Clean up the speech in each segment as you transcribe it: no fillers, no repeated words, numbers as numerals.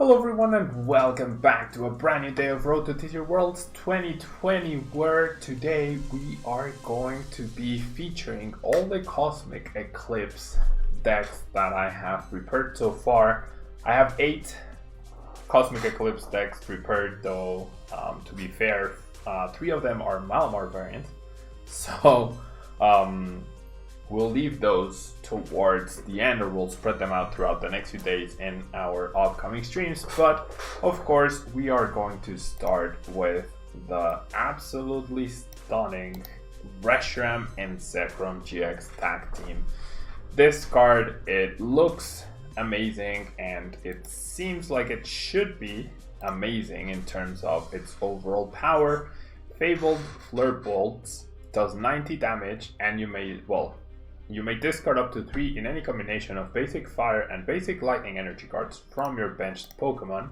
Hello everyone and welcome back to a brand new day of Road to TCG Worlds 2020, where today we are going to be featuring all the Cosmic Eclipse decks that I have prepared so far. I have 8 Cosmic Eclipse decks prepared, though to be fair, 3 of them are Malamar variants, so we'll leave those towards the end, or we'll spread them out throughout the next few days in our upcoming streams. But of course, we are going to start with the absolutely stunning Reshiram and Zekrom GX tag team. This card, it looks amazing and it seems like it should be amazing in terms of its overall power. Fabled Flirt Bolts does 90 damage, and you may discard up to 3 in any combination of basic fire and basic lightning energy cards from your benched Pokemon.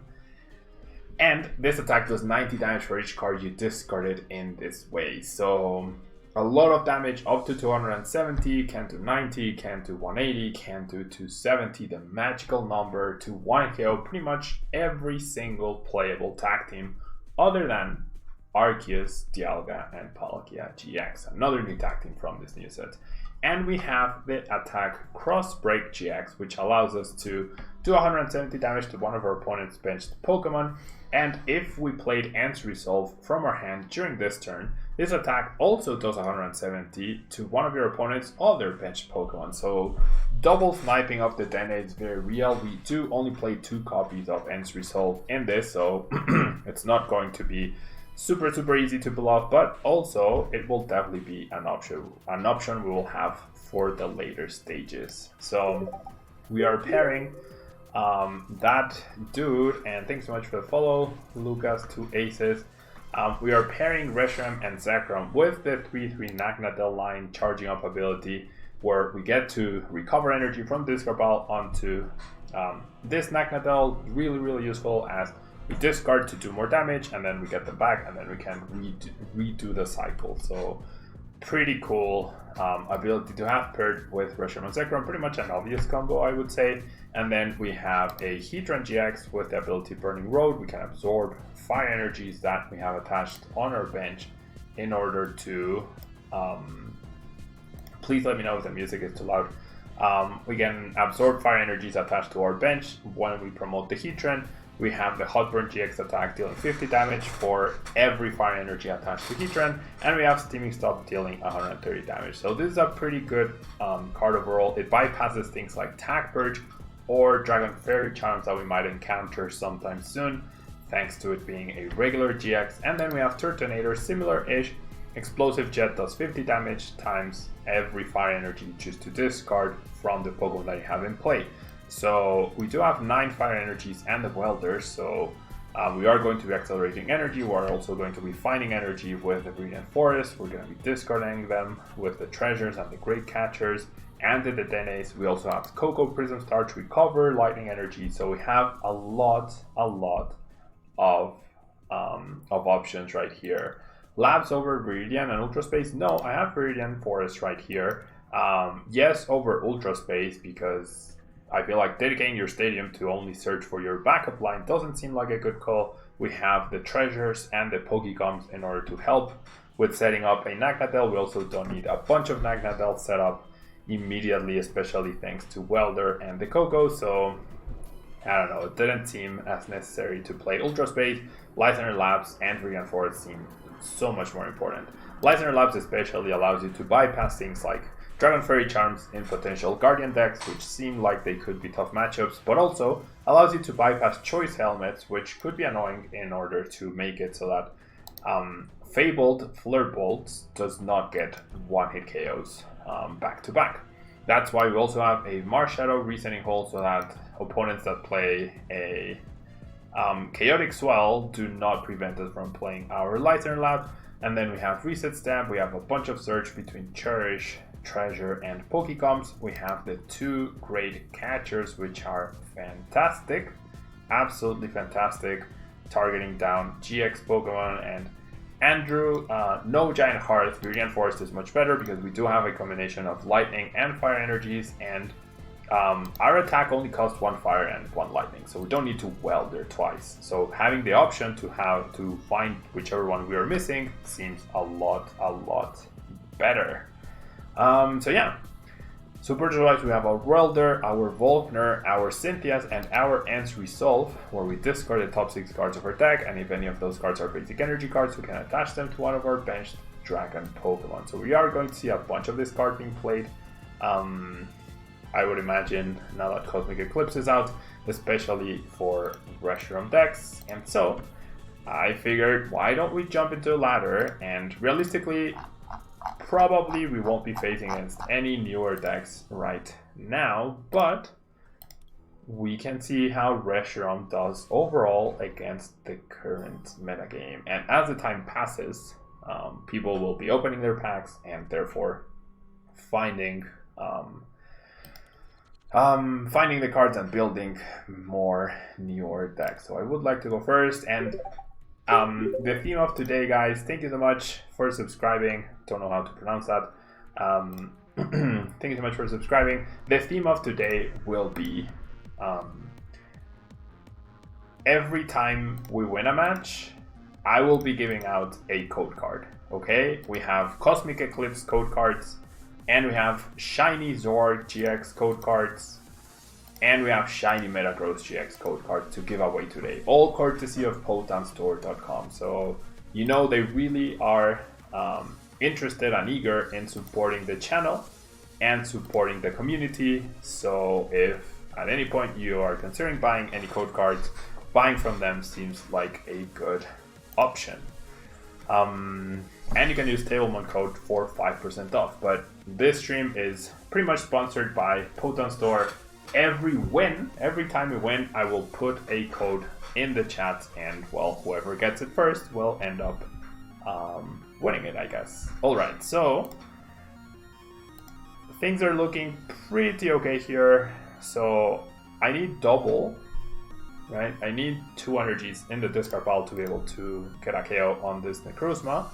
And this attack does 90 damage for each card you discarded in this way. So a lot of damage, up to 270, can do 90, can do 180, can do 270, the magical number, to 1 KO pretty much every single playable tag team other than Arceus, Dialga, and Palkia GX, another new tag team from this new set. And we have the attack Cross Break GX, which allows us to do 170 damage to one of our opponent's benched Pokemon. And if we played Ends Resolve from our hand during this turn, this attack also does 170 to one of your opponent's other benched Pokemon. So double sniping of the Dene is very real. We do only play 2 copies of Ends Resolve in this, so it's not going to be super easy to pull off, but also it will definitely be an option we will have for the later stages. So we are pairing that dude, and thanks so much for the follow, Lucas 2 Aces. We are pairing Reshiram and Zekrom with the 3/3 Nagnadel line charging up ability, where we get to recover energy from discard pile onto this Nagnadel. Really useful, as we discard to do more damage, and then we get them back, and then we can redo the cycle. So pretty cool ability to have paired with Reshiram and Zekrom. Pretty much an obvious combo, I would say. And then we have a Heatran GX with the ability Burning Road. We can absorb fire energies that we have attached on our bench in order to please let me know if the music is too loud. We can absorb fire energies attached to our bench when we promote the Heatran. We have the Hot Burn GX attack dealing 50 damage for every fire energy attached to Heatran, and we have Steaming Stop dealing 130 damage. So this is a pretty good card overall. It bypasses things like Tag Purge or Dragon Fairy Charms that we might encounter sometime soon, thanks to it being a regular GX. And then we have Turtonator, similar-ish. Explosive Jet does 50 damage times every fire energy you choose to discard from the Pokemon that you have in play. So we do have 9 fire energies and the Welders, so we are going to be accelerating energy. We're also going to be finding energy with the Brilliant Forest. We're going to be discarding them with the Treasures and the Great Catchers and the Denes. We also have Cocoa Prism Star to recover lightning energy, so we have a lot of options right here. Labs over Viridian and Ultra Space? No, I have Viridian Forest right here. Yes, over Ultra Space, because I feel like dedicating your stadium to only search for your backup line doesn't seem like a good call. We have the Treasures and the Pokecoms in order to help with setting up a Nagnadel. We also don't need a bunch of Nagnadel set up immediately, especially thanks to Welder and the Coco. So I don't know, it didn't seem as necessary to play Ultra Space. Lysander Labs and Viridian Forest seem so much more important. Lysander Labs especially allows you to bypass things like Dragon Fairy Charms in potential Guardian decks, which seem like they could be tough matchups, but also allows you to bypass Choice Helmets, which could be annoying, in order to make it so that Fabled Flirt Bolts does not get one-hit KOs back to back. That's why we also have a Marshadow Reasoning Hole, so that opponents that play a Chaotic Swell do not prevent us from playing our Lysander Lab. And then we have Reset Stamp. We have a bunch of search between Cherish, Treasure, and Pokecoms. We have the 2 Great Catchers, which are fantastic, absolutely fantastic, targeting down GX Pokemon. And Andrew, no Giant Hearth. Viridian Forest is much better because we do have a combination of lightning and fire energies, and our attack only costs 1 fire and 1 lightning, so we don't need to welder twice. So having the option to find whichever one we are missing seems a lot better. So yeah, Super-wise, we have our Welder, our Volkner, our Cynthia's, and our Ends Resolve, where we discard the top 6 cards of our deck, and if any of those cards are basic energy cards, we can attach them to one of our benched Dragon Pokemon. So we are going to see a bunch of this card being played. I would imagine now that Cosmic Eclipse is out, especially for Reshiram decks. And so I figured, why don't we jump into a ladder, and realistically, probably we won't be facing against any newer decks right now, but we can see how Reshiram does overall against the current metagame. And as the time passes, people will be opening their packs and therefore finding the cards and building more newer decks. So I would like to go first, and the theme of today, guys, thank you so much for subscribing. Don't know how to pronounce that. Thank you so much for subscribing. The theme of today will be every time we win a match, I will be giving out a code card. Okay, we have Cosmic Eclipse code cards, and we have Shiny Zorg GX code cards, and we have Shiny Metagross GX code cards to give away today, all courtesy of PotanStore.com. So you know they really are interested and eager in supporting the channel and supporting the community. So if at any point you are considering buying any code cards, buying from them seems like a good option. And you can use Tablemon code for 5% off. But this stream is pretty much sponsored by Potan Store. Every time we win, I will put a code in the chat, and well, whoever gets it first will end up winning it, I guess. Alright, so things are looking pretty okay here. So I need double, right? I need 2 energies in the discard pile to be able to get a KO on this Necrozma,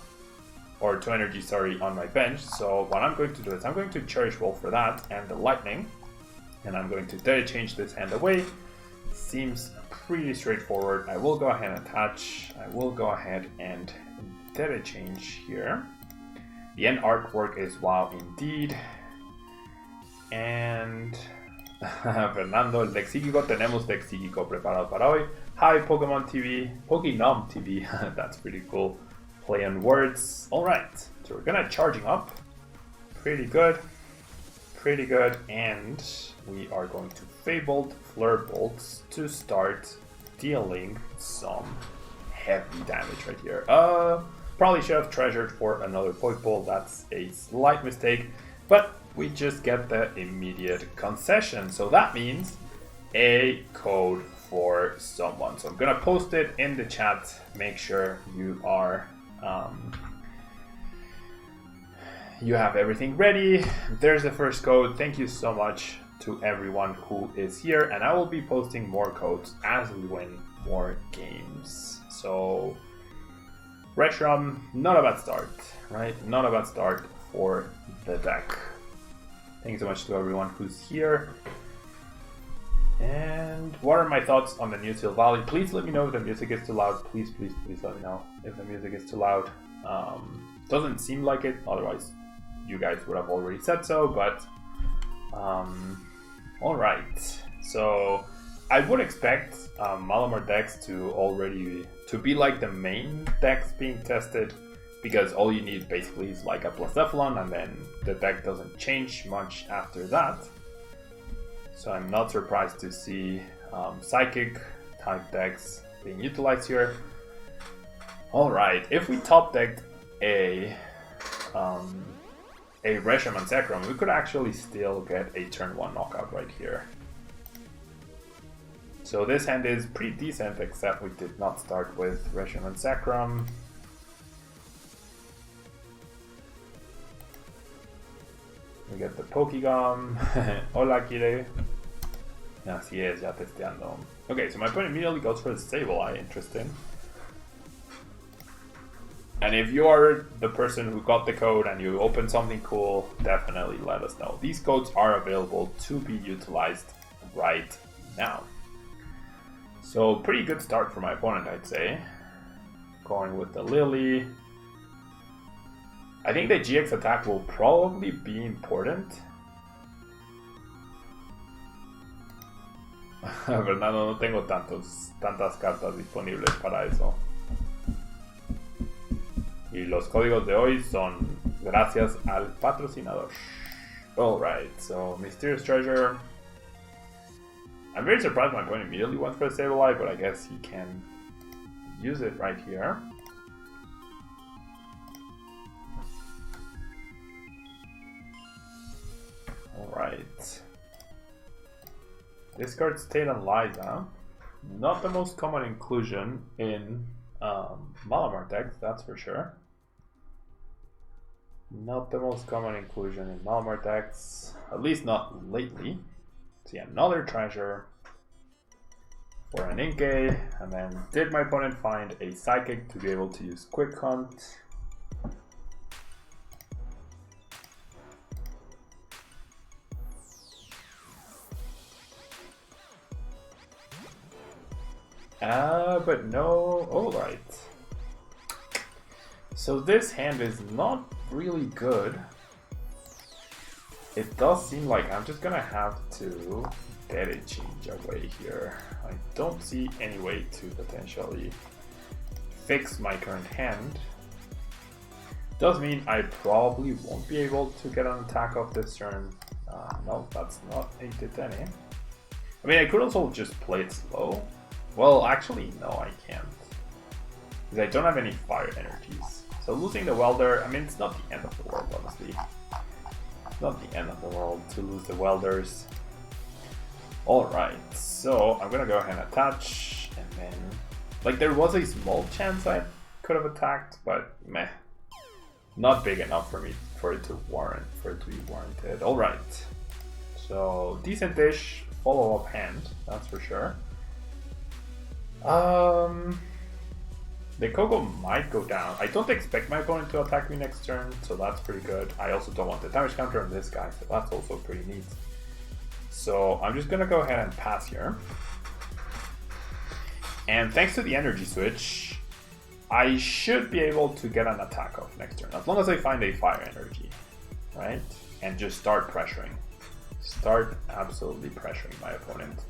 or 2 energies, sorry, on my bench. So what I'm going to do is I'm going to Cherish Wolf for that and the Lightning, and I'm going to Data Change this hand away. Seems pretty straightforward. I will go ahead and attach. I will go ahead and Data Change here. The end artwork is wow indeed. And Fernando, el deck psíquico, tenemos deck psíquico preparado para hoy. Hi Pokemon TV, Pokénom TV, that's pretty cool. Play on words. Alright, so we're gonna charging up. Pretty good, and we are going to Fabled Flare Bolts to start dealing some heavy damage right here. Probably should have treasured for another Pokeball, that's a slight mistake, but we just get the immediate concession. So that means a code for someone. So I'm gonna post it in the chat. Make sure you are you have everything ready. There's the first code. Thank you so much to everyone who is here, and I will be posting more codes as we win more games. So Reshiram, not a bad start, right? Not a bad start for the deck. Thank you so much to everyone who's here. And what are my thoughts on the new Steel Valley? Please let me know if the music is too loud. Please let me know if the music is too loud. Doesn't seem like it, otherwise you guys would have already said so, but alright. So I would expect Malamar decks to be like the main decks being tested, because all you need basically is like a Blacephalon, and then the deck doesn't change much after that. So I'm not surprised to see Psychic type decks being utilized here. Alright, if we top decked a Reshiram and Zekrom, we could actually still get a turn 1 knockout right here. So this hand is pretty decent, except we did not start with Reshiram and Zekrom. We get the Pokegum. Hola, Kire. Así es, ya testeando. Okay, so my opponent immediately goes for the Sableye. Interesting. And if you are the person who got the code and you opened something cool, definitely let us know. These codes are available to be utilized right now. So pretty good start for my opponent, I'd say. Going with the Lily. I think the GX attack will probably be important. Fernando, no tengo tantas cartas disponibles para eso. Y los códigos de hoy son gracias al patrocinador. Alright, so Mysterious Treasure. I'm very surprised my opponent immediately went for a Sableye, but I guess he can use it right here. Alright. Discard State and Liza. Not the most common inclusion in Malamar decks, that's for sure. Not the most common inclusion in Malamar decks, at least not lately. See, another treasure or an Inkay, and then did my opponent find a Psychic to be able to use Quick Hunt? But no, alright. So this hand is not really good. It does seem like I'm just gonna have to get a change away here. I don't see any way to potentially fix my current hand. Does mean I probably won't be able to get an attack off this turn. No, that's not a Titania. I mean, I could also just play it slow. Well, actually, no, I can't. Because I don't have any fire energies. So losing the Welder, I mean, it's not the end of the world, honestly. It's not the end of the world to lose the Welders. Alright, so I'm gonna go ahead and attach, and then... Like, there was a small chance I could have attacked, but meh. Not big enough for me for it to be warranted. Alright. So, decent-ish follow-up hand, that's for sure. The Koko might go down. I don't expect my opponent to attack me next turn, so that's pretty good. I also don't want the damage counter on this guy, so that's also pretty neat. So I'm just gonna go ahead and pass here. And thanks to the energy switch, I should be able to get an attack off next turn, as long as I find a fire energy, right? And just start pressuring. Start absolutely pressuring my opponent.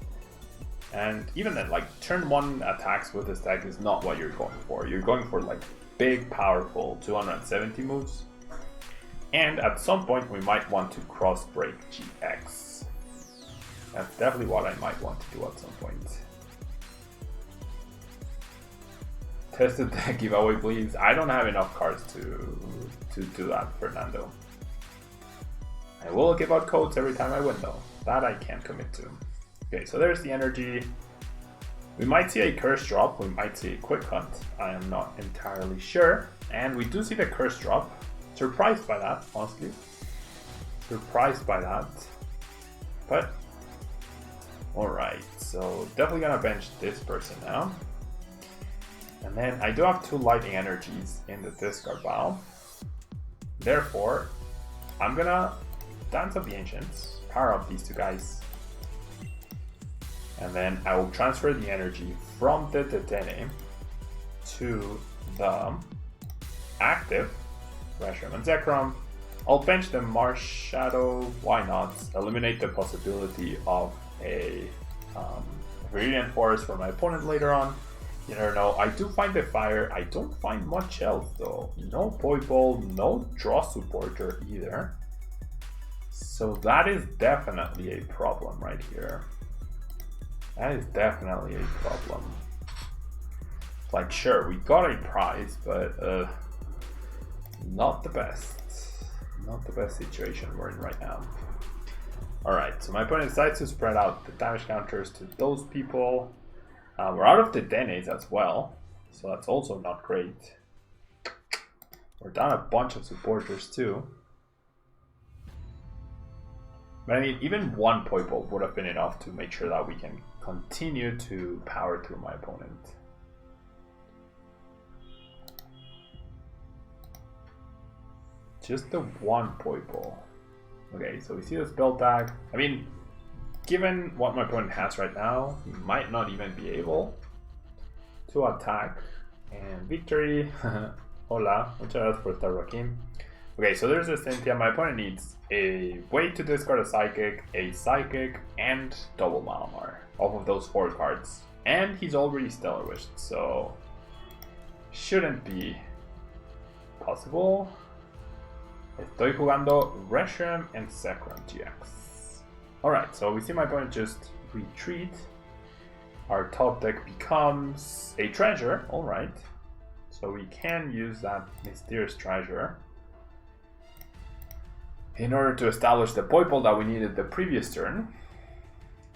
And even then, like, turn 1 attacks with this deck is not what you're going for. You're going for, like, big, powerful 270 moves. And at some point, we might want to cross-break GX. That's definitely what I might want to do at some point. Tested deck giveaway, please. I don't have enough cards to do that, Fernando. I will give out codes every time I win, though. That I can't commit to. Okay, so there's the energy. We might see a curse drop, we might see a quick hunt. I am not entirely sure. And we do see the curse drop. Surprised by that, honestly. Surprised by that. But, alright, so definitely gonna bench this person now. And then I do have 2 lightning energies in the discard pile. Therefore, I'm gonna Dance of the Ancients, power up these 2 guys. And then I will transfer the energy from the Tetene to the active Reshiram and Zekrom. I'll bench the Marsh Shadow, why not? Eliminate the possibility of a Viridian Forest for my opponent later on. You never know. I do find the fire. I don't find much else though. No Poiball, no draw supporter either. So that is definitely a problem right here. That is definitely a problem. Like, sure, we got a prize, but not the best. Not the best situation we're in right now. Alright, so my opponent decides to spread out the damage counters to those people. We're out of the Denes as well, so that's also not great. We're down a bunch of supporters too. But I mean, even 1 Poiball would have been enough to make sure that we can continue to power through my opponent. just the one Poipole. Okay, so we see the spell tag. I mean, given what my opponent has right now, he might not even be able to attack. And victory. Hola, muchas gracias por estar, Joaquin. Okay, so there's a Cynthia. My opponent needs a way to discard a Psychic, and double Malamar off of those 4 cards. And he's already Stellar Wished, so shouldn't be possible. Estoy jugando Reshiram and Zekrom GX. Alright, so we see my opponent just retreat. Our top deck becomes a treasure, alright. So we can use that mysterious treasure in order to establish the Poipole that we needed the previous turn.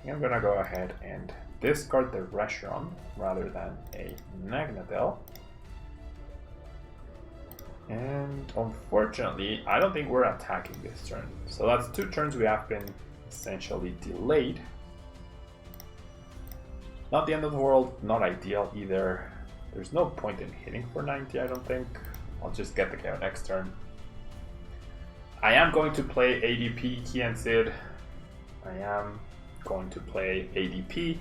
I'm gonna go ahead and discard the Reshiram rather than a Naganadel. And unfortunately, I don't think we're attacking this turn. So that's 2 turns we have been essentially delayed. Not the end of the world, not ideal either. There's no point in hitting for 90, I don't think. I'll just get the KO next turn. I am going to play ADP Key Sid. I am going to play ADP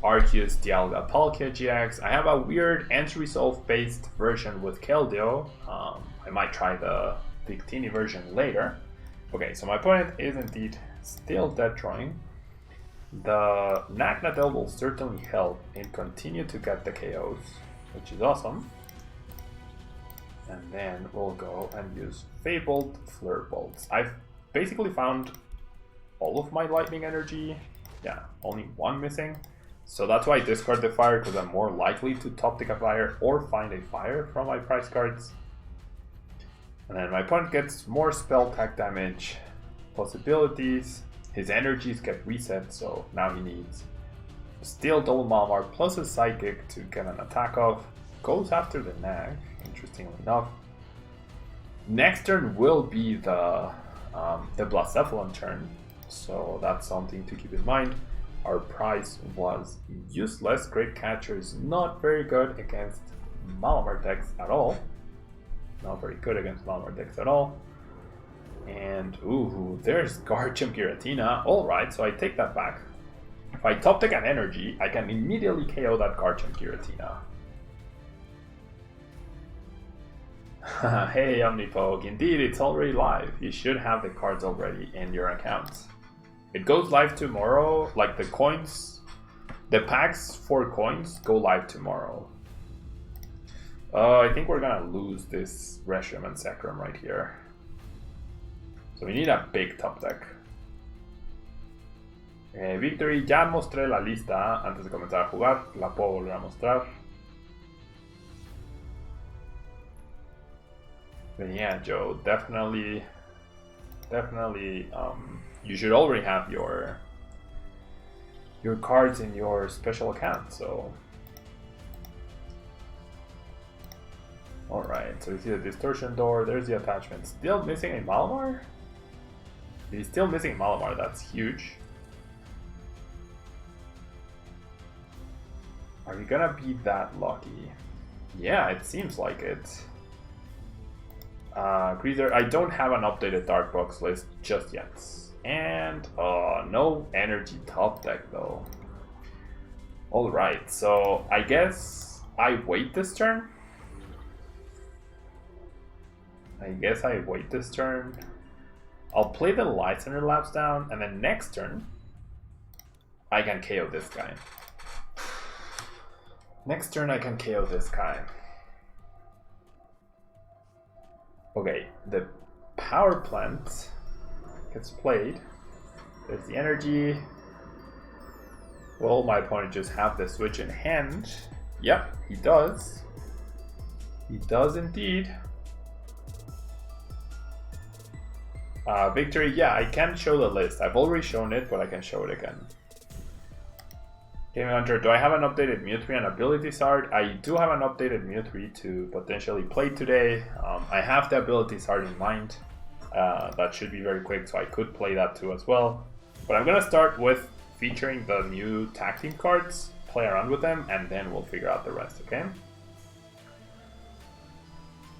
Arceus Dialga Palkia GX. I have a weird end-resolve based version with Keldeo. I might try the Victini version later. Okay, so my opponent is indeed still dead drawing. The Naganadel will certainly help and continue to get the KOs, which is awesome. And then we'll go and use Fabled Flare Bolts. I've basically found all of my lightning energy. Yeah, only 1 missing. So that's why I discard the fire, because I'm more likely to top deck a fire or find a fire from my prize cards. And then my opponent gets more spell tag damage possibilities. His energies get reset, so now he needs still double Malamar plus a Psychic to get an attack off. Goes after the Nag, interestingly enough. Next turn will be the Blacephalon turn, so that's something to keep in mind. Our prize was useless. Great Catcher is not very good against Malamar decks at all. Not very good against Malamar decks at all. And ooh, there's Garchomp Giratina. Alright, so I take that back. If I top deck an energy, I can immediately KO that Garchomp Giratina. Hey Omnipoke, indeed it's already live. You should have the cards already in your account. It goes live tomorrow, like the coins, the packs for coins go live tomorrow. I think we're gonna lose this Reshiram and Zekrom right here. So we need a big top deck. Victory, ya mostré la lista antes de comenzar a jugar, la puedo volver a mostrar. But yeah, Joe, definitely, you should already have your cards in your special account, so. Alright, so you see the Distortion Door, there's the attachment. Still missing a Malamar? He's still missing Malamar, that's huge. Are we gonna be that lucky? Yeah, it seems like it. Greaser, I don't have an updated Dark Box list just yet. And no energy top deck though. Alright, so I guess I wait this turn. I'll play the Lysander Lapse down, and then next turn I can KO this guy. Okay, the Power Plant gets played. There's the energy. Will my opponent just have the switch in hand? Yep, he does. He does indeed. Victory, yeah, I can show the list. I've already shown it, but I can show it again. Game Hunter, do I have an updated Mewtwo and Abilities Art? I do have an updated Mewtwo to potentially play today. I have the Abilities Art in mind. That should be very quick, so I could play that too as well. But I'm going to start with featuring the new tag team cards, play around with them, and then we'll figure out the rest, okay?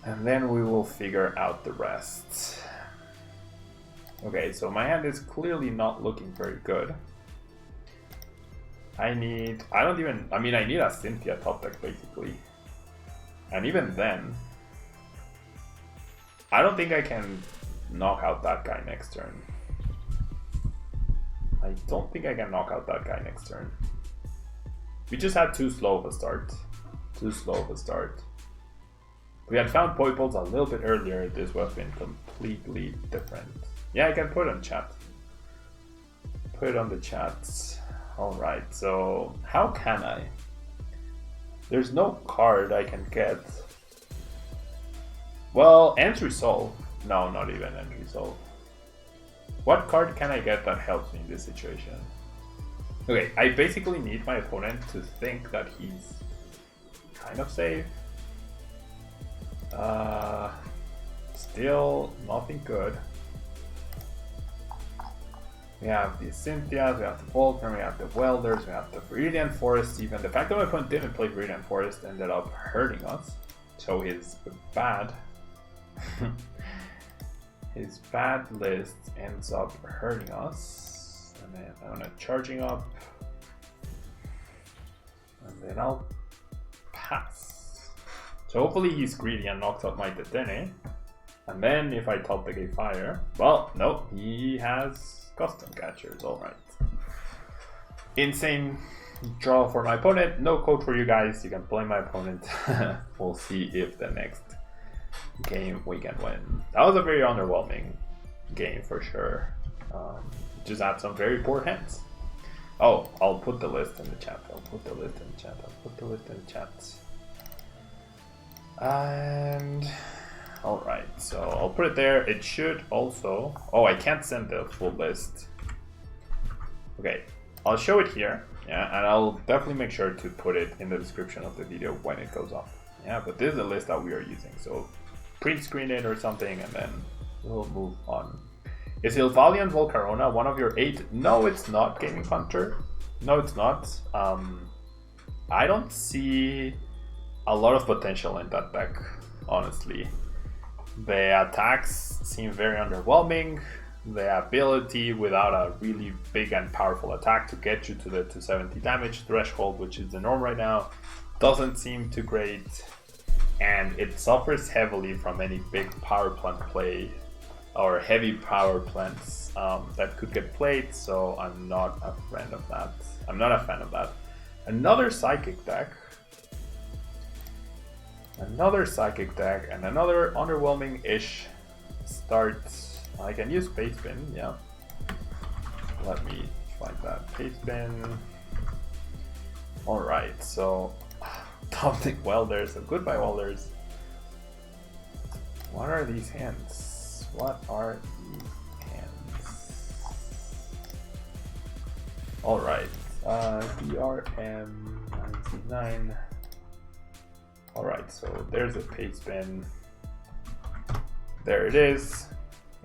And then we will figure out the rest. Okay, so my hand is clearly not looking very good. I need a Cynthia top deck basically. And even then, I don't think I can knock out that guy next turn. I don't think I can knock out that guy next turn. We just had too slow of a start. Too slow of a start. If we had found Poipoles a little bit earlier, this would have been completely different. Yeah, I can put it on chat. Put it on the chat. Alright, so how can I? There's no card I can get. Well, End Resolve. No, not even End Resolve. What card can I get that helps me in this situation? Okay, I basically need my opponent to think that he's kind of safe. Still nothing good. We have the Cynthias, we have the Voltron, we have the Welders, we have the Viridian Forest. Even the fact that my opponent didn't play Viridian Forest ended up hurting us. So his bad his bad list ends up hurting us. And then I'm gonna charging up. And then I'll pass. So hopefully he's greedy and knocks out my Tetene. And then if I top deck a fire, well, no, he has custom catchers, alright. Insane draw for my opponent. No code for you guys, you can blame my opponent. We'll see if the next game we can win. That was a very underwhelming game for sure. Just had some very poor hands. Oh, I'll put the list in the chat. And alright, so I'll put it there. It should also... Oh, I can't send the full list. Okay, I'll show it here. Yeah, and I'll definitely make sure to put it in the description of the video when it goes up. Yeah, but this is the list that we are using. So print screen it or something and then we'll move on. Is Ilvalian Volcarona one of your 8? No, it's not, Gaming Hunter. No, it's not. I don't see a lot of potential in that deck, honestly. The attacks seem very underwhelming. The ability without a really big and powerful attack to get you to the 270 damage threshold, which is the norm right now, doesn't seem too great. And it suffers heavily from any big power plant play or heavy power plants that could get played, so I'm not a fan of that. Another psychic deck and another underwhelming-ish start. I can use Pace Spin, yeah. Let me find that Pace Spin. Alright, so top deck Welders, so goodbye Welders. What are these hands? Alright, DRM99. Alright, so there's a Pace Spin. There it is.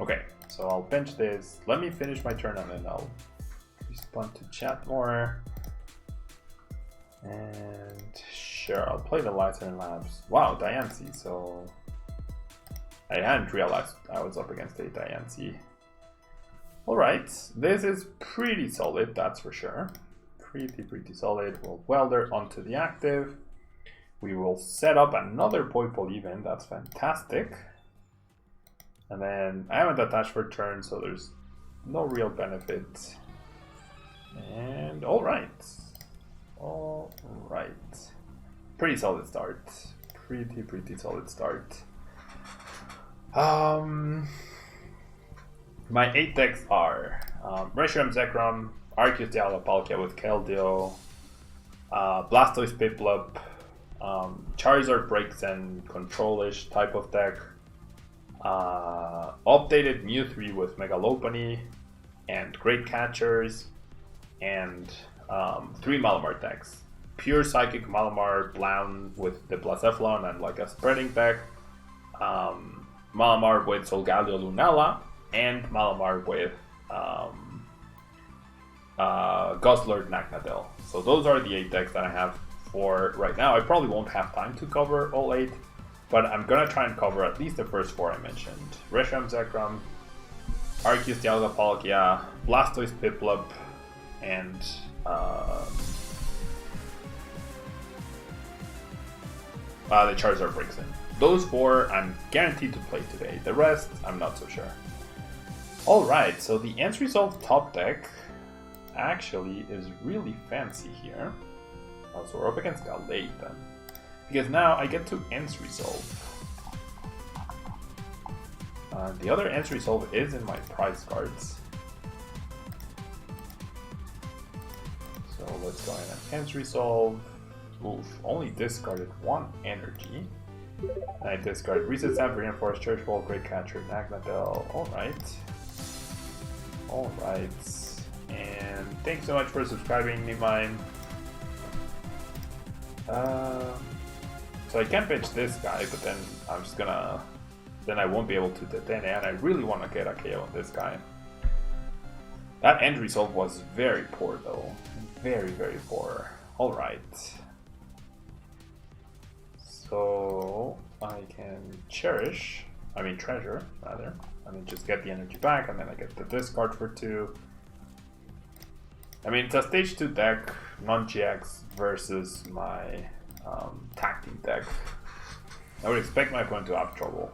Okay, so I'll bench this. Let me finish my turn and then I'll respond to chat more. And sure, I'll play the Lights and Labs. Wow, Diancie, so I hadn't realized I was up against a Diancie. Alright, this is pretty solid, that's for sure. Pretty solid. We'll Welder onto the active. We will set up another Poipole even, that's fantastic. And then I haven't attached for turn, so there's no real benefit. And alright. Pretty solid start. Pretty solid start. My 8 decks are Reshiram Zekrom, Arceus Dialga Palkia with Keldeo, Blastoise Piplup, Charizard Braixen, Control-ish type of deck, updated Mew 3 with Megalopony and Great Catchers, and 3 Malamar decks. Pure Psychic Malamar, Blown with the Blacephalon and like a spreading deck, Malamar with Solgaleo Lunala, and Malamar with Guzzlord Nagnadel. So those are the 8 decks that I have for right now. I probably won't have time to cover all 8, But I'm gonna try and cover at least the first 4 I mentioned. Reshiram Zekrom, Arceus Dialga Palkia, Blastoise Piplup, and the Charizard and Braixen. Those 4 I'm guaranteed to play today. The rest, I'm not so sure. Alright, so the Ends Resolve top deck actually is really fancy here. Oh, so we're up against Gallade then. Because now I get to Ends Resolve. The other Ends Resolve is in my prize cards. So let's go ahead and Ends Resolve. Oof, only discarded 1 energy. And I discarded Reset Stamp, Reinforced, Church Ball, Great Catcher, Nagnadel. Alright. Alright. And thanks so much for subscribing, Nimine. So I can't bench this guy, but then I'm just gonna... Then I won't be able to detonate, and I really want to get a KO on this guy. That end result was very poor though. Very, very poor. Alright. So I can treasure rather. I mean, just get the energy back, and then I get the discard for 2. I mean, it's a stage 2 deck, non-GX versus my tacting deck. I would expect my opponent to have trouble.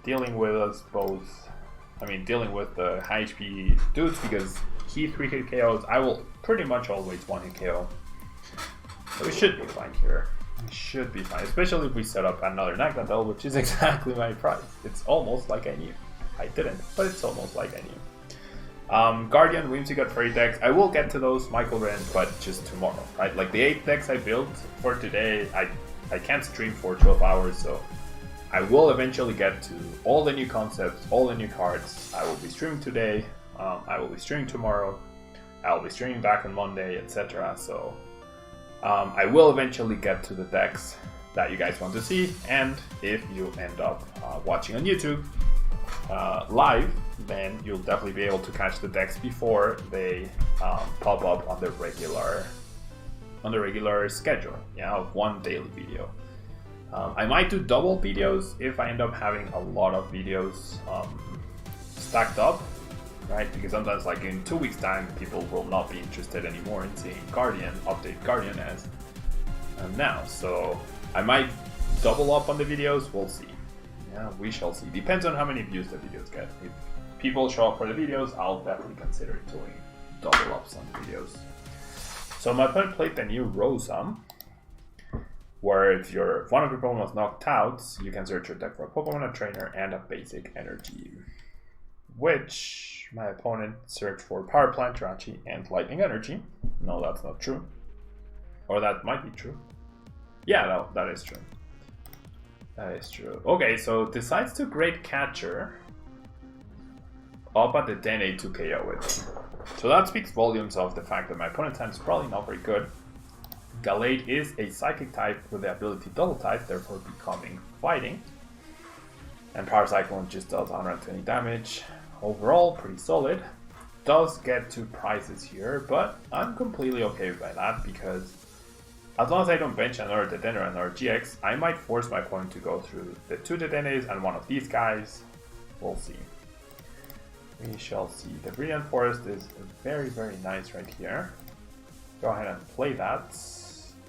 Dealing with us both, dealing with the high HP dudes, because he 3-hit KOs, I will pretty much always 1-hit KO. So we should be fine here. We should be fine, especially if we set up another Nagnadel, which is exactly my price. It's almost like I knew. I didn't, but it's almost like I knew. Guardian, Whimsicott, Fairy decks, I will get to those, Michael Ren, but just tomorrow, right? Like the 8 decks I built for today, I can't stream for 12 hours, so I will eventually get to all the new concepts, all the new cards. I will be streaming today, I will be streaming tomorrow, I will be streaming back on Monday, etc. So I will eventually get to the decks that you guys want to see, and if you end up watching on YouTube live, then you'll definitely be able to catch the decks before they pop up on the regular schedule, of 1 daily video. I might do double videos if I end up having a lot of videos stacked up, right? Because sometimes, like in 2 weeks' time, people will not be interested anymore in seeing update Guardian as now. So I might double up on the videos. We'll see. Yeah, we shall see. Depends on how many views the videos get. If people show up for the videos, I'll definitely consider doing double ups on videos. So my opponent played the new Rosa, where if one of your Pokemon was knocked out, you can search your deck for a Pokemon, a trainer, and a basic energy. Which my opponent searched for Power Plant, Jirachi, and Lightning Energy. No, that's not true. Or that might be true. Yeah, no, that is true. That is true. Okay, so decides to Great Catcher up at the DNA to KO it. So that speaks volumes of the fact that my opponent's hand is probably not very good. Gallade is a Psychic type with the ability Double Type, therefore becoming Fighting. And Power Cyclone just does 120 damage. Overall, pretty solid. Does get 2 prizes here, but I'm completely okay by that, because as long as I don't bench another Dedenne or another GX, I might force my opponent to go through the 2 Dedennes and one of these guys. We'll see. We shall see. The Brilliant Forest is very, very nice right here. Go ahead and play that.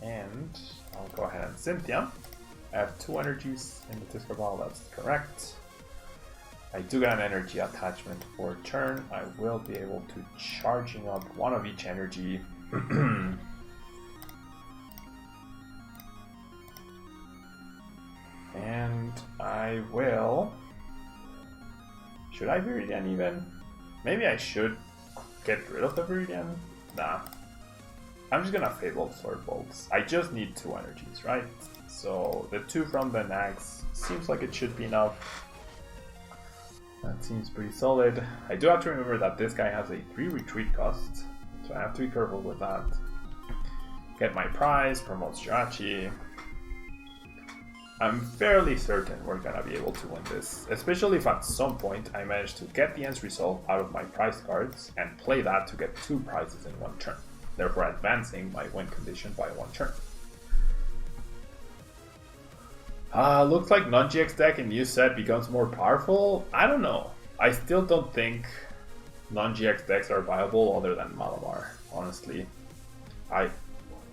And I'll go ahead and Cynthia. I have 2 energies in the discard pile, that's correct. I do get an energy attachment for a turn. I will be able to charging up 1 of each energy. And I will... Should I Viridian even? Maybe I should get rid of the Viridian? Nah. I'm just gonna Fable Sword Bolts. I just need 2 energies, right? So the 2 from the Nags seems like it should be enough. That seems pretty solid. I do have to remember that this guy has a 3 retreat cost, so I have to be careful with that. Get my prize, promotes Jirachi. I'm fairly certain we're gonna be able to win this, especially if at some point I manage to get the Ends Resolve out of my prize cards and play that to get 2 prizes in 1 turn, therefore advancing my win condition by 1 turn. Looks like non-GX deck in new set becomes more powerful. I don't know. I still don't think non-GX decks are viable other than Malamar, honestly.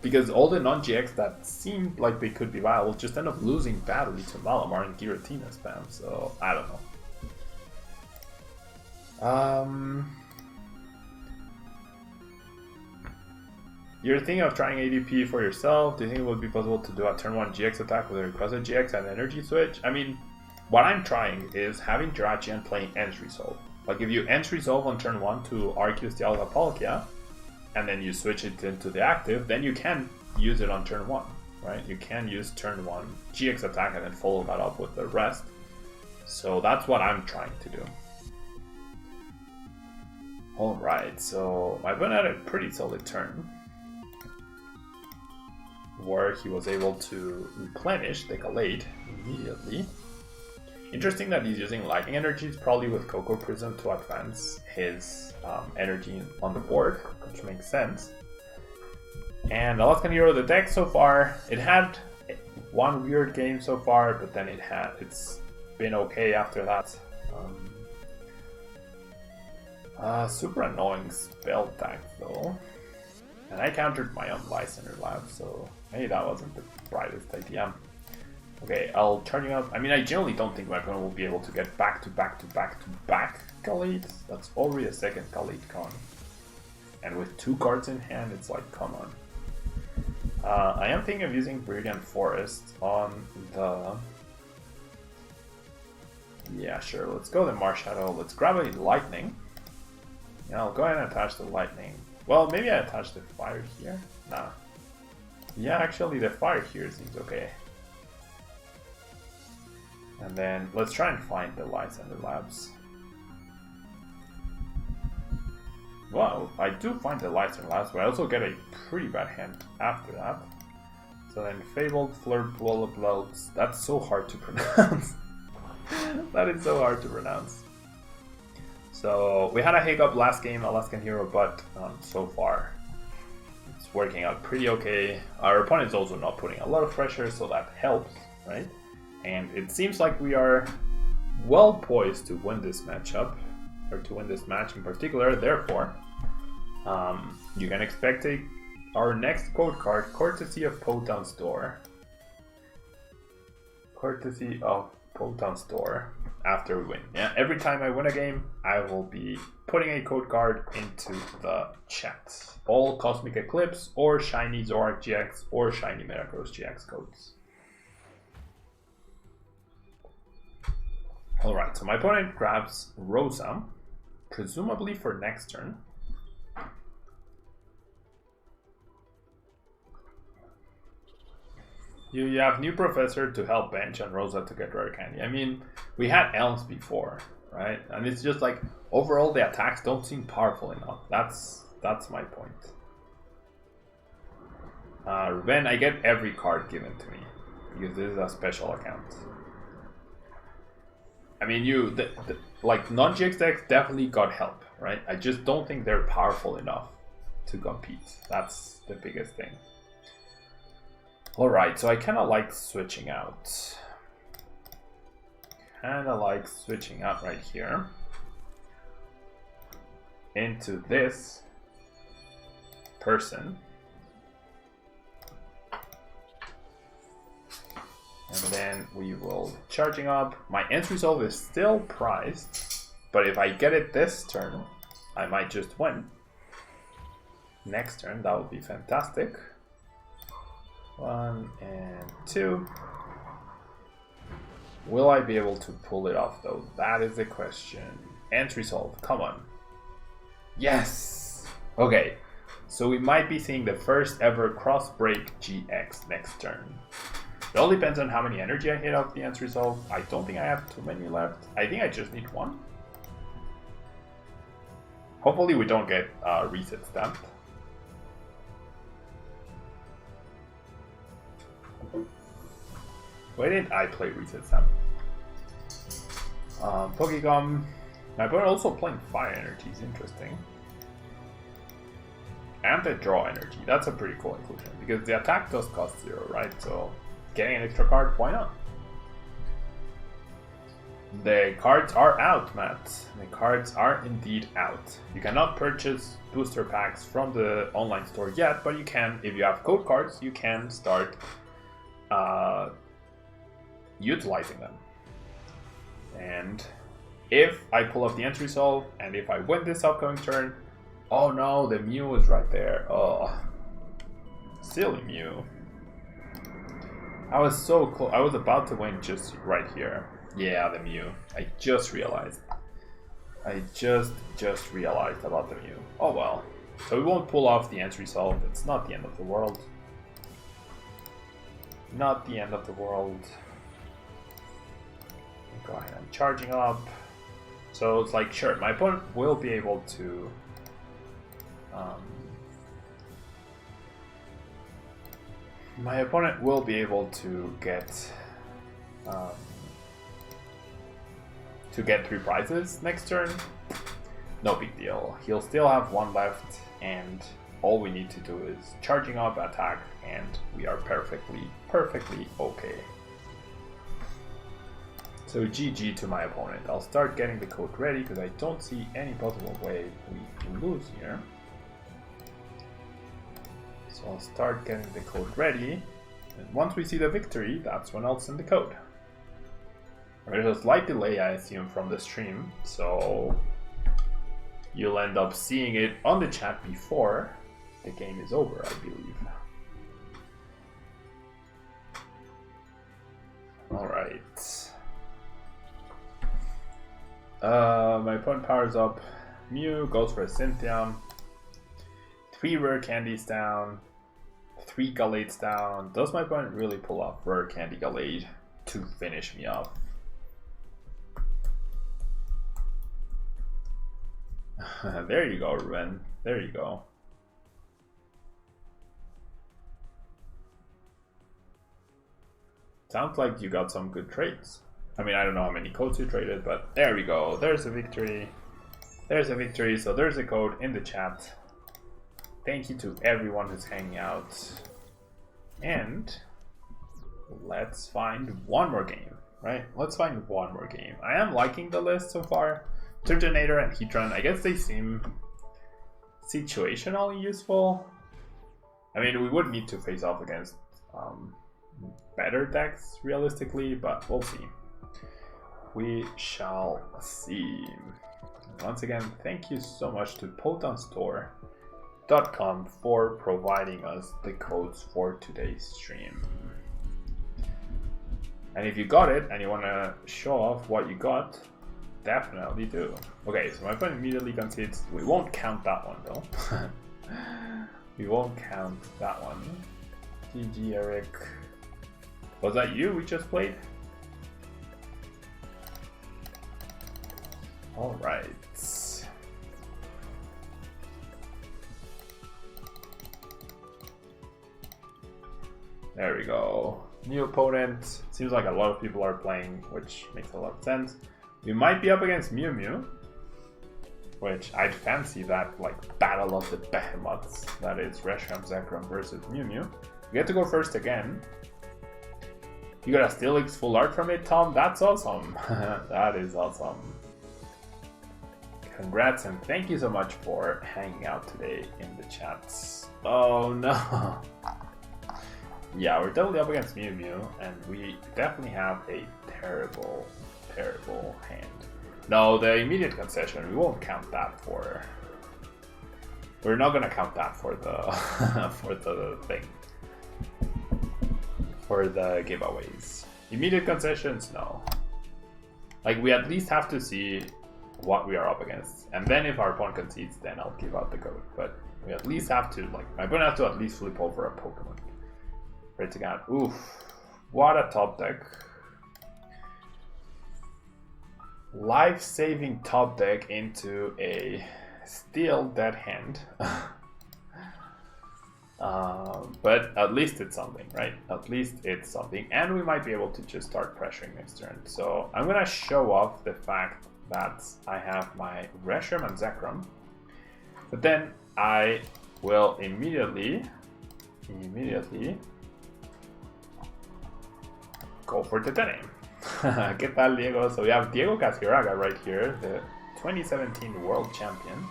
Because all the non-GX that seemed like they could be viable just end up losing badly to Malamar and Giratina spam, so I don't know. You're thinking of trying ADP for yourself. Do you think it would be possible to do a turn 1 GX attack with a requested GX and energy switch? I mean, what I'm trying is having Jirachi and playing Ends Resolve. Like if you Ends Resolve on turn 1 to Arceus Dialga Palkia, and then you switch it into the active, then you can use it on turn 1, right? You can use turn 1 GX attack and then follow that up with the rest. So that's what I'm trying to do. Alright, so my opponent had a pretty solid turn, where he was able to replenish the Gallade immediately. Interesting that he's using Lightning Energies, probably with Coco Prism to advance his energy on the board, which makes sense. And Alaskan Hero, the deck so far, it had one weird game so far, but then it's been okay after that. Super annoying spell tag though. And I countered my own Lysander Lab, so maybe that wasn't the brightest idea. Okay, I'll turn you up. I mean, I generally don't think my opponent will be able to get back to back Gallade. That's already a second Gallade con. And with 2 cards in hand, it's like, come on. I am thinking of using Brilliant Forest on the... Yeah, sure, let's go the Marshadow. Let's grab a Lightning. Yeah, I'll go ahead and attach the Lightning. Well, maybe I attach the Fire here? Nah. Yeah, actually the Fire here seems okay. And then let's try and find the Lysander Labs. Wow, I do find the Lysander Labs, but I also get a pretty bad hand after that. So then Fabled, Flirtpool, Uploads. That's so hard to pronounce. That is so hard to pronounce. So we had a hiccup last game, Alaskan Hero, but so far it's working out pretty okay. Our opponent is also not putting a lot of pressure, so that helps, right? And it seems like we are well poised to win this matchup, or to win this match in particular. Therefore, you can expect our next code card, courtesy of Potown's Door. Courtesy of Potown's Door. After we win. Yeah, every time I win a game, I will be putting a code card into the chat. All Cosmic Eclipse or Shiny Zorak GX or Shiny Metagross GX codes. Alright, so my opponent grabs Rosa, presumably for next turn. You have new Professor to help bench and Rosa to get Rare Candy. I mean, we had Elms before, right? And it's just like, overall the attacks don't seem powerful enough. That's my point. Then I get every card given to me, because this is a special account. I mean, like non-GX decks definitely got help, right? I just don't think they're powerful enough to compete. That's the biggest thing. Alright, so I kind of like switching out. Right here into this person. And then we will charging up. My Ends Resolve is still prized, but if I get it this turn, I might just win. Next turn, that would be fantastic. 1 and 2. Will I be able to pull it off though? That is the question. Ends Resolve, come on. Yes! Okay, so we might be seeing the first ever Cross Break GX next turn. It all depends on how many energy I hit off the Ends Resolve. I don't think I have too many left. I think I just need 1. Hopefully we don't get reset stamped. Why didn't I play Reset Stamp? Pokegum. My opponent also playing Fire Energy is interesting. And the Draw Energy. That's a pretty cool inclusion, because the attack does cost 0, right? So getting an extra card, why not? The cards are out, Matt. The cards are indeed out. You cannot purchase booster packs from the online store yet, but you can, if you have code cards, you can start utilizing them. And if I pull up the end result, and if I win this upcoming turn, oh no, the Mew is right there. Oh, silly Mew. I was so close. I was about to win just right here. Yeah, the Mew. I just realized. I just realized about the Mew. Oh well. So we won't pull off the end result. It's not the end of the world. Not the end of the world. Go ahead, I'm charging up. So it's like, sure, my opponent will be able to get 3 prizes next turn. No big deal. He'll still have 1 left, and all we need to do is charging up, attack, and we are perfectly okay. So GG to my opponent. I'll start getting the code ready because I don't see any possible way we can lose here. So I'll start getting the code ready, and once we see the victory, that's when I'll send the code. There's a slight delay, I assume, from the stream, so you'll end up seeing it on the chat before the game is over, I believe. Alright. My opponent powers up. Mew goes for a Cynthium. 3 rare candies down. 3 Gallades down. Does my opponent really pull off rare candy Gallade to finish me off? There you go, Ruben. There you go. Sounds like you got some good trades. I mean, I don't know how many codes you traded, but there we go. There's a victory. There's a victory. So there's a code in the chat. Thank you to everyone who's hanging out. And let's find one more game, right? Let's find one more game. I am liking the list so far. Turtonator and Heatran, I guess they seem situationally useful. I mean, we would need to face off against better decks realistically, but we'll see. We shall see. Once again, thank you so much to PotonStore.com for providing us the codes for today's stream. And if you got it and you want to show off what you got, definitely do. Okay, so my friend immediately concedes. We won't count that one though. We won't count that one. GG, Eric. Was that you we just played? Alright. There we go. New opponent. Seems like a lot of people are playing, which makes a lot of sense. We might be up against Mew Mew, which I'd fancy that, like, battle of the behemoths. That is Reshiram Zekrom versus Mew Mew. We get to go first again. You got a Steelix full art from it, Tom? That's awesome. That is awesome. Congrats and thank you so much for hanging out today in the chats. Oh no. Yeah, we're definitely up against Mew Mew, and we definitely have a terrible hand. No, the immediate concession, we won't count that for... We're not gonna count that for the for the thing. For the giveaways. Immediate concessions, no. Like, we at least have to see what we are up against. And then if our opponent concedes, then I'll give out the code. But we at least have to, like, my opponent has to at least flip over a Pokemon. Right to God. Oof. What a top deck. Life-saving top deck into a still dead hand. But at least it's something, right? At least it's something. And we might be able to just start pressuring next turn. So I'm going to show off the fact that I have my Reshiram and Zekrom. But then I will immediately go for the Tene. ¿Qué tal, Diego? So we have Diego Casiraga right here, the 2017 World Champion.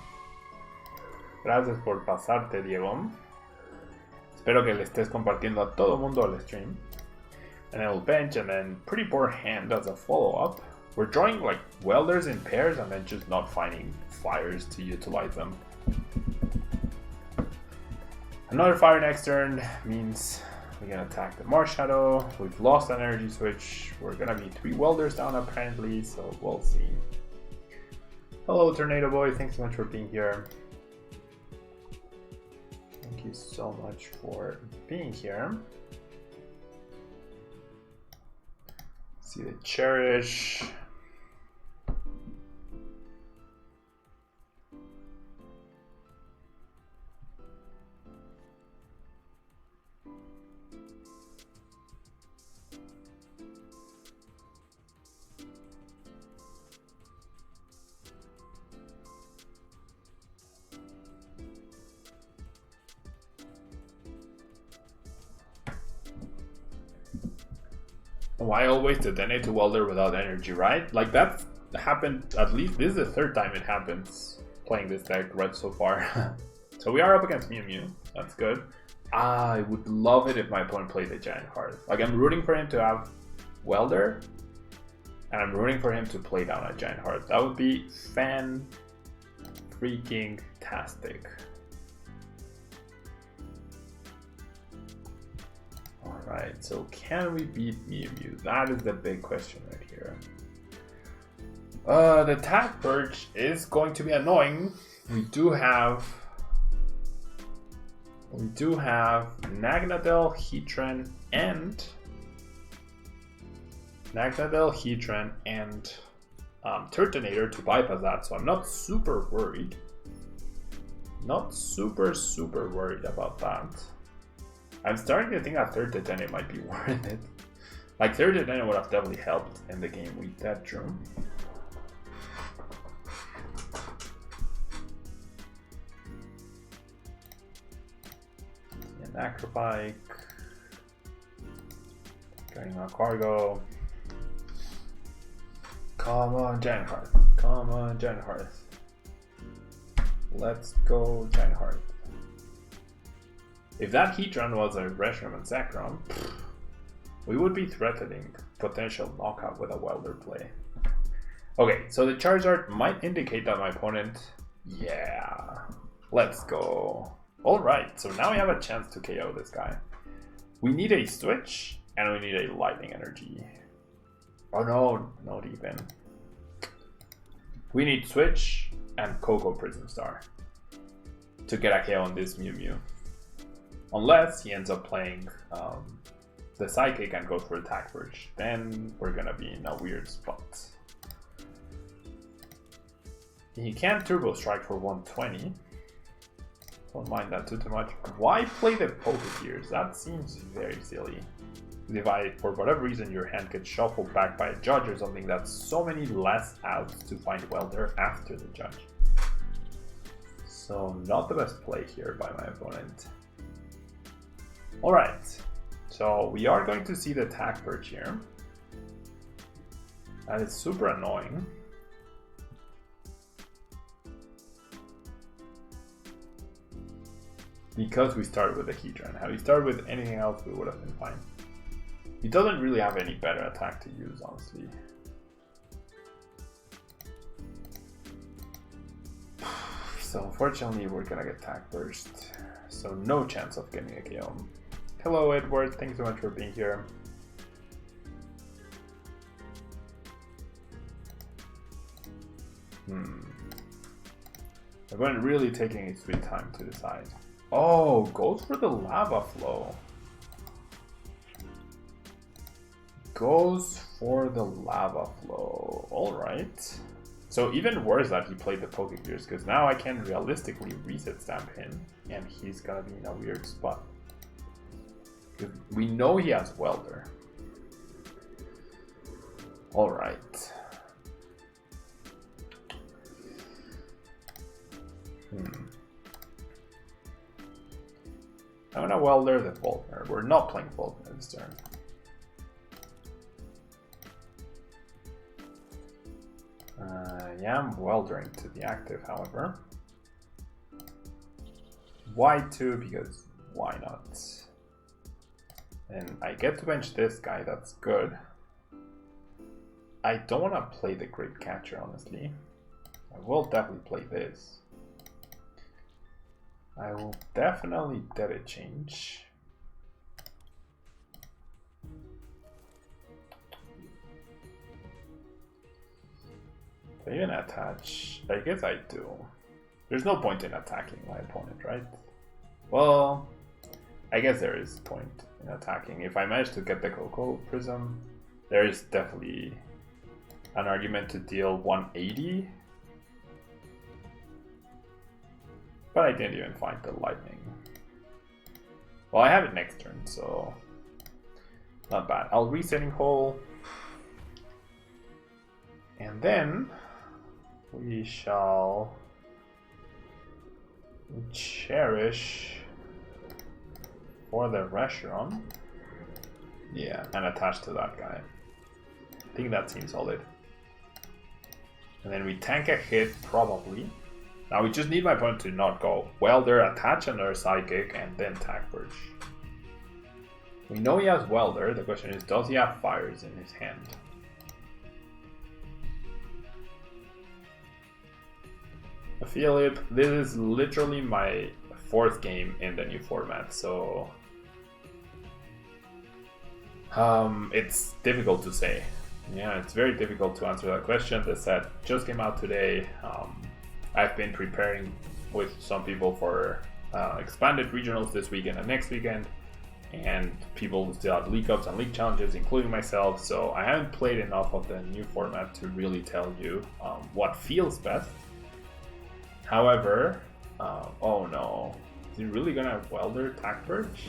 Gracias por pasarte, Diego. Espero que le estés compartiendo a todo mundo el stream. And then we'll bench, and then pretty poor hand as a follow-up. We're drawing like welders in pairs and then just not finding fires to utilize them. Another fire next turn means we can attack the Mars Shadow. We've lost an energy switch. We're gonna be 3 welders down apparently, so we'll see. Hello, Tornado Boy. Thanks so much for being here. Thank you so much for being here. See the Cherish. Why always detonate to welder without energy, right? Like that happened, at least this is the 3rd time it happens playing this deck right so far. So we are up against Mew Mew, that's good. I would love it if my opponent played a Giant Heart. Like I'm rooting for him to have welder, and I'm rooting for him to play down a Giant Heart. That would be fan-freaking-tastic. Alright, so can we beat Mew Mew? That is the big question right here. The Tag Purge is going to be annoying. We do have Nagnadel, Heatran, and Turtonator to bypass that, so I'm not super worried. Not super worried about that. I'm starting to think that 3rd Detonate might be worth it. Like 3rd Detonate would have definitely helped in the game we dead drew. An Acrobike. Getting a Cargo. Come on, Giant Heart. Come on, Giant Heart. Let's go, Giant Heart. If that Heatran was a Reshiram and Zekrom, we would be threatening potential knockout with a welder play. Okay, so the Charizard might indicate that my opponent... Yeah, let's go. Alright, so now we have a chance to KO this guy. We need a switch, and we need a Lightning Energy. Oh no, not even. We need switch and Coco Prism Star to get a KO on this Mew Mew. Unless he ends up playing the Psychic and goes for Attack Purge, then we're gonna be in a weird spot. He can't Turbo Strike for 120. Don't mind that too much. Why play the Pokegears? That seems very silly. If for whatever reason your hand gets shuffled back by a judge or something, that's so many less outs to find welder after the judge. So not the best play here by my opponent. Alright, so we are going to see the Attack Purge here. That is super annoying. Because we started with the Heatran. Had we started with anything else, we would have been fine. He doesn't really have any better attack to use, honestly. So unfortunately, we're gonna get Attack Burst. So no chance of getting a KO. Hello Edward, thanks so much for being here. Everyone really taking its sweet time to decide. Oh, goes for the Lava Flow. Goes for the Lava Flow. Alright. So even worse that he played the Pokegears, because now I can realistically reset stamp him, and he's gonna be in a weird spot. Because we know he has Welder. Alright. I'm gonna Welder the Volkner. We're not playing Volkner this turn. Yeah, I'm weldering to the active, however. Why 2? Because why not? And I get to bench this guy, that's good. I don't want to play the Great Catcher, honestly. I will definitely play this. I will definitely data change. Do I even attach? I guess I do. There's no point in attacking my opponent, right? Well, I guess there is point in attacking. If I manage to get the Coco Prism, there is definitely an argument to deal 180. But I didn't even find the lightning. Well, I have it next turn, so not bad. I'll resetting hole. And then we shall cherish for the Reshiram. Yeah, and attach to that guy. I think that seems solid. And then we tank a hit, probably. Now we just need my opponent to not go Welder, attach another Psychic, and then Tag Purge. We know he has Welder, the question is, does he have Fires in his hand? Philip, this is literally my 4th game in the new format, so it's difficult to say. Yeah, it's very difficult to answer that question. The set just came out today. I've been preparing with some people for expanded regionals this weekend and next weekend, and people still have league ups and league challenges, including myself, so I haven't played enough of the new format to really tell you what feels best. However, oh no, is he really gonna have Welder Tag Purge?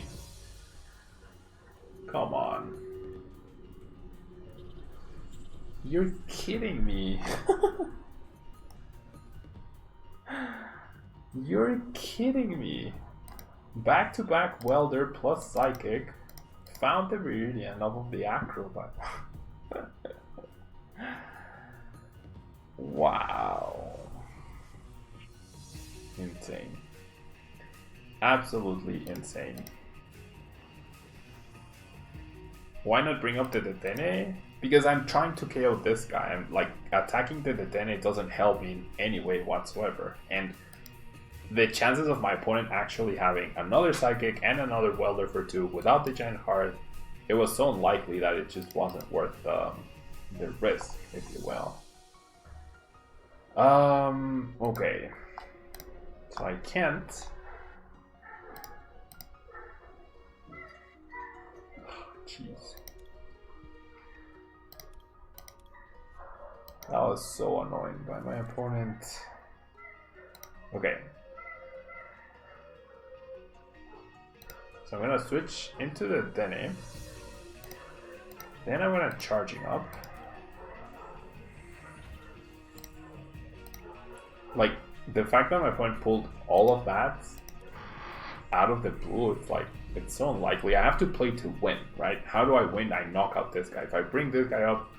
Come on. You're kidding me. You're kidding me. Back-to-back Welder plus Psychic. Found the Viridian of the Acrobat. Wow. Insane. Absolutely insane. Why not bring up the Dedenne? Because I'm trying to KO this guy. I'm like, attacking the Dedenne doesn't help me in any way whatsoever. And the chances of my opponent actually having another Psychic and another Welder for 2 without the Giant Heart, it was so unlikely that it just wasn't worth the risk, if you will. Okay. So I can't. Jeez. That was so annoying by my opponent. Okay. So I'm gonna switch into the Dene. Then I'm gonna charging up. Like, the fact that my opponent pulled all of that out of the blue, it's like, it's so unlikely. I have to play to win, right? How do I win? I knock out this guy. If I bring this guy up,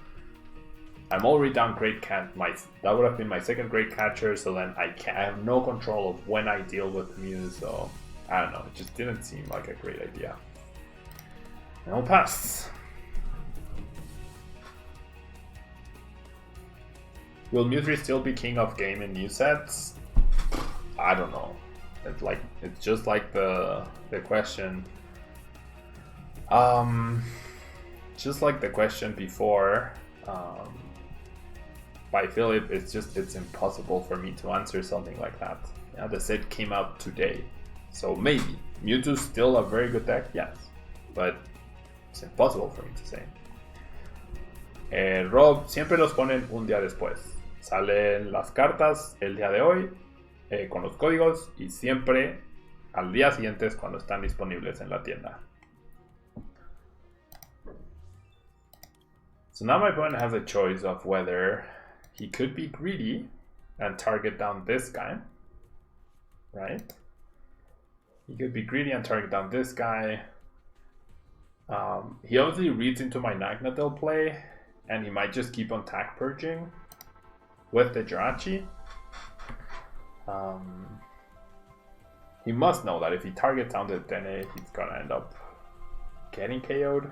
I'm already down Great Cat. That would have been my 2nd Great Catcher, so then I have no control of when I deal with Mew, so I don't know. It just didn't seem like a great idea. And I'll pass. Will Mewtwo still be king of game in new sets? I don't know. It's just like the question. Just like the question before. By Philip, it's impossible for me to answer something like that. Yeah, the set came out today, so maybe Mewtwo's still a very good deck, yes, but it's impossible for me to say. Rob, siempre los ponen un día después. Salen las cartas el día de hoy con los códigos y siempre al día siguiente es cuando están disponibles en la tienda. So now my opponent has a choice of whether he could be greedy and target down this guy, right? He could be greedy and target down this guy. He obviously reads into my Nagnadel play, and he might just keep on tag purging. with the Jirachi. He must know that if he targets down the Dene, he's gonna end up getting KO'd.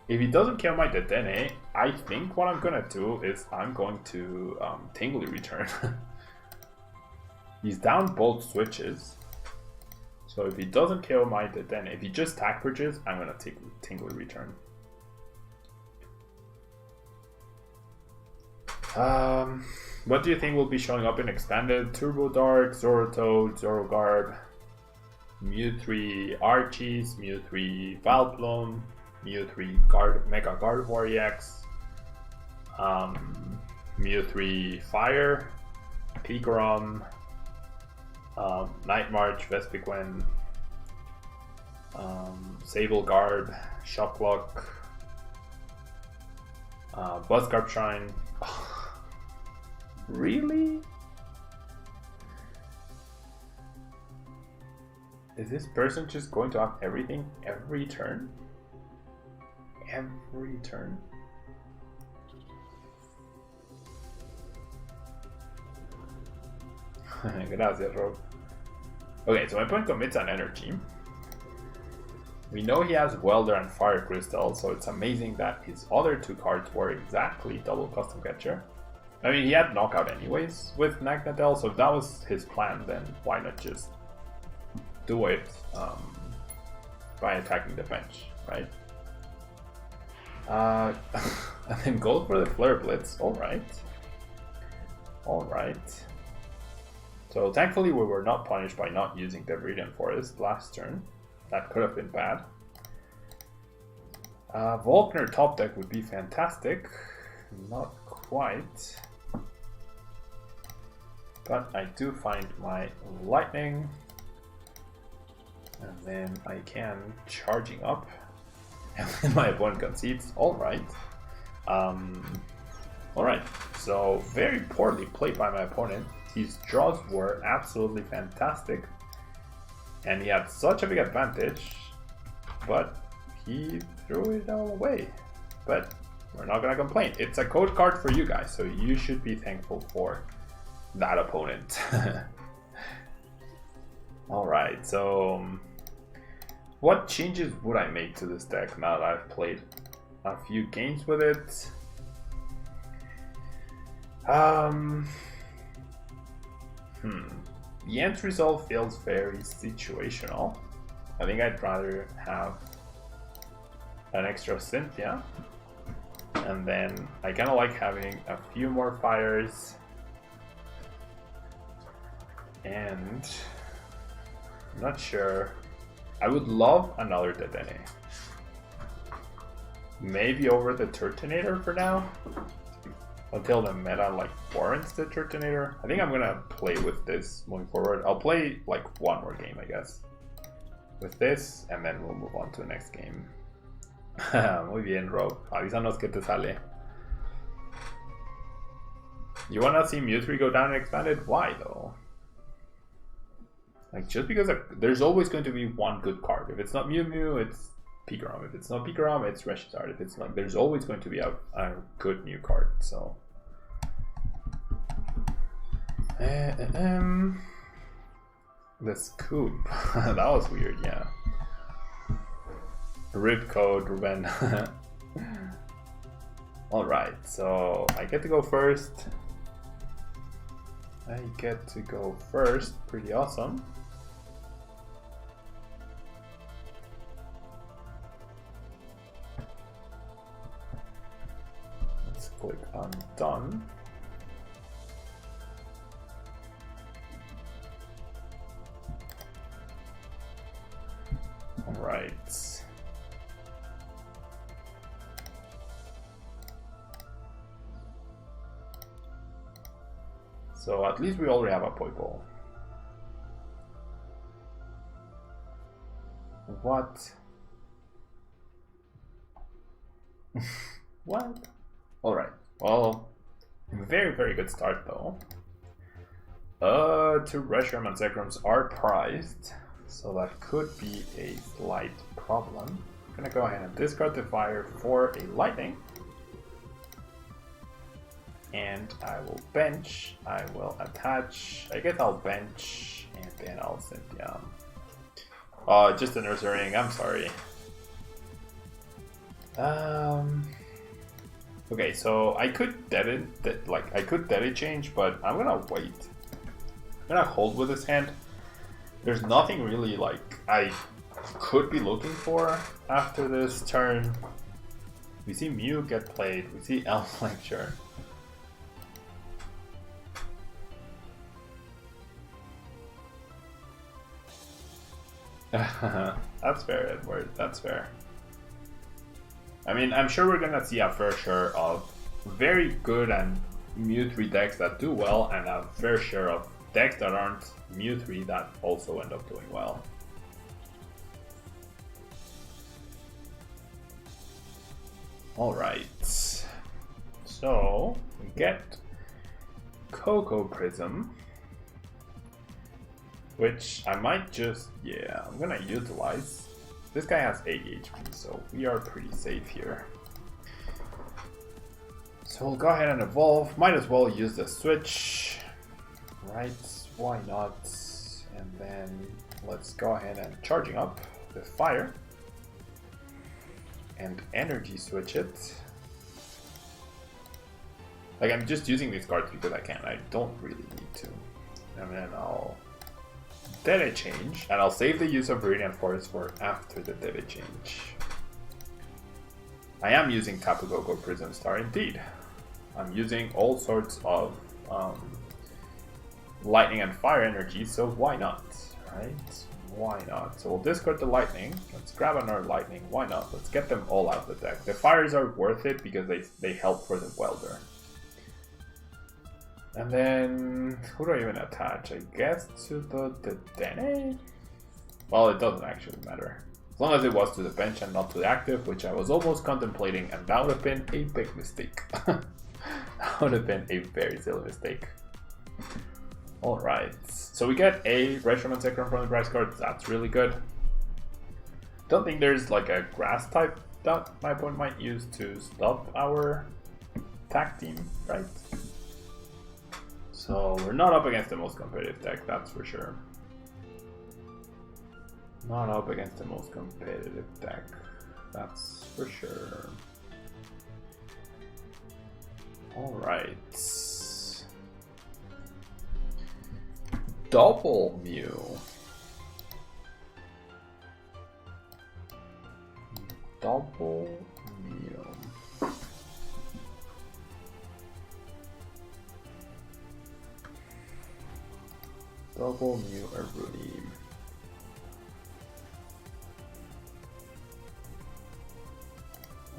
If he doesn't kill my Dedenne, I think what I'm gonna do is I'm going to Tingly Return. He's down both switches. So if he doesn't kill my Dedenne, if he just tag bridges, I'm gonna take Tingly Return. What do you think will be showing up in Expanded? Turbo Dark, Zorotoad, Zorogarb, Mew 3 Arceus, Mew 3 Vileplume, Mew 3 Mega Gardevoir EX, Mew 3 Fire, Pikarom, Night March, Vespiquen, Sable Garb, Shocklock, Buzzgarb Shrine. Really? Is this person just going to have everything every turn? Every turn? Gracias, Rob. Okay, so my opponent commits an energy. We know he has Welder and Fire Crystal, so it's amazing that his other two cards were exactly double Custom Catcher. I mean, he had Knockout anyways with Nagnadel, so if that was his plan, then why not just do it by attacking the bench, right? And then go for the Flare Blitz. Alright. Alright. So thankfully we were not punished by not using the Viridian Forest last turn. That could have been bad. Volkner top deck would be fantastic. Not quite. But I do find my Lightning. And then I can Charging Up. And then my opponent concedes. Alright. Alright. So very poorly played by my opponent. His draws were absolutely fantastic. And he had such a big advantage. But he threw it all away. But we're not gonna complain. It's a code card for you guys, so you should be thankful for that opponent. Alright, so what changes would I make to this deck now that I've played a few games with it? The end result feels very situational. I think I'd rather have an extra Cynthia. And then I kind of like having a few more fires. And I'm not sure. I would love another Dedenne. Maybe over the Turtonator for now. Until the meta like warrants the Turtonator. I think I'm gonna play with this moving forward. I'll play like one more game, I guess. With this, and then we'll move on to the next game. Muy bien, Rob. Avísanos que te sale. You wanna see Mew 3 go down and expanded? Why though? Like, just because there's always going to be one good card. If it's not Mew Mew, it's Pikarom. If it's not Pikarom, it's Reshizard. If it's like, there's always going to be a good new card. So, the Scoop. That was weird. Yeah. Rip code, Ruben. All right. So I get to go first. Pretty awesome. Let's click on done. All right. So at least we already have a Poipole. What? What? Alright. Well, very, very good start though. Two Reshiram and Zegrams are prized, so that could be a slight problem. I'm gonna go ahead and discard the fire for a Lightning. And I will bench, I will attach, I guess I'll bench, and then I'll send just a nurturing, I'm sorry. Okay, so I could dead change, but I'm gonna wait. I'm gonna hold with this hand. There's nothing really like I could be looking for after this turn. We see Mew get played, we see Elf Lecture. That's fair, Edward, that's fair. I mean, I'm sure we're gonna see a fair share of very good and Mew 3 decks that do well, and a fair share of decks that aren't Mew 3 that also end up doing well. Alright, so we get Cocoa Prism, which I might just, yeah, I'm gonna utilize. This guy has 80 HP, so we are pretty safe here. So we'll go ahead and evolve. Might as well use the switch, right? Why not? And then let's go ahead and charging up with fire and energy switch it. Like, I'm just using these cards because I can. I don't really need to. And then I'll Dead change, and I'll save the use of Radiant Force for after the Dead change. I am using Tapu Koko Prism Star indeed. I'm using all sorts of lightning and fire energy, so why not, right? Why not? So we'll discard the lightning. Let's grab another lightning. Why not? Let's get them all out of the deck. The fires are worth it because they help for the welder. And then, who do I even attach? I guess to the Dene? Well, it doesn't actually matter. As long as it was to the bench and not to the active, which I was almost contemplating, and that would have been a big mistake. That would have been a very silly mistake. Alright, so we get a Retro Second from the prize card. That's really good. Don't think there's like a grass type that my opponent might use to stop our attack team, right? So we're not up against the most competitive deck, that's for sure. Not up against the most competitive deck, that's for sure. Alright. Double Mew. Double Mew. Double Mew or Rudy.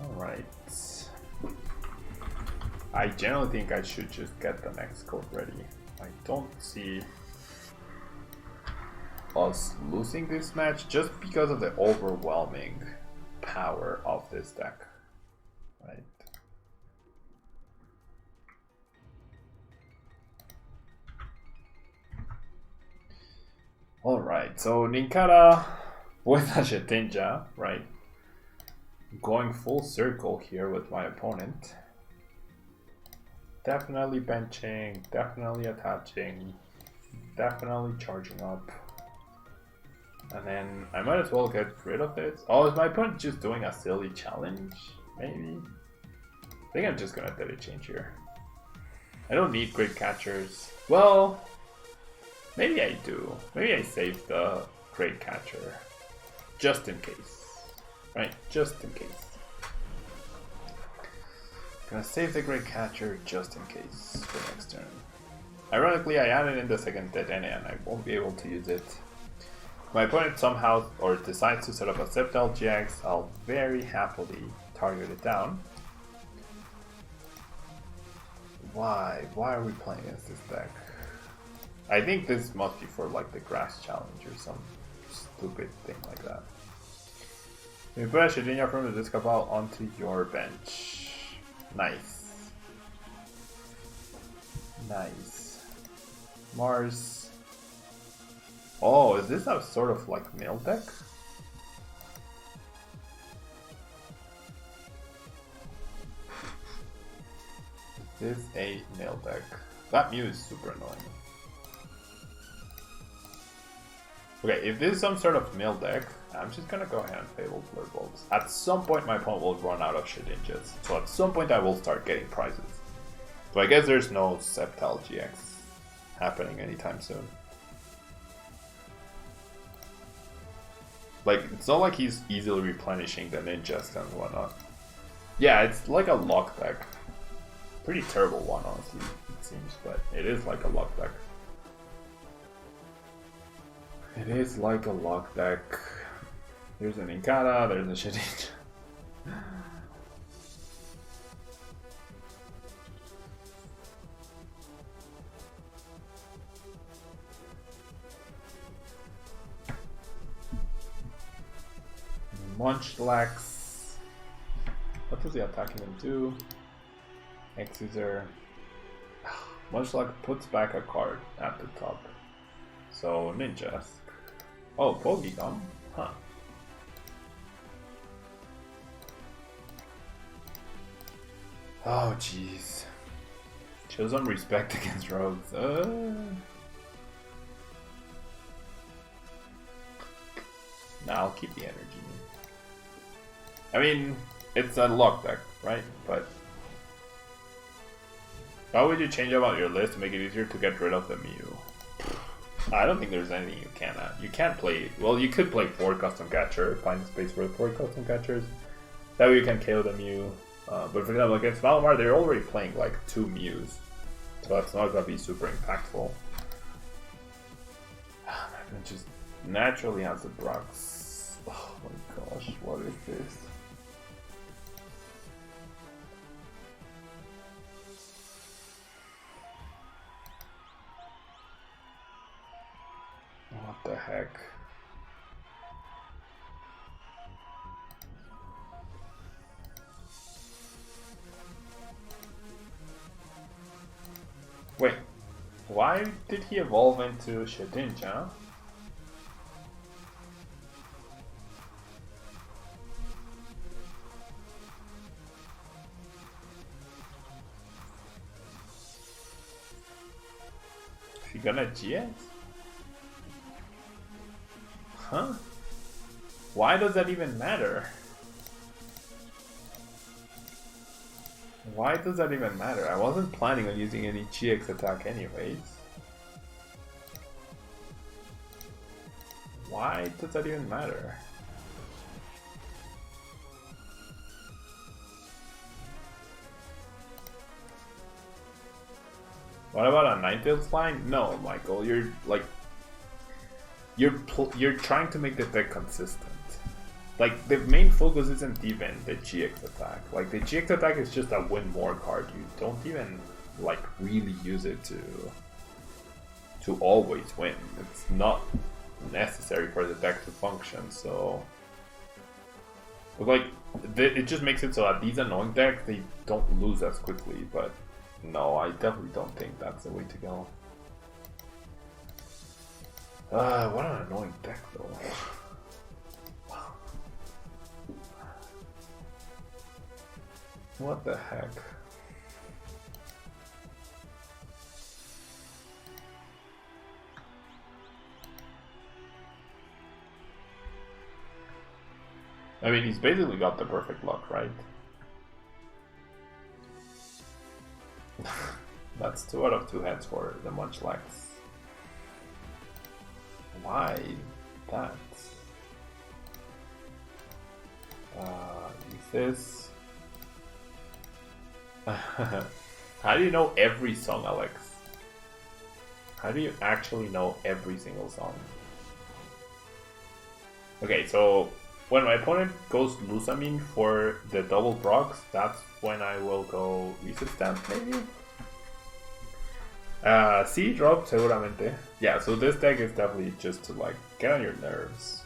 Alright. I generally think I should just get the next code ready. I don't see us losing this match just because of the overwhelming power of this deck. Right. Alright, so Ninkara with a Shetinja, right? Going full circle here with my opponent. Definitely benching, definitely attaching, definitely charging up. And then I might as well get rid of this. Oh, is my opponent just doing a silly challenge? Maybe? I think I'm just gonna Dead change here. I don't need great catchers. Well, maybe I do. Maybe I save the great catcher. Just in case. Right? Just in case. Gonna save the great catcher just in case for next turn. Ironically, I added in the second Dead and I won't be able to use it. My opponent somehow or decides to set up a Sceptile GX, I'll very happily target it down. Why? Why are we playing against this deck? I think this must be for like the grass challenge or some stupid thing like that. You put a Shedinja from the discard pile onto your bench. Nice. Nice. Mars. Oh, is this a sort of like mill deck? This is a mill deck. That Mew is super annoying. Okay, if this is some sort of mill deck, I'm just gonna go ahead and Fable Blur Bolts. At some point my opponent will run out of Shedinjas, so at some point I will start getting prizes. So I guess there's no Sceptile GX happening anytime soon. Like, it's not like he's easily replenishing the ninjas and whatnot. Yeah, it's like a lock deck. Pretty terrible one, honestly, it seems, but it is like a lock deck. It is like a lock deck. There's an Inkata, there's a Shedinja. Munchlax. What does the attacking him do? X-User. Munchlax puts back a card at the top. So, Ninjas. Oh, Porygon? Huh. Oh, jeez. Show some respect against rogues. Nah, I'll keep the energy. I mean, it's a lock deck, right? But how would you change about your list to make it easier to get rid of the Mew? I don't think there's anything you can add. You can't play... Well, you could play 4 custom catcher, find a space for 4 custom catchers. That way you can KO the Mew. But for example, against Malamar, they're already playing like 2 Mews. So that's not gonna be super impactful. It just naturally has the Brox. Oh my gosh, what is this? What the heck? Wait, why did he evolve into Shedinja? Is he gonna GX? Huh? Why does that even matter? Why does that even matter? I wasn't planning on using any GX attack anyways. Why does that even matter? What about a Ninetales line? No, Michael, you're like... You're trying to make the deck consistent. Like, the main focus isn't even the GX attack. Like, the GX attack is just a win more card. You don't even, like, really use it to always win. It's not necessary for the deck to function, so... But, like, it just makes it so that these annoying decks, they don't lose as quickly, but no, I definitely don't think that's the way to go. What an annoying deck, though. What the heck? I mean, he's basically got the perfect luck, right? That's 2 out of 2 heads for the Munchlax. Why that? Use this. How do you know every song, Alex? How do you actually know every single song? Okay, so when my opponent goes Lusamine for the double Brox, that's when I will go Reset Stamp, maybe? C drop, seguramente. Yeah, so this deck is definitely just to like get on your nerves.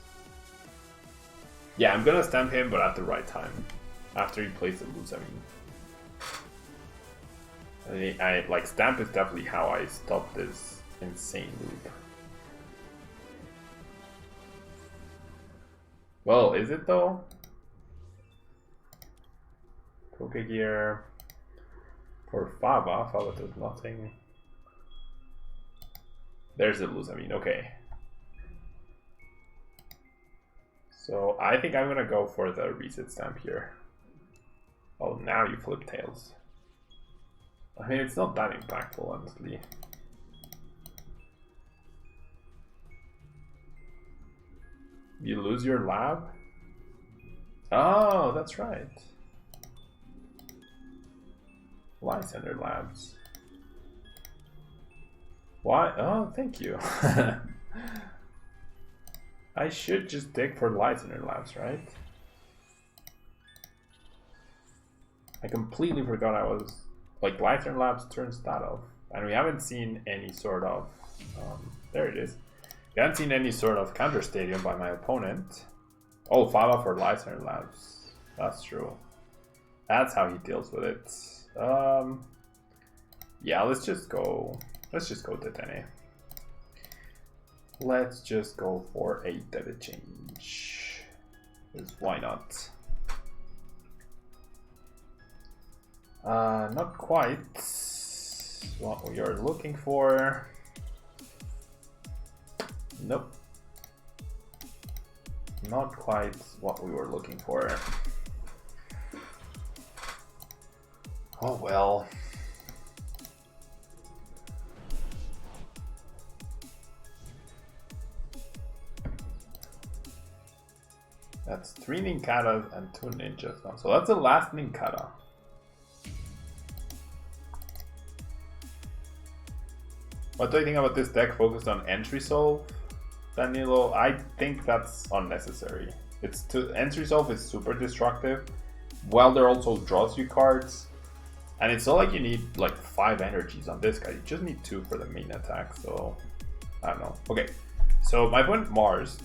Yeah, I'm gonna stamp him, but at the right time. After he plays the Lusamine. I like stamp is definitely how I stop this insane loop. Well, is it though? Pokegear. For Fava, Fava does nothing. There's the Luzamine, okay. So I think I'm gonna go for the reset stamp here. Oh, now you flip tails. I mean, it's not that impactful, honestly. You lose your lab? Oh, that's right. Lysander Labs. Why? Oh, thank you. I should just dig for Lysander Labs, right? I completely forgot I was... Like, Lysander Labs turns that off. And we haven't seen any sort of... there it is. We haven't seen any sort of counter stadium by my opponent. Oh, Fava for Lysander Labs. That's true. That's how he deals with it. Yeah, let's just go Tetene. Let's just go for a data change. Because why not? Not quite what we are looking for. Nope. Not quite what we were looking for. Oh well. That's 3 Ninkatas and 2 ninjas now. So that's the last Ninkata. What do you think about this deck focused on entry solve, Danilo? I think that's unnecessary. Entry solve is super destructive. While there also draws you cards. And it's not like you need like 5 energies on this guy. You just need 2 for the main attack. So I don't know. Okay. So my opponent Mars.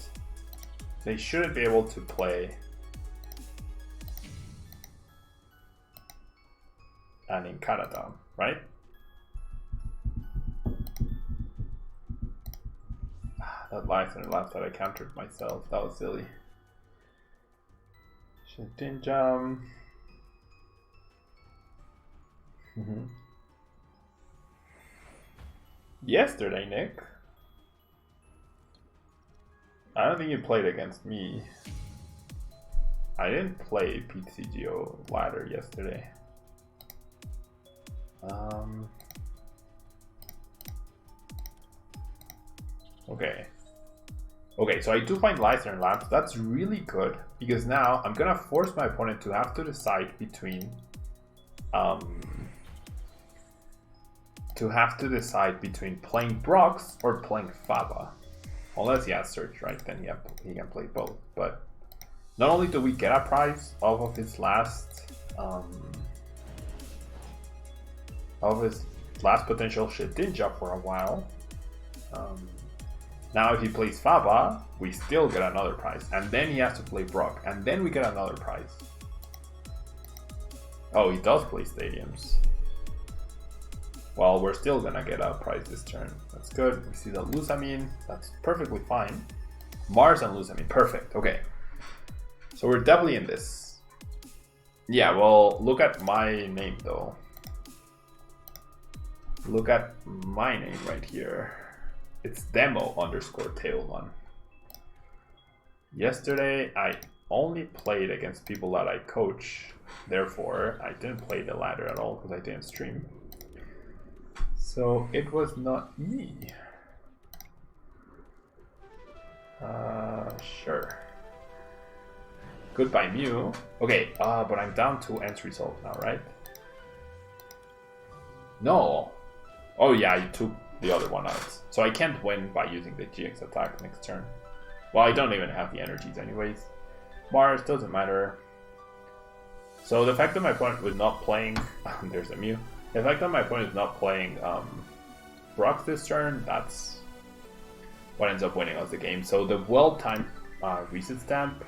They shouldn't be able to play an Ninkata down, right? That Lysander Labs that I countered myself. That was silly. Shedinja. Yesterday, Nick. I don't think you played against me. I didn't play PTCGO ladder yesterday. Okay. Okay, so I do find Lysander Labs. That's really good because now I'm gonna force my opponent to have to decide between playing Brox or playing Fava. Unless he has Search, right? Then he can play both. But not only do we get a prize off of his last potential Shedinja for a while. Now if he plays Fava, we still get another prize. And then he has to play Brock. And then we get another prize. Oh, he does play Stadiums. Well, we're still gonna get a prize this turn. That's good. We see the Luzamine. That's perfectly fine. Mars and Luzamine. Perfect. Okay. So we're definitely in this. Yeah, well, look at my name though. Look at my name right here. It's demo_tail1. Yesterday, I only played against people that I coach. Therefore, I didn't play the ladder at all because I didn't stream. So it was not me. Sure. Goodbye, Mew. Okay, but I'm down to entry solve now, right? No. Oh yeah, you took the other one out. So I can't win by using the GX attack next turn. Well, I don't even have the energies anyways. Mars, doesn't matter. So the fact that my opponent was not playing... there's a Mew. The fact that my opponent is not playing Brock this turn, that's what ends up winning us the game. So the well-timed reset stamp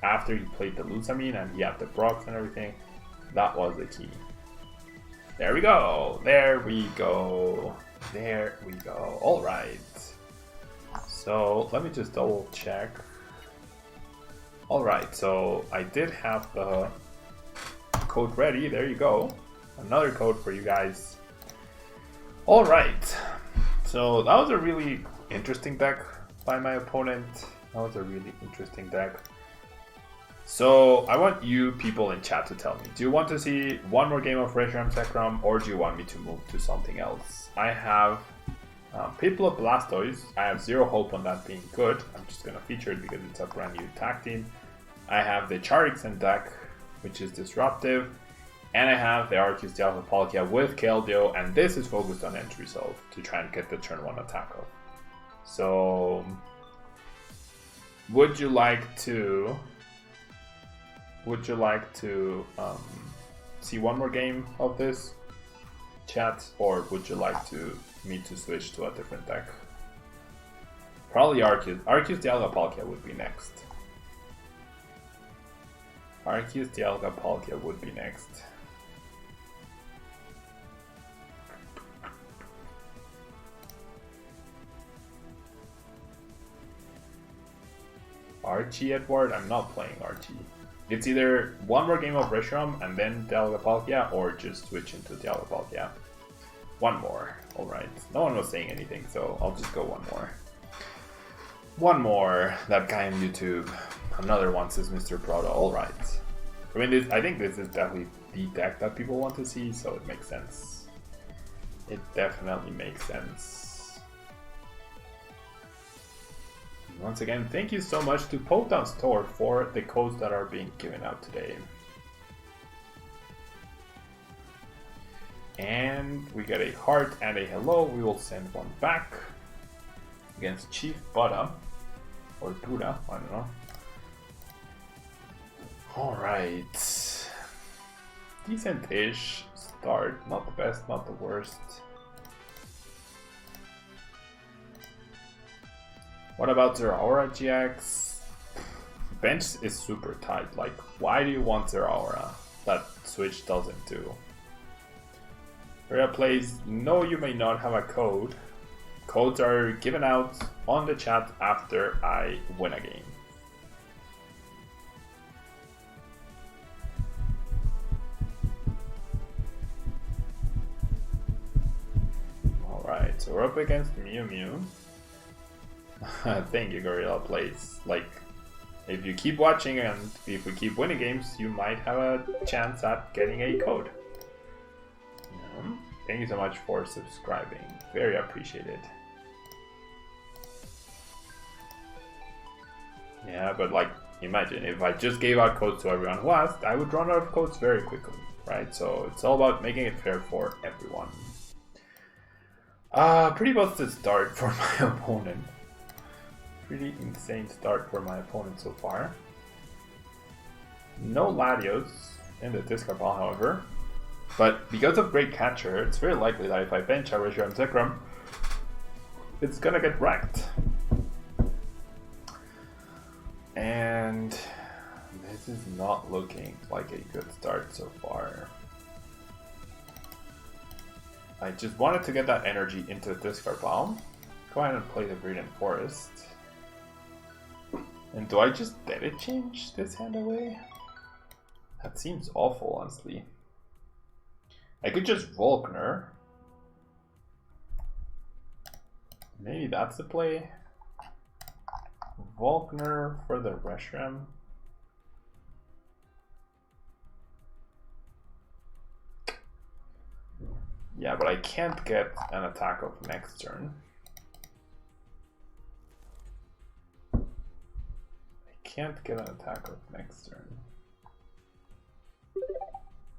after he played the Luzamine and he had the Brock and everything, that was the key. There we go. There we go. There we go. All right. So let me just double check. All right. So I did have the code ready. There you go. Another code for you guys. Alright, so that was a really interesting deck by my opponent. That was a really interesting deck. So I want you people in chat to tell me, do you want to see one more game of Reshiram Zekrom, or do you want me to move to something else? I have People of Blastoise. I have zero hope on that being good. I'm just going to feature it because it's a brand new tag team. I have the Charizard deck, which is disruptive. And I have the Arceus Dialga Palkia with Keldeo, and this is focused on End Resolve to try and get the turn 1 attack off. So, would you like to see one more game of this, chat, or would you like me to switch to a different deck? Probably Arceus Dialga Palkia would be next. Arceus Dialga Palkia would be next. Archie Edward? I'm not playing Archie. It's either one more game of Reshiram and then Dialga Palkia, or just switch into Dialga Palkia. One more. Alright. No one was saying anything, so I'll just go one more. One more. That guy on YouTube. Another one says Mr. Proto. Alright. I mean, I think this is definitely the deck that people want to see, so it makes sense. It definitely makes sense. Once again, thank you so much to Pokedown Store for the codes that are being given out today. And we get a heart and a hello. We will send one back against Chief Buddha or Buddha, I don't know. Alright. Decent-ish start, not the best, not the worst. What about Zeraora GX? Bench is super tight. Like, why do you want Zeraora? That Switch doesn't do. Rhea plays, no, you may not have a code. Codes are given out on the chat after I win a game. Alright, so we're up against Mew Mew. Thank you, Gorilla Plays. Like, if you keep watching and if we keep winning games, you might have a chance at getting a code. Yeah. Thank you so much for subscribing. Very appreciated. Yeah, but like, imagine if I just gave out codes to everyone who asked, I would run out of codes very quickly, right? So it's all about making it fair for everyone. Pretty much the start for my opponent. Pretty insane start for my opponent so far. No Latios in the discard pile, however. But because of Great Catcher, it's very likely that if I bench Reshiram Zekrom, it's gonna get wrecked. And this is not looking like a good start so far. I just wanted to get that energy into the discard pile. Go ahead and play the Breeding Forest. And do I just edit change this hand away? That seems awful, honestly. I could just Volkner. Maybe that's the play. Volkner for the Reshiram. Yeah, but I can't get an attack of next turn. Can't get an attack of next turn.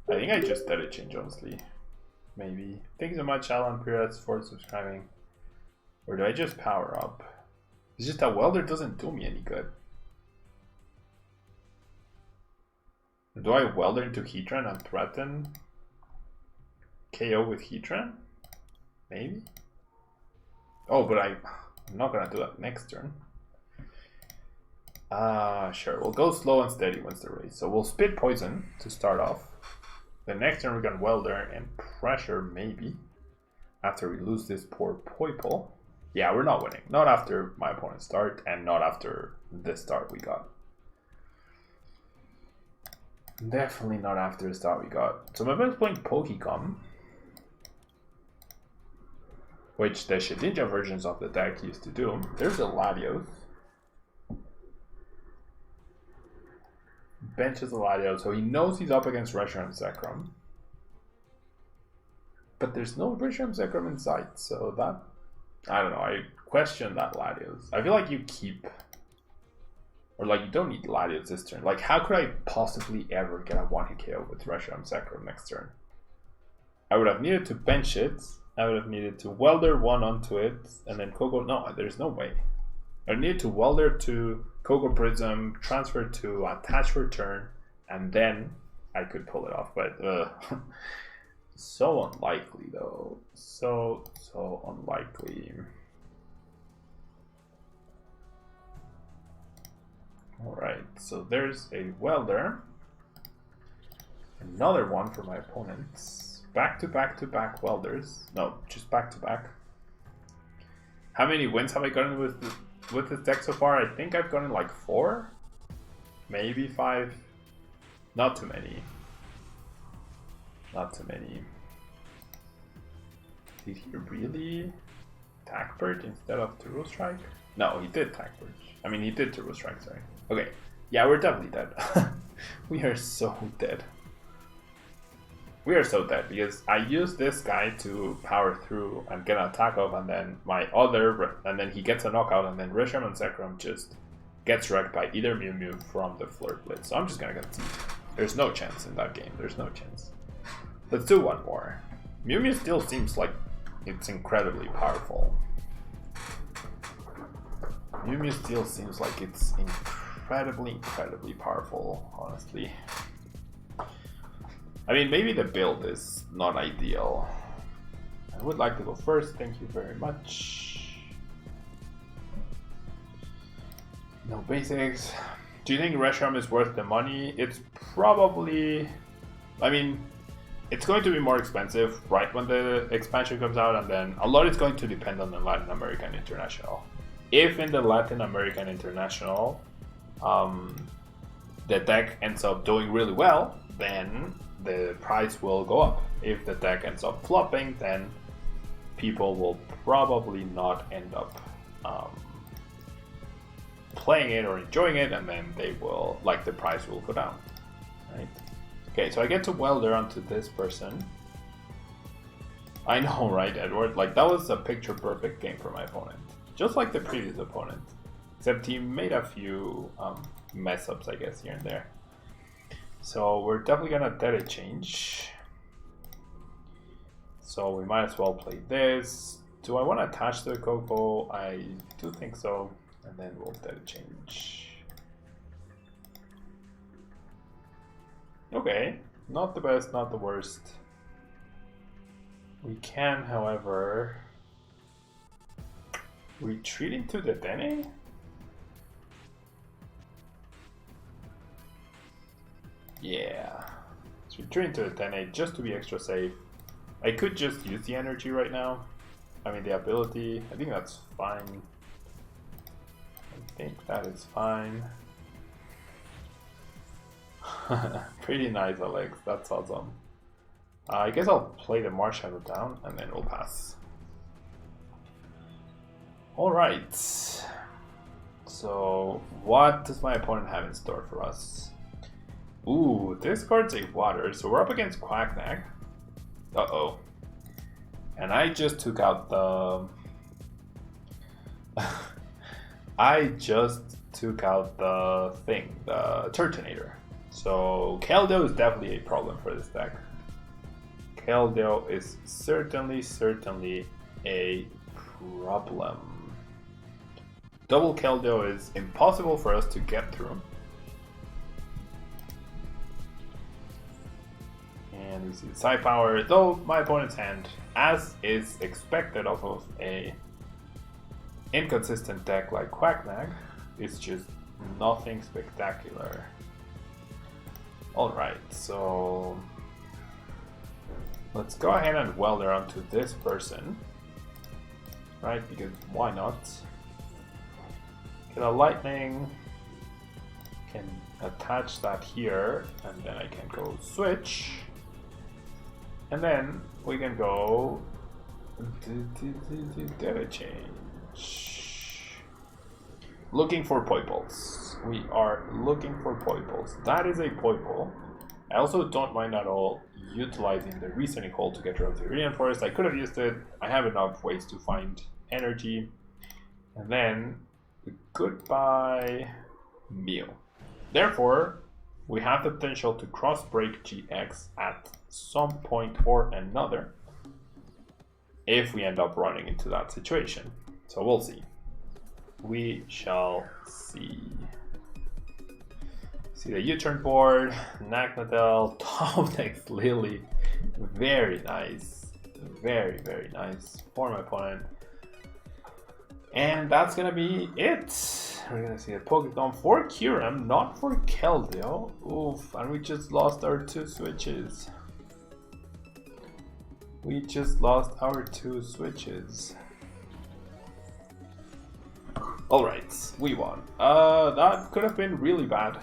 I think I just did a change, honestly. Maybe. Thank you so much, Alan Perez, for subscribing. Or do I just power up? It's just that Welder doesn't do me any good. Do I Welder into Heatran and threaten KO with Heatran? Maybe? Oh, but I'm not gonna do that next turn. Sure, we'll go slow and steady wins the race. So we'll spit poison to start off. The next turn we can Welder and pressure, maybe. After we lose this poor Poipole. Yeah, we're not winning. Not after my opponent's start, and not after the start we got. Definitely not after the start we got. So my opponent's playing Pokecom, which the Shedinja versions of the deck used to do. There's a Latios. Benches a Latios, so he knows he's up against Reshiram Zekrom. But there's no Reshiram Zekrom in sight, so that... I don't know, I question that Latios. I feel like you keep... Or like, you don't need Latios this turn. Like, how could I possibly ever get a 1-hit KO with Reshiram Zekrom next turn? I would have needed to bench it. I would have needed to Welder 1 onto it, and then Koko... No, there's no way. I needed to Welder to Koko Prism, transfer to attach for turn, and then I could pull it off. But so unlikely though. So unlikely. Alright, so there's a Welder. Another one for my opponents. Back to back Welders. No, just back to back. How many wins have I gotten with this deck so far? I think I've gotten like 4, maybe 5. Not too many. Not too many. Did he really attack Purge instead of Turbo Strike? No, he did attack Purge. I mean, he did Turbo Strike, sorry. Okay, yeah, we're definitely dead. We are so dead. We are so dead because I use this guy to power through and get an attack off, and then and then he gets a knockout, and then Reshiram and Zekrom just gets wrecked by either Mew Mew from the Flirt Blitz. So I'm just gonna get... There's no chance in that game. There's no chance. Let's do one more. Mew Mew still seems like it's incredibly powerful. Mew Mew still seems like it's incredibly powerful, honestly. I mean, maybe the build is not ideal. I would like to go first, thank you very much. No basics. Do you think Reshiram is worth the money? It's probably... I mean, it's going to be more expensive right when the expansion comes out, and then a lot is going to depend on the Latin American International. If in the Latin American International, the deck ends up doing really well, then the price will go up. If the deck ends up flopping, then people will probably not end up playing it or enjoying it, and then they will, like, the price will go down, right? Okay, so I get to Welder onto this person. I know, right, Edward? Like, that was a picture perfect game for my opponent, just like the previous opponent, except he made a few mess ups, I guess, here and there. So we're definitely gonna Data Change. So we might as well play this. Do I want to attach to the Koko? I do think so. And then we'll Data Change. Okay, not the best, not the worst. We can, however, retreat into the Dene? Yeah, let's retreat into the Dene just to be extra safe. I could just use the energy right now. I mean, the ability. I think that's fine. I think that is fine. Pretty nice, Alex. That's awesome. I guess I'll play the Marshadow down and then we'll pass. Alright. So, what does my opponent have in store for us? Ooh, this card's a water, so we're up against Quacknag. Uh-oh. And I just took out the... I just took out the thing, the Turtonator. So Keldeo is definitely a problem for this deck. Keldeo is certainly a problem. Double Keldeo is impossible for us to get through. And we see the Psi Power, though my opponent's hand, as is expected off of a inconsistent deck like Quacknag, is just nothing spectacular. Alright, so let's go ahead and Welder onto this person, right, because why not? Get a Lightning, can attach that here, and then I can go switch, and then we can go data change. Looking for Poipoles. We are looking for Poipoles. That is a Poipole. I also don't mind at all utilizing the Reasoning Hole to get rid of the Iridian Forest. I could have used it. I have enough ways to find energy. And then goodbye Mew. Therefore, we have the potential to cross break GX at some point or another if we end up running into that situation. So we'll see. We shall see. See the U-turn board, Nagnadel, top decks Lily. Very nice. Very, very nice for my opponent. And that's gonna be it. We're gonna see a Pokemon for Kyurem, not for Keldeo. Oof, and we just lost our 2 switches. We just lost our 2 switches. Alright, we won. That could have been really bad.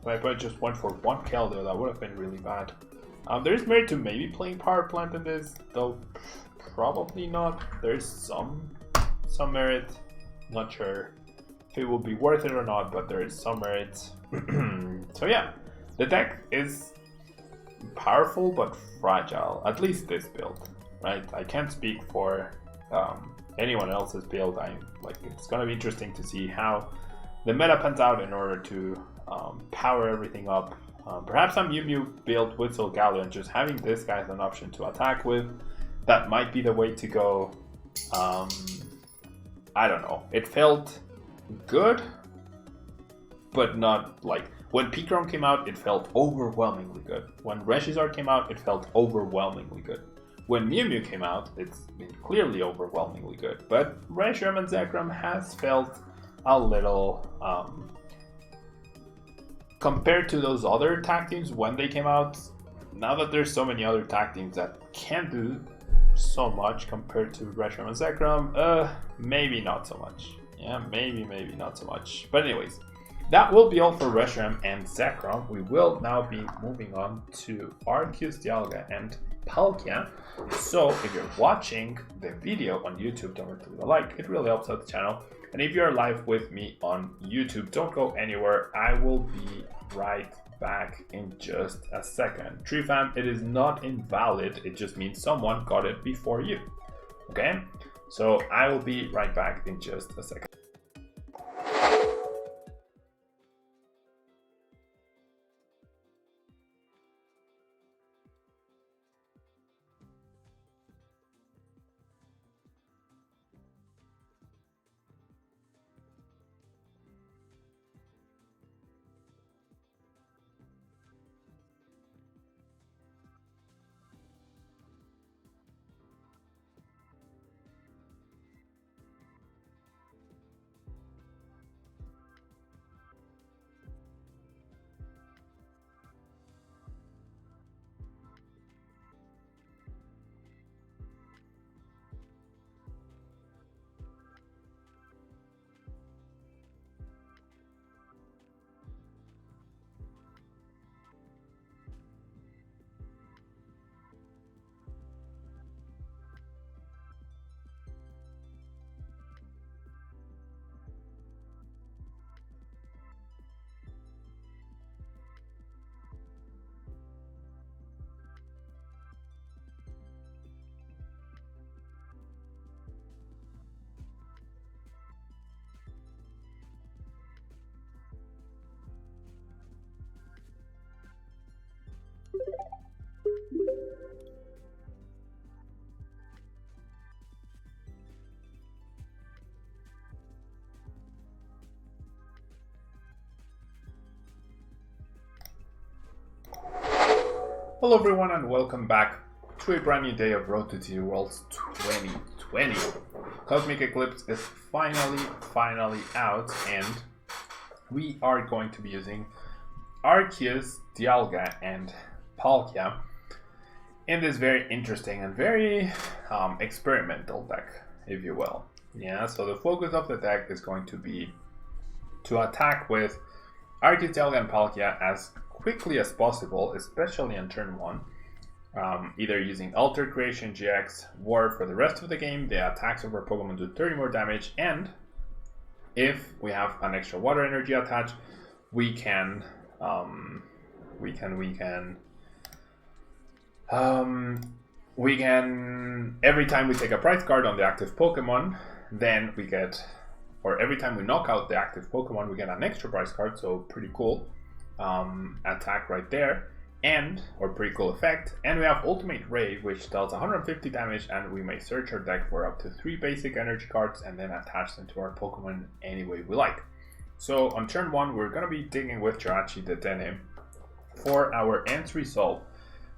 My opponent just went for 1 Keldeo, that would have been really bad. There's merit to maybe playing Power Plant in this, though probably not. There's some merit. Not sure if it will be worth it or not, but there is some merit. So yeah, the deck is powerful but fragile, at least this build, right? I can't speak for anyone else's build. It's gonna be interesting to see how the meta pans out in order to power everything up. Perhaps some Mew build with Solgaleo and just having this guy as an option to attack with, that might be the way to go. I don't know. It felt good, but not like when Pikarom came out, it felt overwhelmingly good. When Reshizard came out, it felt overwhelmingly good. When Mew came out, it's been clearly overwhelmingly good. But Reshiram and Zekrom has felt a little compared to those other tag teams when they came out. Now that there's so many other tag teams that can do so much compared to Reshiram and Zekrom, maybe not so much. Yeah, maybe not so much. But anyways, that will be all for Reshiram and Zekrom. We will now be moving on to Arceus Dialga and Palkia. So if you're watching the video on YouTube, don't forget to leave a like. It really helps out the channel. And if you're live with me on YouTube, don't go anywhere. I will be right back in just a second. TreeFam, it is not invalid. It just means someone got it before you. Okay? So I will be right back in just a second. Hello everyone and welcome back to a brand new day of Road to TCG Worlds 2020. Cosmic Eclipse is finally out, and we are going to be using Arceus, Dialga, and Palkia in this very interesting and very experimental deck, if you will. Yeah, so the focus of the deck is going to be to attack with Arceus Dialga Palkia as quickly as possible, especially on turn 1. Either using Alter Creation GX, or for the rest of the game, the attacks of our Pokemon do 30 more damage, and if we have an extra water energy attached, we can every time we take a prize card on the active Pokemon, then we get, or every time we knock out the active Pokemon, we get an extra prize card. So pretty cool attack right there, and or pretty cool effect. And we have Ultimate Ray, which deals 150 damage, and we may search our deck for up to 3 basic energy cards and then attach them to our Pokemon any way we like. So on turn 1, we're gonna be digging with Jirachi the Denim for our End Resolve,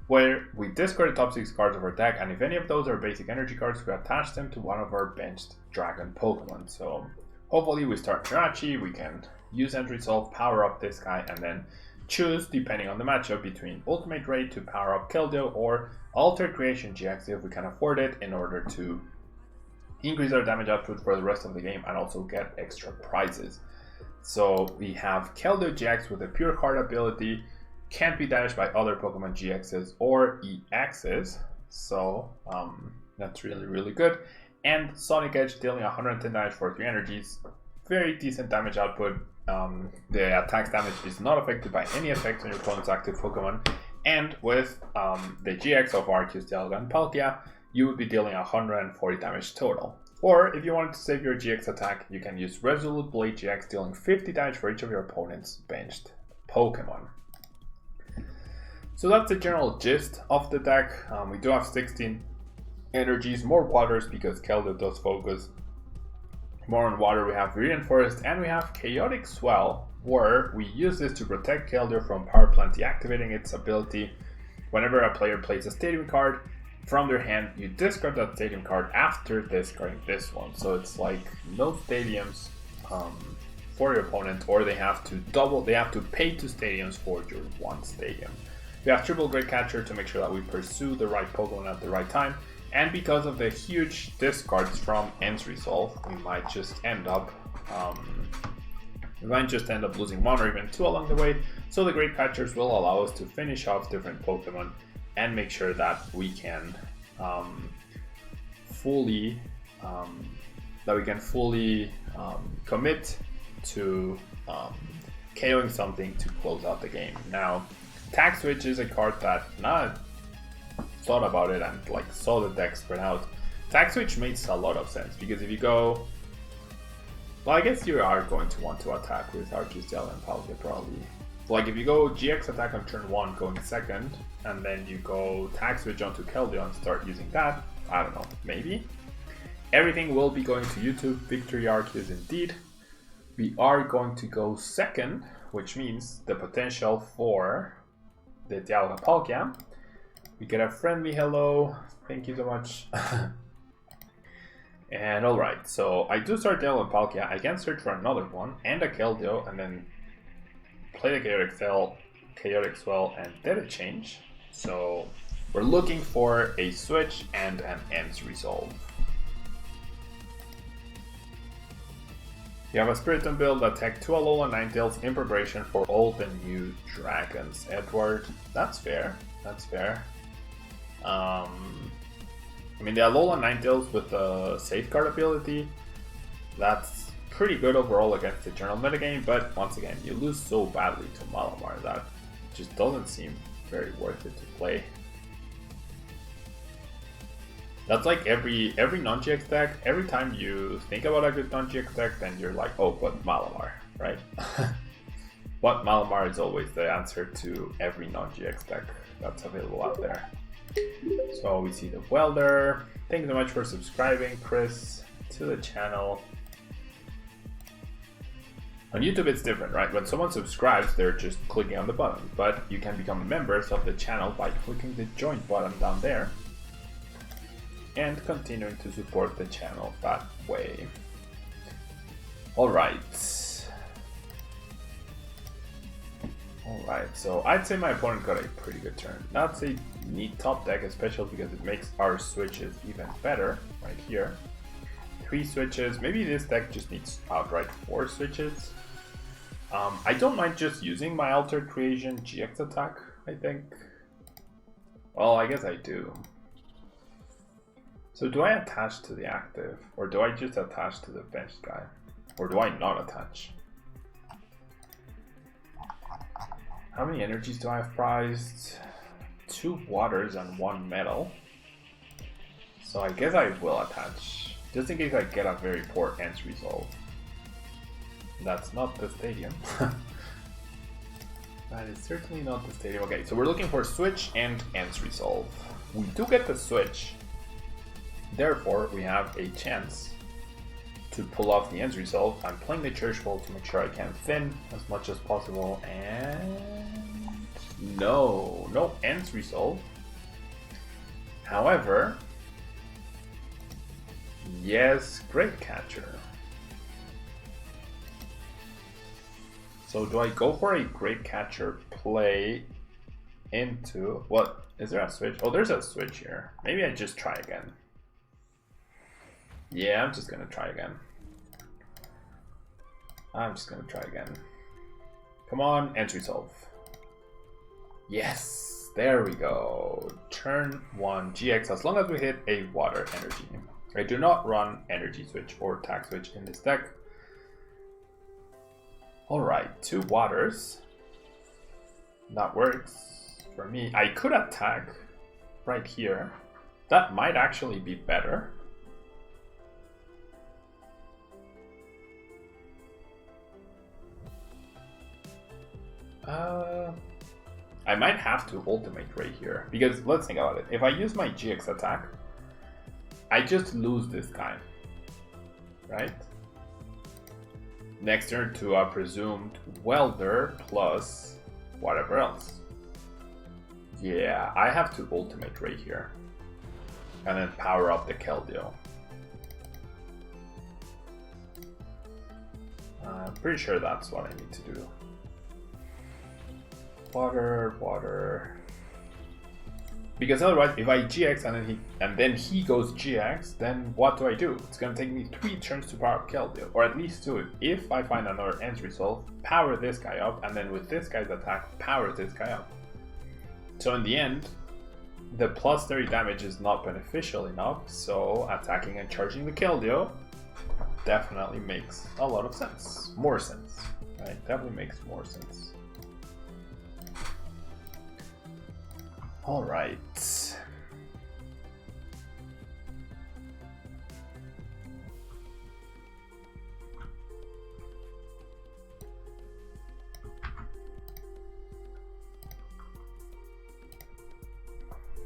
where we discard the top 6 cards of our deck, and if any of those are basic energy cards, we attach them to one of our benched Dragon Pokemon. So hopefully we start Jirachi, we can use End Resolve, power up this guy, and then choose, depending on the matchup, between Ultimate Ray to power up Keldeo or Alter Creation GX if we can afford it, in order to increase our damage output for the rest of the game and also get extra prizes. So we have Keldeo GX with a pure card ability, can't be damaged by other Pokemon GXs or EXs, so that's really good. And Sonic Edge, dealing 110 damage for 3 energies, very decent damage output. The attack damage is not affected by any effects on your opponent's active Pokemon, and with the GX of Arceus Dialga Palkia, you would be dealing 140 damage total. Or if you wanted to save your GX attack, you can use Resolute Blade GX, dealing 50 damage for each of your opponent's benched Pokemon. So that's the general gist of the deck. We do have 16 energies, more waters because Keldeo does focus more on water. We have Radiant Forest, and we have Chaotic Swell, where we use this to protect Keldeo from Power Plant deactivating its ability. Whenever a player plays a Stadium card from their hand, you discard that Stadium card after discarding this one. So it's like no Stadiums for your opponent, or they have to pay 2 Stadiums for your 1 Stadium. We have Triple Great Catcher to make sure that we pursue the right Pokemon at the right time. And because of the huge discards from End Resolve, we might just end up losing 1 or even 2 along the way. So the Great Catchers will allow us to finish off different Pokemon and make sure that we can fully commit to KOing something to close out the game. Now, Tag Switch is a card that thought about it and like saw the deck spread out. Tag Switch makes a lot of sense because if you go, well, I guess you are going to want to attack with Arceus Dialga Palkia probably. Like if you go GX attack on turn 1 going second, and then you go Tag Switch onto Keldeo and start using that, I don't know, maybe. Everything will be going to YouTube. Victory Arceus indeed. We are going to go second, which means the potential for the Dialga Palkia. We get a friendly hello, thank you so much. And alright, so I do start Dialga Palkia. I can search for another one and a Keldeo, and then play the Chaotic Swell and Data Change. So we're looking for a switch and an End Resolve. You have a Spiritomb build that tech 2 Alola Ninetales in preparation for all the new dragons. Edward, that's fair. That's fair. I mean, the Alola Ninetales with the Safeguard ability, that's pretty good overall against the general metagame, but once again, you lose so badly to Malamar that just doesn't seem very worth it to play. That's like every non-GX deck. Every time you think about a good non-GX deck, then you're like, oh, but Malamar, right? But Malamar is always the answer to every non-GX deck that's available out there. So we see the Welder. Thank you so much for subscribing, Chris, to the channel. On YouTube it's different, right? When someone subscribes, they're just clicking on the button, but you can become members of the channel by clicking the join button down there and continuing to support the channel that way. Alright, so I'd say my opponent got a pretty good turn. That's a neat top deck, especially because it makes our switches even better right here. 3 switches, maybe this deck just needs outright 4 switches. I don't mind just using my Altered Creation GX attack, I think. Well, I guess I do. So do I attach to the active? Or do I just attach to the bench guy? Or do I not attach? How many energies do I have prized? 2 waters and 1 metal. So I guess I will attach. Just in case I get a very poor Ends Resolve. That's not the stadium. That is certainly not the stadium. Okay, so we're looking for Switch and Ends Resolve. We do get the Switch. Therefore, we have a chance to pull off the Ends Resolve. I'm playing the Church Ball to make sure I can thin as much as possible. And no Ends Resolve. However, yes, Great Catcher. So do I go for a Great Catcher play into... What? Is there a switch? Oh, there's a switch here. Maybe I just try again. Yeah, I'm just gonna try again. Come on, Ends Resolve. Yes, there we go. Turn 1 GX as long as we hit a water energy. I do not run energy switch or attack switch in this deck. Alright, 2 waters. That works for me. I could attack right here. That might actually be better. I might have to ultimate right here. Because let's think about it. If I use my GX attack, I just lose this guy. Right? Next turn to a presumed welder plus whatever else. Yeah, I have to ultimate right here. And then power up the Keldeo. I'm pretty sure that's what I need to do. Water. Because otherwise, if I GX and then he goes GX, then what do I do? It's gonna take me 3 turns to power up Keldeo, or at least 2 if I find another Ends Resolve, power this guy up, and then with this guy's attack, power this guy up. So in the end, the plus 30 damage is not beneficial enough, so attacking and charging the Keldeo definitely makes a lot of sense. More sense, right? Definitely makes more sense. All right.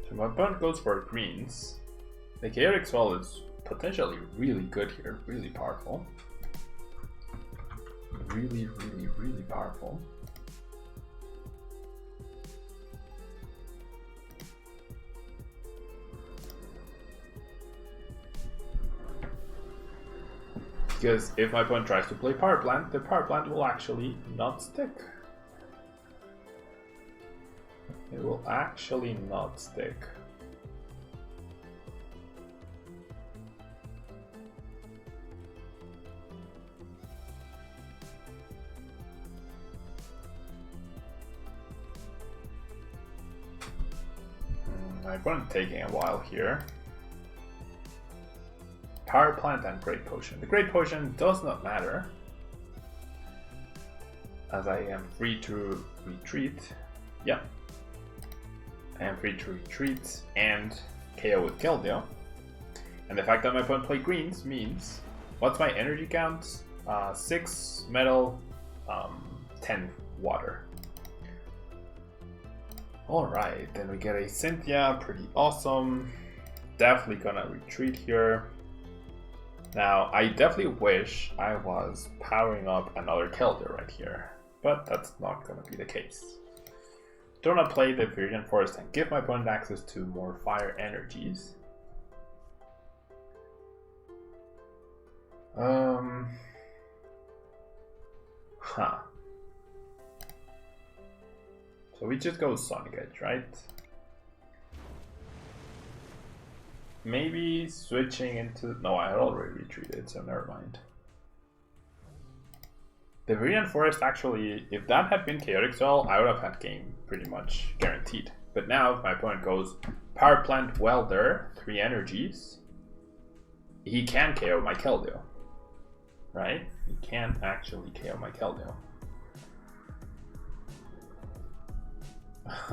So my opponent goes for greens. The Chaotic Swell is potentially really good here, really powerful. Really powerful. Because if my opponent tries to play Power Plant, the Power Plant will actually not stick. It will actually not stick. My opponent taking a while here. Power Plant and Great Potion. The Great Potion does not matter, as I am free to retreat. Yeah, I am free to retreat and KO with Keldeo. And the fact that my opponent played greens means, what's my energy count? 6 metal, 10 water. Alright, then we get a Cynthia, pretty awesome. Definitely gonna retreat here. Now, I definitely wish I was powering up another Keldeo right here, but that's not going to be the case. Don't want to play the Viridian Forest and give my opponent access to more fire energies. So we just go Sonic Edge, right? Maybe switching into... No, I had already retreated, so never mind. The Viridian Forest actually, if that had been Chaotic Swell, I would have had game pretty much guaranteed. But now if my opponent goes Power Plant Welder, 3 energies, he can KO my Keldeo. Right? He can actually KO my Keldeo.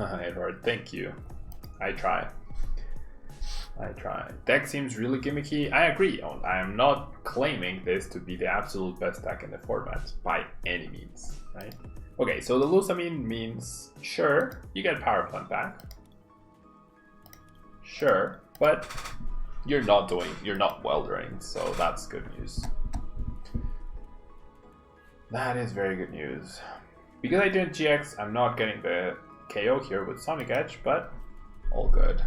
Edward, thank you. I try. Deck seems really gimmicky. I agree. I am not claiming this to be the absolute best deck in the format by any means, right? Okay, so the Lusamine means, sure, you get Power Plant back. Sure, but you're not weldering, so that's good news. That is very good news. Because I didn't GX, I'm not getting the KO here with Sonic Edge, but all good.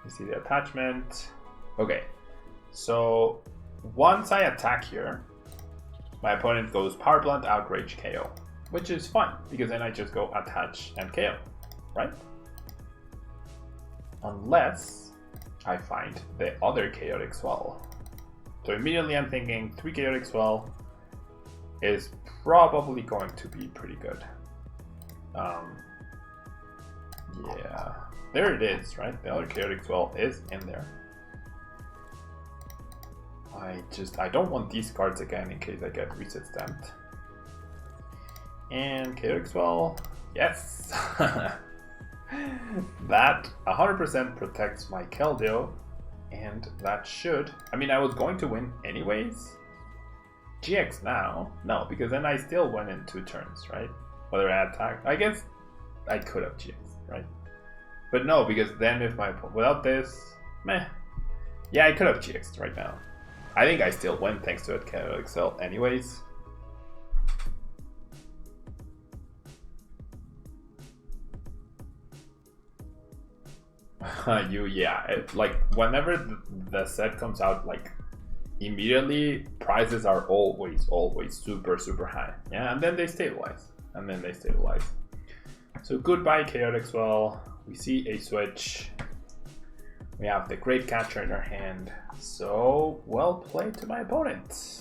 You see the attachment. Okay, so once I attack here, my opponent goes Power Plant, Outrage, KO, which is fine because then I just go attach and KO, right? Unless I find the other Chaotic Swell. So immediately I'm thinking 3 Chaotic Swell is probably going to be pretty good. Yeah, there it is, right? The other Chaotic Swell is in there. I don't want these cards again in case I get reset stamped. And Chaotic Swell, yes! That 100% protects my Keldeo, and that should... I mean, I was going to win anyways. GX now? No, because then I still went in 2 turns, right? Whether I attacked... I guess I could have GX, right? But no, because then if my... Without this... Meh. Yeah, I could have GX'd right now. I think I still win thanks to that Chaotic Swell anyways. Like whenever the set comes out, like immediately prices are always super high. Yeah, and then they stabilize. So goodbye Chaotic Swell. We see a switch. We have the Great Catcher in our hand. So well played to my opponent.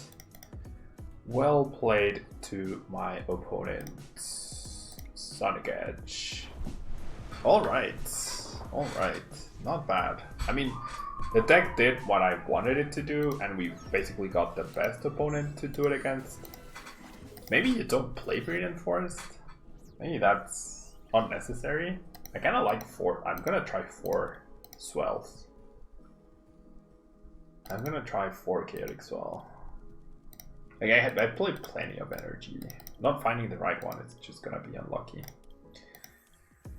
Well played to my opponent. Sonic Edge. Alright, not bad. I mean, the deck did what I wanted it to do, and we basically got the best opponent to do it against. Maybe you don't play Viridian Forest. Maybe that's unnecessary. I kind of like 4. I'm gonna try 4 Swells. I'm gonna try 4 Chaotic Swell. Like I played plenty of energy. Not finding the right one is just gonna be unlucky.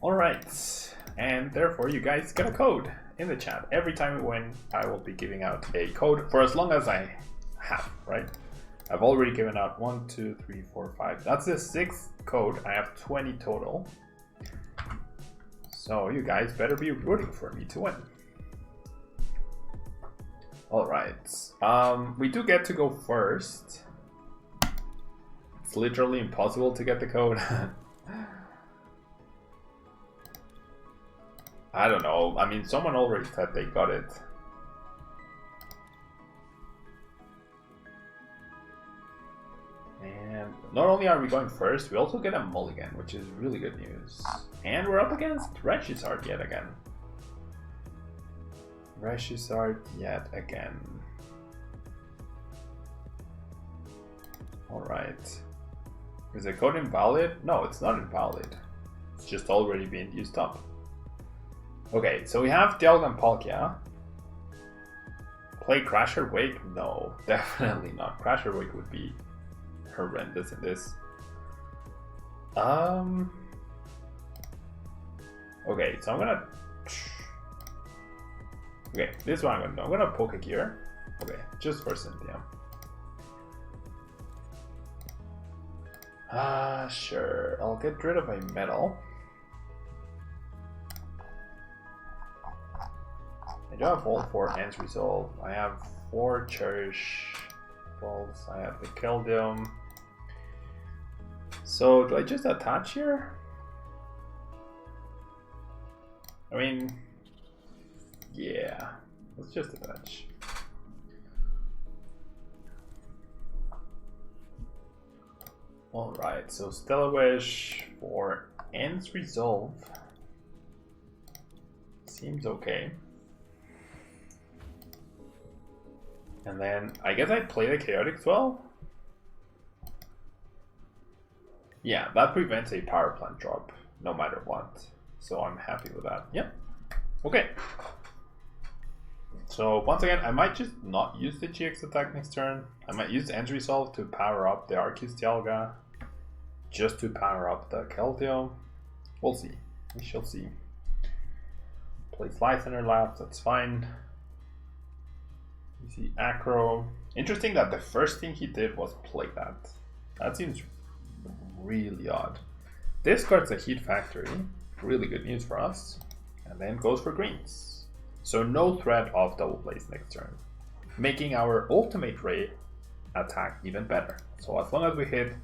Alright, and therefore you guys get a code in the chat. Every time we win, I will be giving out a code for as long as I have, right? I've already given out 1, 2, 3, 4, 5. That's the 6th code. I have 20 total. So you guys better be rooting for me to win. Alright, we do get to go first. It's literally impossible to get the code. I don't know. I mean, someone already said they got it. And not only are we going first, we also get a mulligan, which is really good news. And we're up against Charizard yet again. Alright. Is the code invalid? No, it's not invalid. It's just already being used up. Okay, so we have Dialga Palkia. Play Crasher Wake? No, definitely not. Crasher Wake would be horrendous in this. Okay, so I'm gonna... Okay, this is what I'm gonna do. I'm gonna Poke Gear. Okay, just for Cynthia. Sure. I'll get rid of a metal. I do have all 4 Ends Resolve. I have 4 Cherish Balls. I have the Keldeo. So do I just attach here? I mean, yeah, let's just attach. Alright, so Stellar Wish for Ends Resolve. Seems okay. And then I guess I play the Chaotic Swell. Yeah, that prevents a power plant drop no matter what. So I'm happy with that. Yep. Okay. So once again, I might just not use the GX attack next turn. I might use End Resolve to power up the Arceus Dialga. Just to power up the Keldeo. We'll see. We shall see. Plays Light Center Lab, that's fine. You see Acro. Interesting that the first thing he did was play that. That seems really odd. Discards a Heat Factory. Really good news for us. And then goes for greens. So no threat of Double Blaze next turn. Making our Ultimate Ray attack even better. So as long as we hit...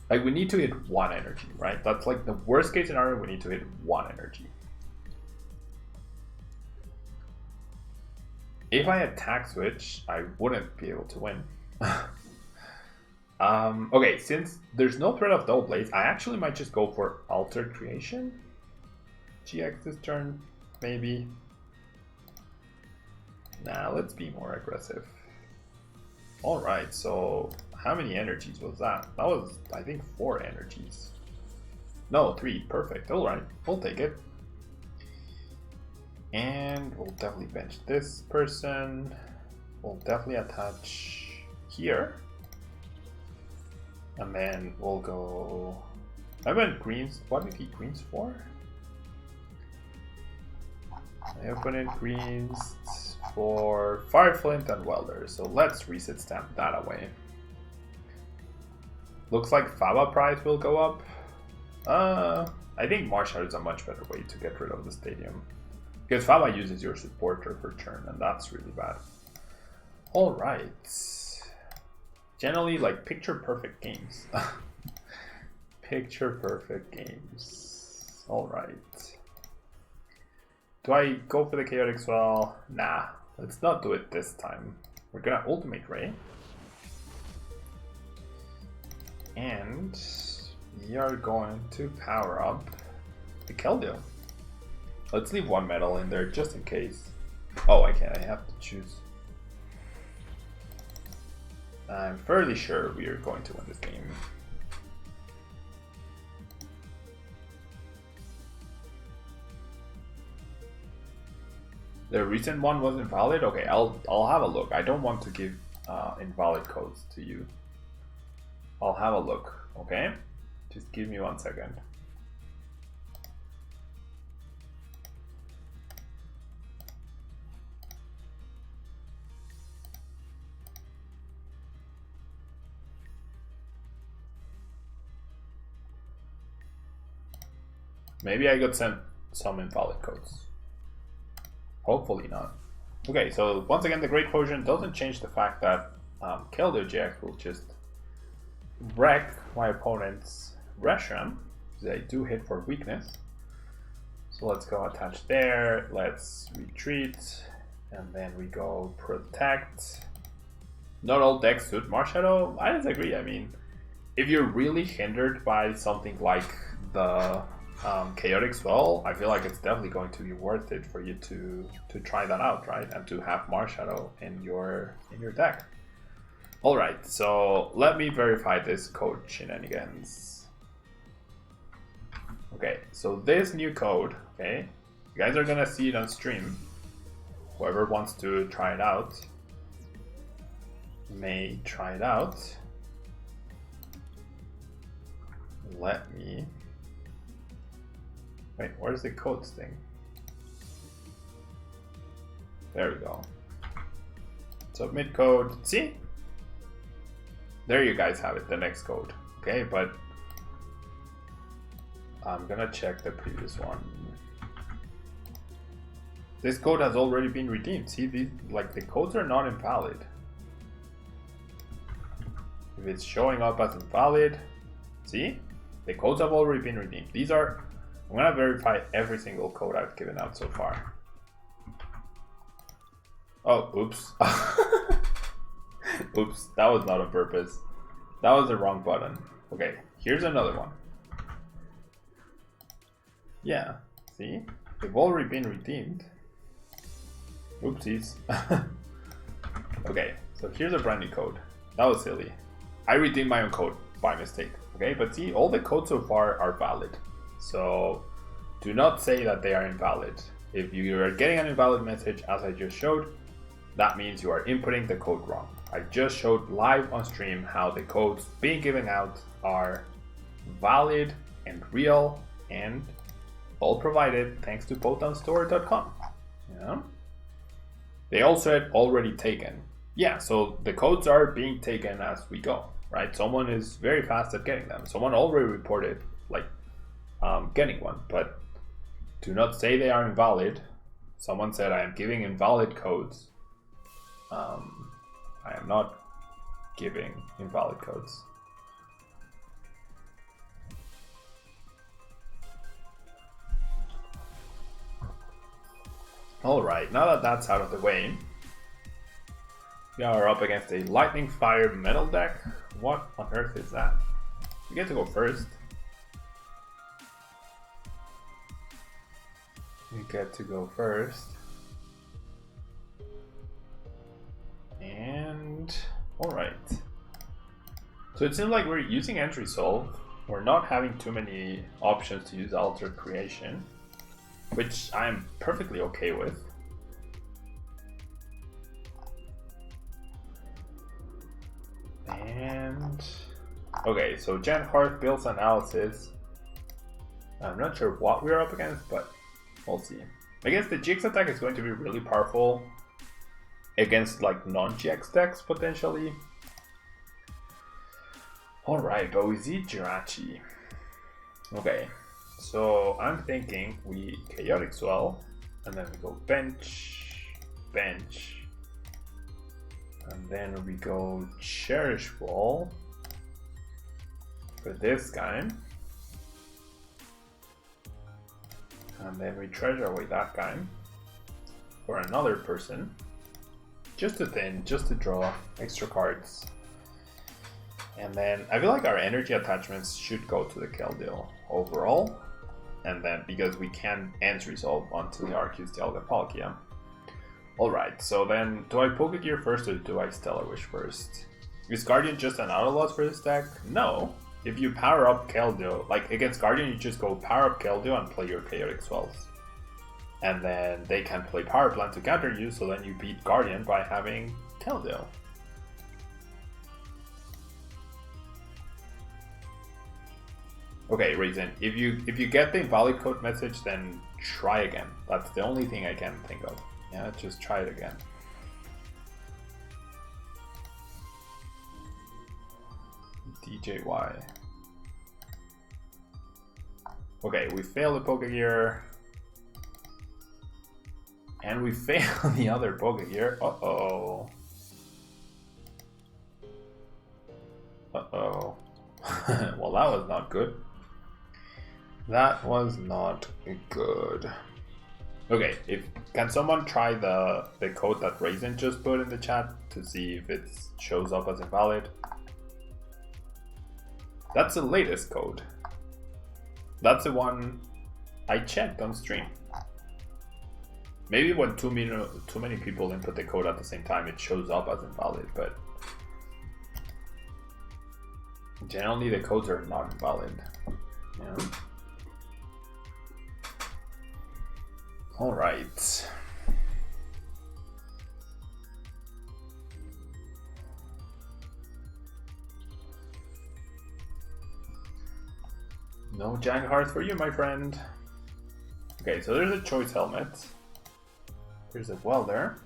Like, we need to hit 1 energy, right? That's like the worst case scenario, we need to hit 1 energy. If I attack switch, I wouldn't be able to win. Okay, since there's no threat of Double Blaze, I actually might just go for Altered Creation. GX this turn, maybe. Nah, let's be more aggressive. Alright, so how many energies was that? That was, I think, 4 energies. No, 3, perfect. Alright, we'll take it. And we'll definitely bench this person. We'll definitely attach here. And then we'll go... I went greens. What did he greens for? I open in greens for Fireflint and Welder. So let's reset stamp that away. Looks like Faba price will go up. I think Marshadow is a much better way to get rid of the stadium. Because Faba uses your supporter per turn, and that's really bad. Alright. Generally, like, picture perfect games. Picture perfect games. Alright. Do I go for the Chaotic Swell? Nah, let's not do it this time. We're gonna Ultimate Ray. And we are going to power up the Keldeo. Let's leave 1 metal in there just in case. Oh, I can't. I have to choose. I'm fairly sure we are going to win this game. The recent one was invalid? Okay, I'll have a look. I don't want to give invalid codes to you. I'll have a look, okay? Just give me 1 second. Maybe I got sent some invalid codes. Hopefully not. Okay, so once again, the Great Potion doesn't change the fact that Keldeo GX will just wreck my opponent's Reshiram, because I do hit for weakness. So let's go attach there, let's retreat, and then we go protect. Not all decks suit Marshadow. I disagree. I mean, if you're really hindered by something like the Chaotic Swell, I feel like it's definitely going to be worth it for you to try that out, right? And to have Marshadow in your deck. Alright, so let me verify this code shenanigans. Okay, so this new code, okay, you guys are gonna see it on stream. Whoever wants to try it out may try it out. Let me... Wait, where's the codes thing? There we go. Submit code. See? There you guys have it, the next code. Okay, but I'm gonna check the previous one. This code has already been redeemed. See, these, like, the codes are not invalid. If it's showing up as invalid, see? The codes have already been redeemed. These are... I'm gonna verify every single code I've given out so far. Oh, oops. Oops, that was not on purpose. That was the wrong button. Okay, here's another one. Yeah, see? They've already been redeemed. Oopsies. Okay, so here's a brand new code. That was silly. I redeemed my own code by mistake. Okay, but see, all the codes so far are valid. So do not say that they are invalid. If you are getting an invalid message, as I just showed, that means you are inputting the code wrong. I just showed live on stream how the codes being given out are valid and real and all provided thanks to PhotonStore.com. Yeah. They also had already taken. Yeah, so the codes are being taken as we go, right? Someone is very fast at getting them. Someone already reported like getting one, but do not say they are invalid. Someone said I am giving invalid codes. I am not giving invalid codes. Alright, now that that's out of the way, we are up against a Lightning Fire Metal deck. What on earth is that? You get to go first. You get to go first. And alright. So it seems like we're using End Resolve. We're not having too many options to use Altered Creation, which I'm perfectly okay with. And okay, so Jan Hearth builds analysis. I'm not sure what we're up against, but we'll see. I guess the GX attack is going to be really powerful against like non-GX decks potentially. Alright, but we see Jirachi. Okay, so I'm thinking we Chaotic Swell, and then we go bench, bench, and then we go Cherish Ball for this guy. And then we treasure away that guy for another person. Just to thin, just to draw extra cards. And then I feel like our energy attachments should go to the Keldeo overall. And then because we can End Resolve onto the Arceus Dialga Palkia. Alright, so then do I Pokegear first or do I Stellar Wish first? Is Guardian just an auto loss for this deck? No. If you power up Keldeo, like against Guardian, you just go power up Keldeo and play your Chaotic Swells. And then they can play Power Plant to counter you, so then you beat Guardian by having Keldeo. Okay, Raisin, if you get the invalid code message, then try again. That's the only thing I can think of. Yeah, just try it again. DJY. Okay, we fail the Pokegear. And we fail the other Pokegear. Uh-oh. Uh-oh. Well, that was not good. That was not good. Okay, can someone try the code that Raisin just put in the chat to see if it shows up as invalid? That's the latest code. That's the one I checked on stream. Maybe when too many people input the code at the same time, it shows up as invalid, but generally the codes are not invalid. Yeah. All right. No Jang Hearth for you, my friend. Okay, so there's a choice helmet. There's a welder.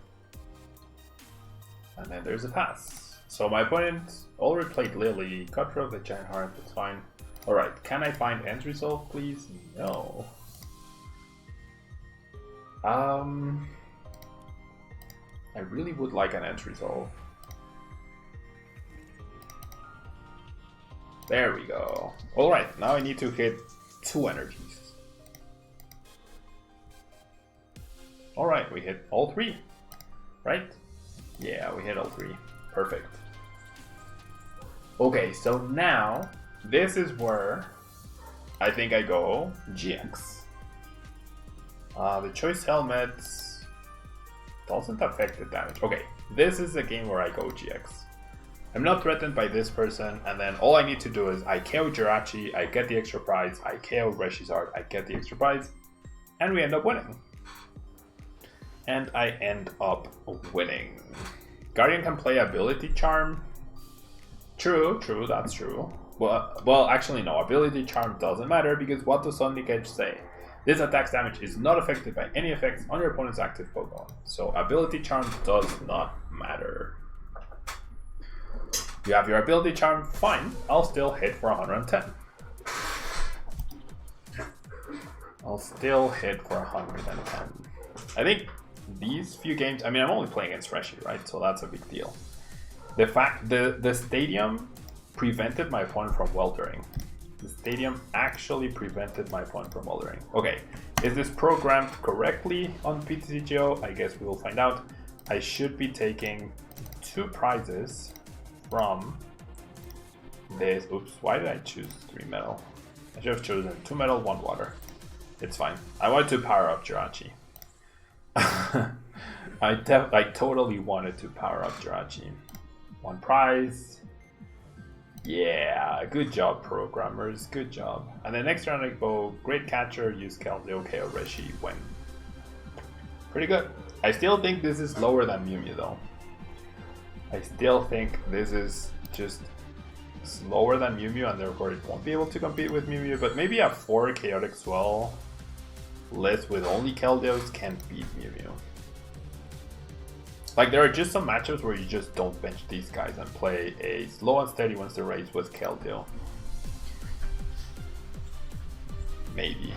And then there's a pass. So my opponent already played Lily, cut rid of the Jang Hearth, that's fine. Alright, can I find End Resolve, please? No. I really would like an End Resolve. There we go. Alright, now I need to hit 2 energies. Alright, we hit all 3, right? Yeah, we hit all 3. Perfect. Okay, so now this is where I think I go GX. The choice helmets doesn't affect the damage. Okay, this is the game where I go GX. I'm not threatened by this person, and then all I need to do is I KO Jirachi, I get the extra prize, I KO Charizard, I get the extra prize, and we end up winning. And I end up winning. Guardian can play Ability Charm. True, that's true. Well, actually no, Ability Charm doesn't matter because what does Sonic Edge say? This attack's damage is not affected by any effects on your opponent's active Pokemon. So Ability Charm does not matter. You have your Ability Charm, fine. I'll still hit for 110. I'll still hit for 110. I think these few games, I mean, I'm only playing against Reshi, right? So that's a big deal. The fact, the stadium prevented my opponent from weldering. The stadium actually prevented my opponent from weldering. Okay, is this programmed correctly on PTCGO? I guess we will find out. I should be taking 2 prizes from this. Oops, why did I choose 3 metal? I should have chosen 2 metal, 1 water. It's fine. I wanted to power up Jirachi. I totally wanted to power up Jirachi. 1 prize. Yeah, good job, programmers. Good job. And then next round I go Great Catcher, use Keldeo, KO Reshi, win. Pretty good. I still think this is lower than Mew Mew though. I still think this is just slower than Mew Mew and therefore it won't be able to compete with Mew Mew, but maybe a 4 Chaotic Swell list with only Keldeos can beat Mew Mew. Like, there are just some matchups where you just don't bench these guys and play a slow and steady wins the race with Keldeo. Maybe.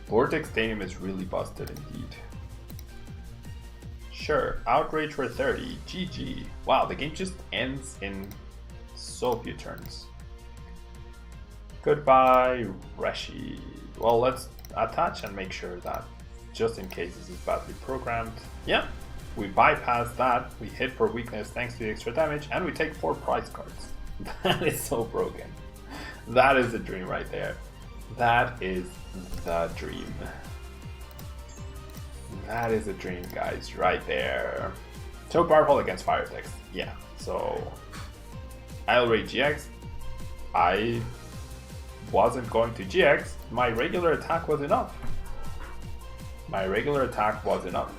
Vortex Stadium is really busted indeed. Sure, Outrage for 30, GG. Wow, the game just ends in so few turns. Goodbye, Reshi. Well, let's attach and make sure that just in case this is badly programmed. Yeah, we bypass that, we hit for weakness thanks to the extra damage, and we take 4 prize cards. That is so broken. That is the dream right there. That is the dream. That is a dream, guys, right there. So powerful against fire text. Yeah, so I'll rate GX. I wasn't going to GX. My regular attack was enough. My regular attack was enough.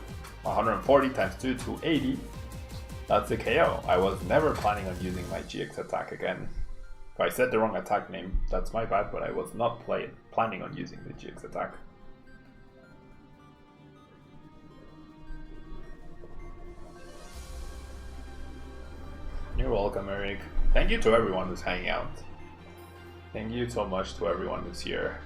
140 times 2, 280. That's a KO. I was never planning on using my GX attack again. If I said the wrong attack name, that's my bad, but I was not planning on using the GX attack. You're welcome, Eric. Thank you to everyone who's hanging out. Thank you so much to everyone who's here.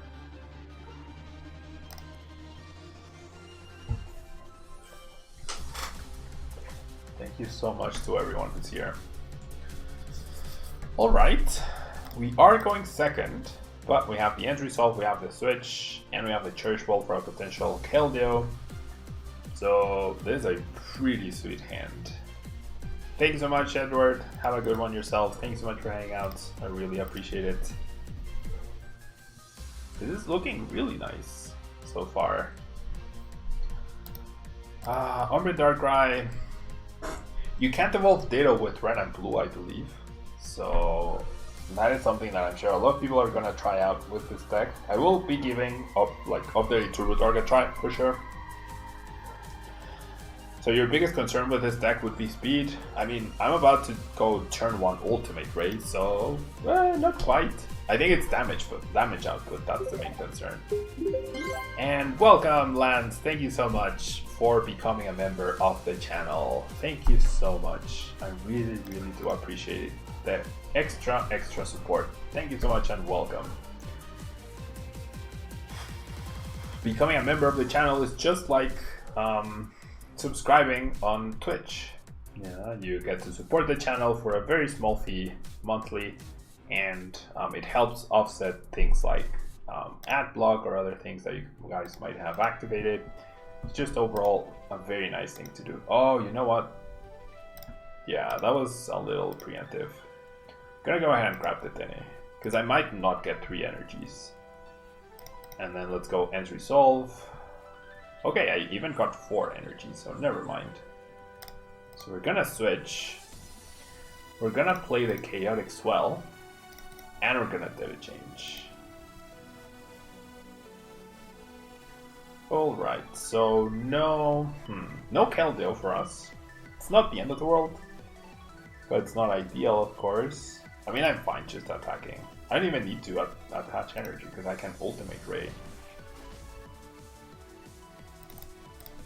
Thank you so much to everyone who's here. Alright, we are going second, but we have the end result, we have the switch, and we have the Church Ball for a potential Keldeo. So this is a pretty sweet hand. Thank you so much, Edward. Have a good one yourself. Thanks so much for hanging out. I really appreciate it. This is looking really nice so far. Ombre Darkrai. You can't evolve Ditto with red and blue, I believe. So that is something that I'm sure a lot of people are gonna try out with this deck. I will be giving update to Root Dark a try for sure. So your biggest concern with this deck would be speed. I mean, I'm about to go turn 1 Ultimate Raid, so not quite. I think it's damage output, that's the main concern. And welcome, Lance. Thank you so much for becoming a member of the channel. Thank you so much. I really, really do appreciate it. The extra support. Thank you so much and welcome. Becoming a member of the channel is just like subscribing on Twitch. Yeah, you get to support the channel for a very small fee monthly, and it helps offset things like ad block or other things that you guys might have activated. It's just overall a very nice thing to do. Oh, you know what? Yeah, that was a little preemptive. Gonna go ahead and grab the Tene, because I might not get 3 energies. And then let's go End Resolve. Okay, I even got 4 energies, so never mind. So we're gonna switch. We're gonna play the Chaotic Swell, and we're gonna do a change. Alright, so no Keldeo for us. It's not the end of the world, but it's not ideal, of course. I mean, I'm fine just attacking. I don't even need to attach energy because I can Ultimate Ray.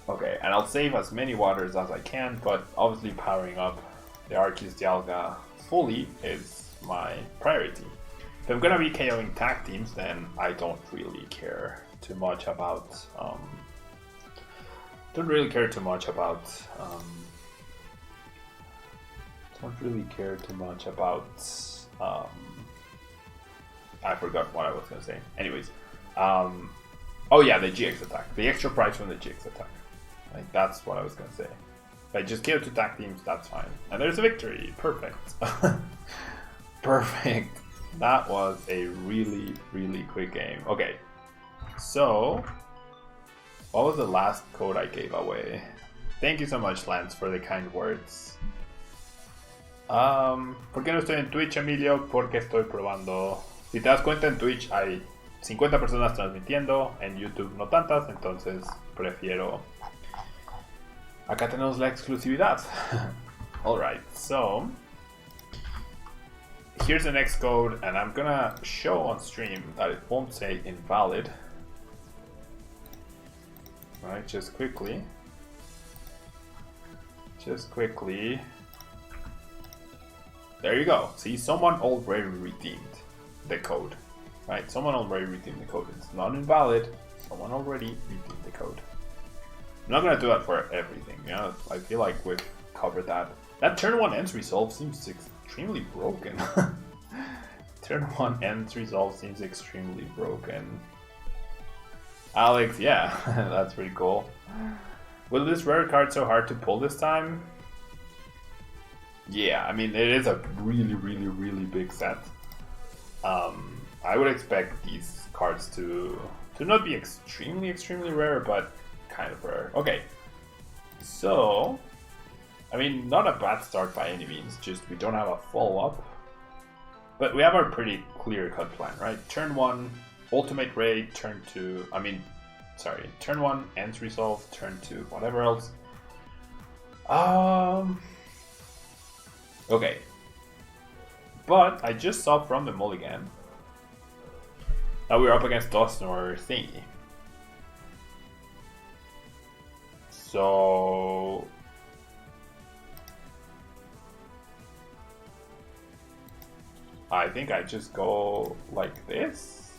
Okay, and I'll save as many waters as I can, but obviously powering up the Arceus Dialga fully is my priority. If I'm gonna be KOing tag teams, then I don't really care too much about I forgot what I was gonna say. Anyways, oh yeah, the GX attack, the extra price from the GX attack. Like, that's what I was gonna say. If I just KO 2 tag teams, that's fine. And there's a victory. Perfect. Perfect. That was a really, really quick game. Okay. So, what was the last code I gave away? Thank you so much, Lance, for the kind words. ¿Por qué no estoy en Twitch, Emilio? Porque estoy probando. Si te das cuenta, en Twitch hay 50 personas transmitiendo, en YouTube no tantas, entonces prefiero... Acá tenemos la exclusividad. Alright, so... Here's the next code, and I'm gonna show on stream that it won't say invalid. Right, just quickly. There you go. See, someone already redeemed the code. Right, someone already redeemed the code. It's not invalid. Someone already redeemed the code. I'm not gonna do that for everything. You know, I feel like we've covered that. That turn 1 ends resolve seems extremely broken. Turn 1 ends resolve seems extremely broken. Alex, yeah, that's pretty cool. Will this rare card so hard to pull this time? Yeah, I mean, it is a really, really, really big set. I would expect these cards to not be extremely, extremely rare, but kind of rare. Okay, so, I mean, not a bad start by any means, just we don't have a follow-up. But we have our pretty clear-cut plan, right? Turn 1, Ultimate Ray, turn 2, turn 1, Ends Resolve, turn 2, whatever else. Okay. But I just saw from the mulligan that we're up against Dusknoir thingy. So... I think I just go like this.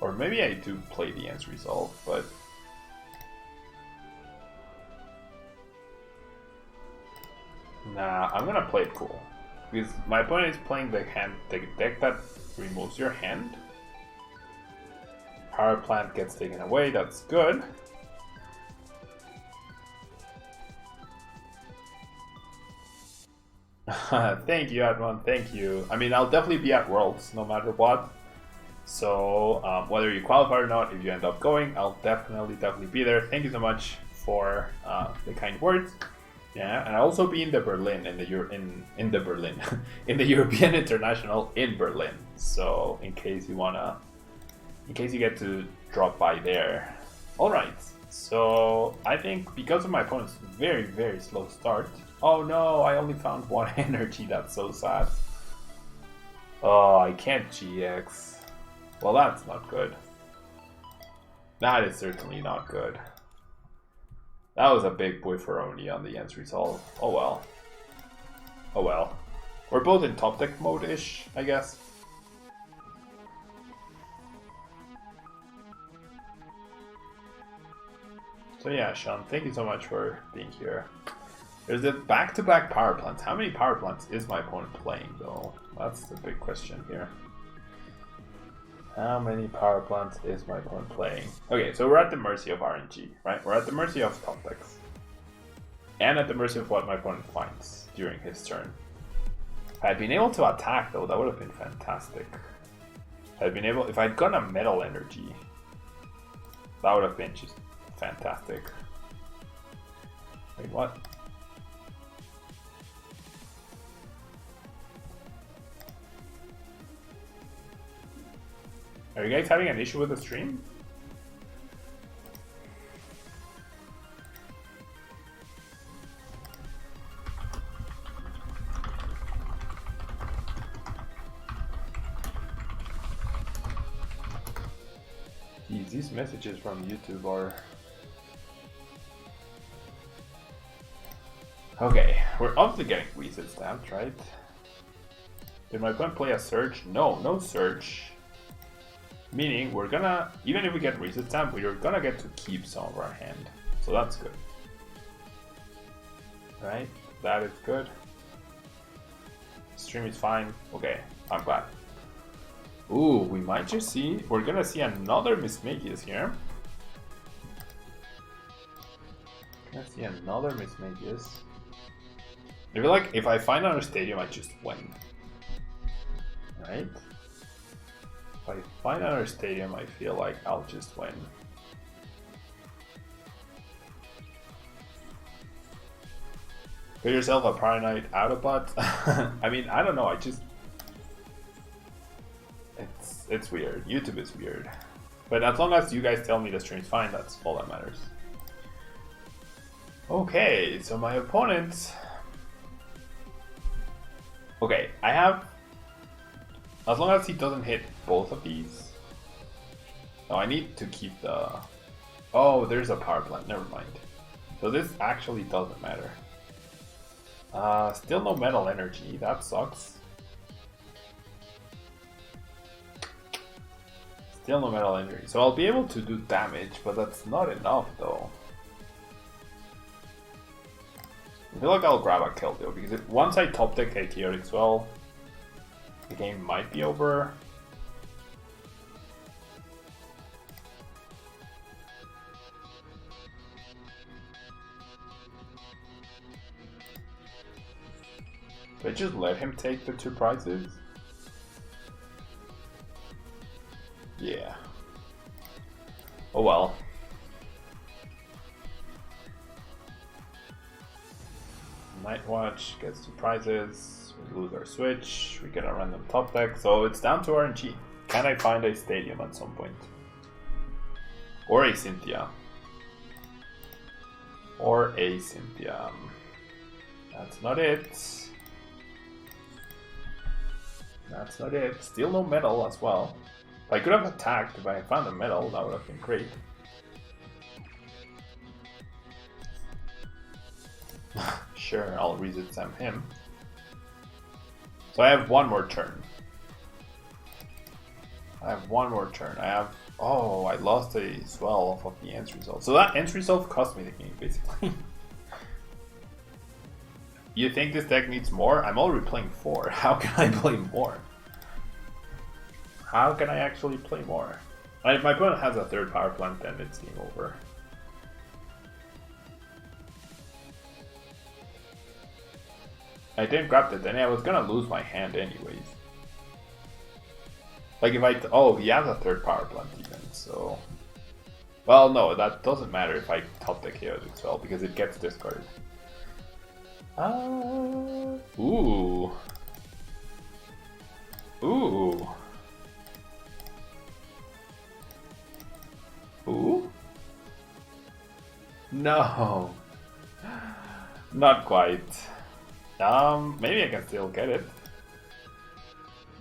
Or maybe I do play the Ends Resolve, but... Nah, I'm gonna play it cool. Because my opponent is playing the deck that removes your hand. Power Plant gets taken away, that's good. Thank you, Adwan, thank you. I mean, I'll definitely be at Worlds, no matter what. So, whether you qualify or not, if you end up going, I'll definitely be there. Thank you so much for the kind words. Yeah, and I'll also be in the Berlin, in the Berlin, in the European International in Berlin. So, in case you get to drop by there. All right. So I think because of my opponent's very, very slow start. Oh no, I only found 1 energy. That's so sad. Oh, I can't GX. Well, that's not good. That is certainly not good. That was a big Boyfaroni on the Ends Resolve. Oh well. Oh well. We're both in top deck mode-ish, I guess. So yeah, Sean, thank you so much for being here. There's the back-to-back power plants. How many power plants is my opponent playing, though? That's the big question here. How many power plants is my opponent playing? Okay, so we're at the mercy of RNG, right? We're at the mercy of top decks. And at the mercy of what my opponent finds during his turn. If I'd been able to attack though, that would have been fantastic. If I'd gotten a metal energy, that would have been just fantastic. Wait, what? Are you guys having an issue with the stream? Jeez, these messages from YouTube are... Okay, we're obviously getting reset stamped, right? Did my opponent play a Surge? No, no Surge. Meaning we're gonna, even if we get reset stamp, we're gonna get to keep some of our hand. So that's good. Right? That is good. Stream is fine. Okay, I'm glad. Ooh, we might just see, we're gonna see another Mismagius here. Gonna see another Mismagius. I feel like if I find another stadium, I just win. Right? If I find another stadium, I feel like I'll just win. Get yourself a Paranite Autobot. I mean, I don't know, I just... It's weird. YouTube is weird. But as long as you guys tell me the stream's fine, that's all that matters. Okay, so my opponent... Okay, I have... As long as he doesn't hit both of these... No, I need to keep the... Oh, there's a power plant, never mind. So this actually doesn't matter. Still no metal energy, that sucks. Still no metal energy, so I'll be able to do damage, but that's not enough though. I feel like I'll grab a Keldeo, because once I top deck a Chaotic Swell, the game might be over. Did I just let him take the 2 prizes? Yeah. Oh well. Night Watch gets 2 prizes. We lose our switch. We get a random top deck. So it's down to RNG. Can I find a stadium at some point? Or a Cynthia. Or a Cynthia. That's not it. That's not it. Still no metal as well. I could have attacked if I had found a metal, that would have been great. Sure, I'll reset Sam him. So I have one more turn. I have one more turn. I have... Oh, I lost a swell off of the end result. So that end result cost me the game, basically. You think this deck needs more? I'm already playing 4. How can I play more? How can I actually play more? If my opponent has a 3rd power plant, then it's game over. I didn't grab that, then I was gonna lose my hand anyways. Like if I... Oh, he has a 3rd power plant even, so... Well, no, that doesn't matter if I top the Chaotic Spell, because it gets discarded. Ooh. Ooh. Ooh? No. Not quite. Maybe I can still get it.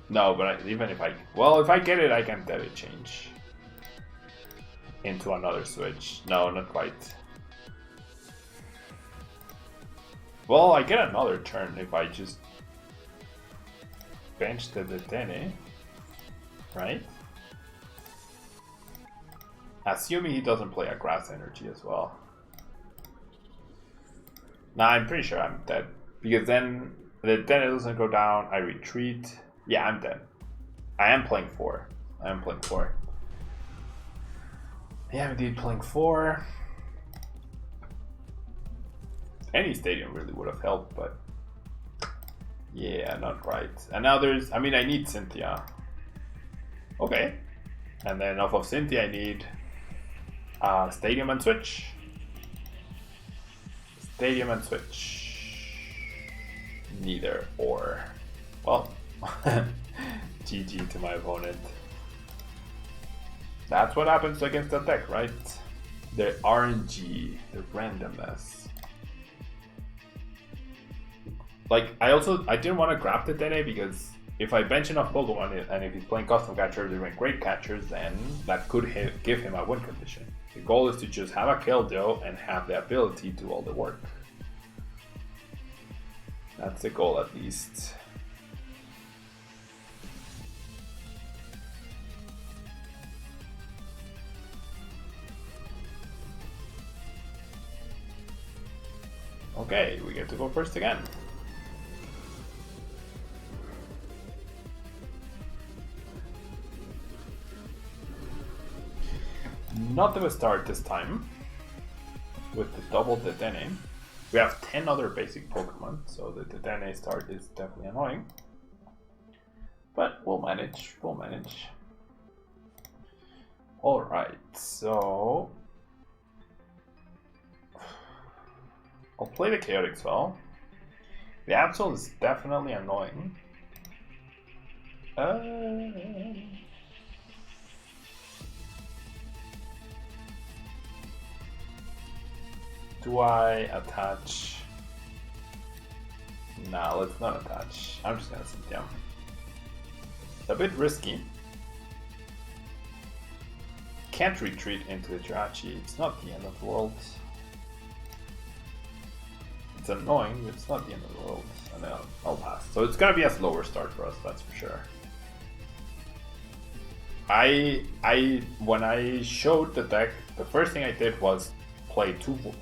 No, but even if I... Well, if I get it, I can Deadly Change into another switch. No, not quite. Well, I get another turn if I just bench the Detene, right? Assuming he doesn't play a Grass Energy as well. Nah, I'm pretty sure I'm dead. Because then the Detene doesn't go down, I retreat. Yeah, I'm dead. I am playing 4. I'm playing 4. Yeah, indeed, playing 4. Any stadium really would have helped, but yeah, not right. And now there's, I mean, I need Cynthia. Okay. And then off of Cynthia, I need Stadium and Switch. Stadium and Switch. Neither or. Well, GG to my opponent. That's what happens against the deck, right? The RNG, the randomness. Like, I didn't want to grab the Dene because if I bench enough Pokemon and if he's playing custom catchers and great catchers, then that could give him a win condition. The goal is to just have a kill though and have the ability to do all the work. That's the goal at least. Okay, we get to go first again. Not of a start this time. With the double Dedenne. We have 10 other basic Pokemon, so the Dedenne start is definitely annoying. But we'll manage, we'll manage. Alright, so... I'll play the Chaotic Swell. The Absol is definitely annoying. Do I attach? Nah, let's not attach. I'm just gonna sit down. It's a bit risky. Can't retreat into the Jirachi. It's not the end of the world. It's annoying, but it's not the end of the world. And I'll pass. So it's gonna be a slower start for us, that's for sure. When I showed the deck, the first thing I did was play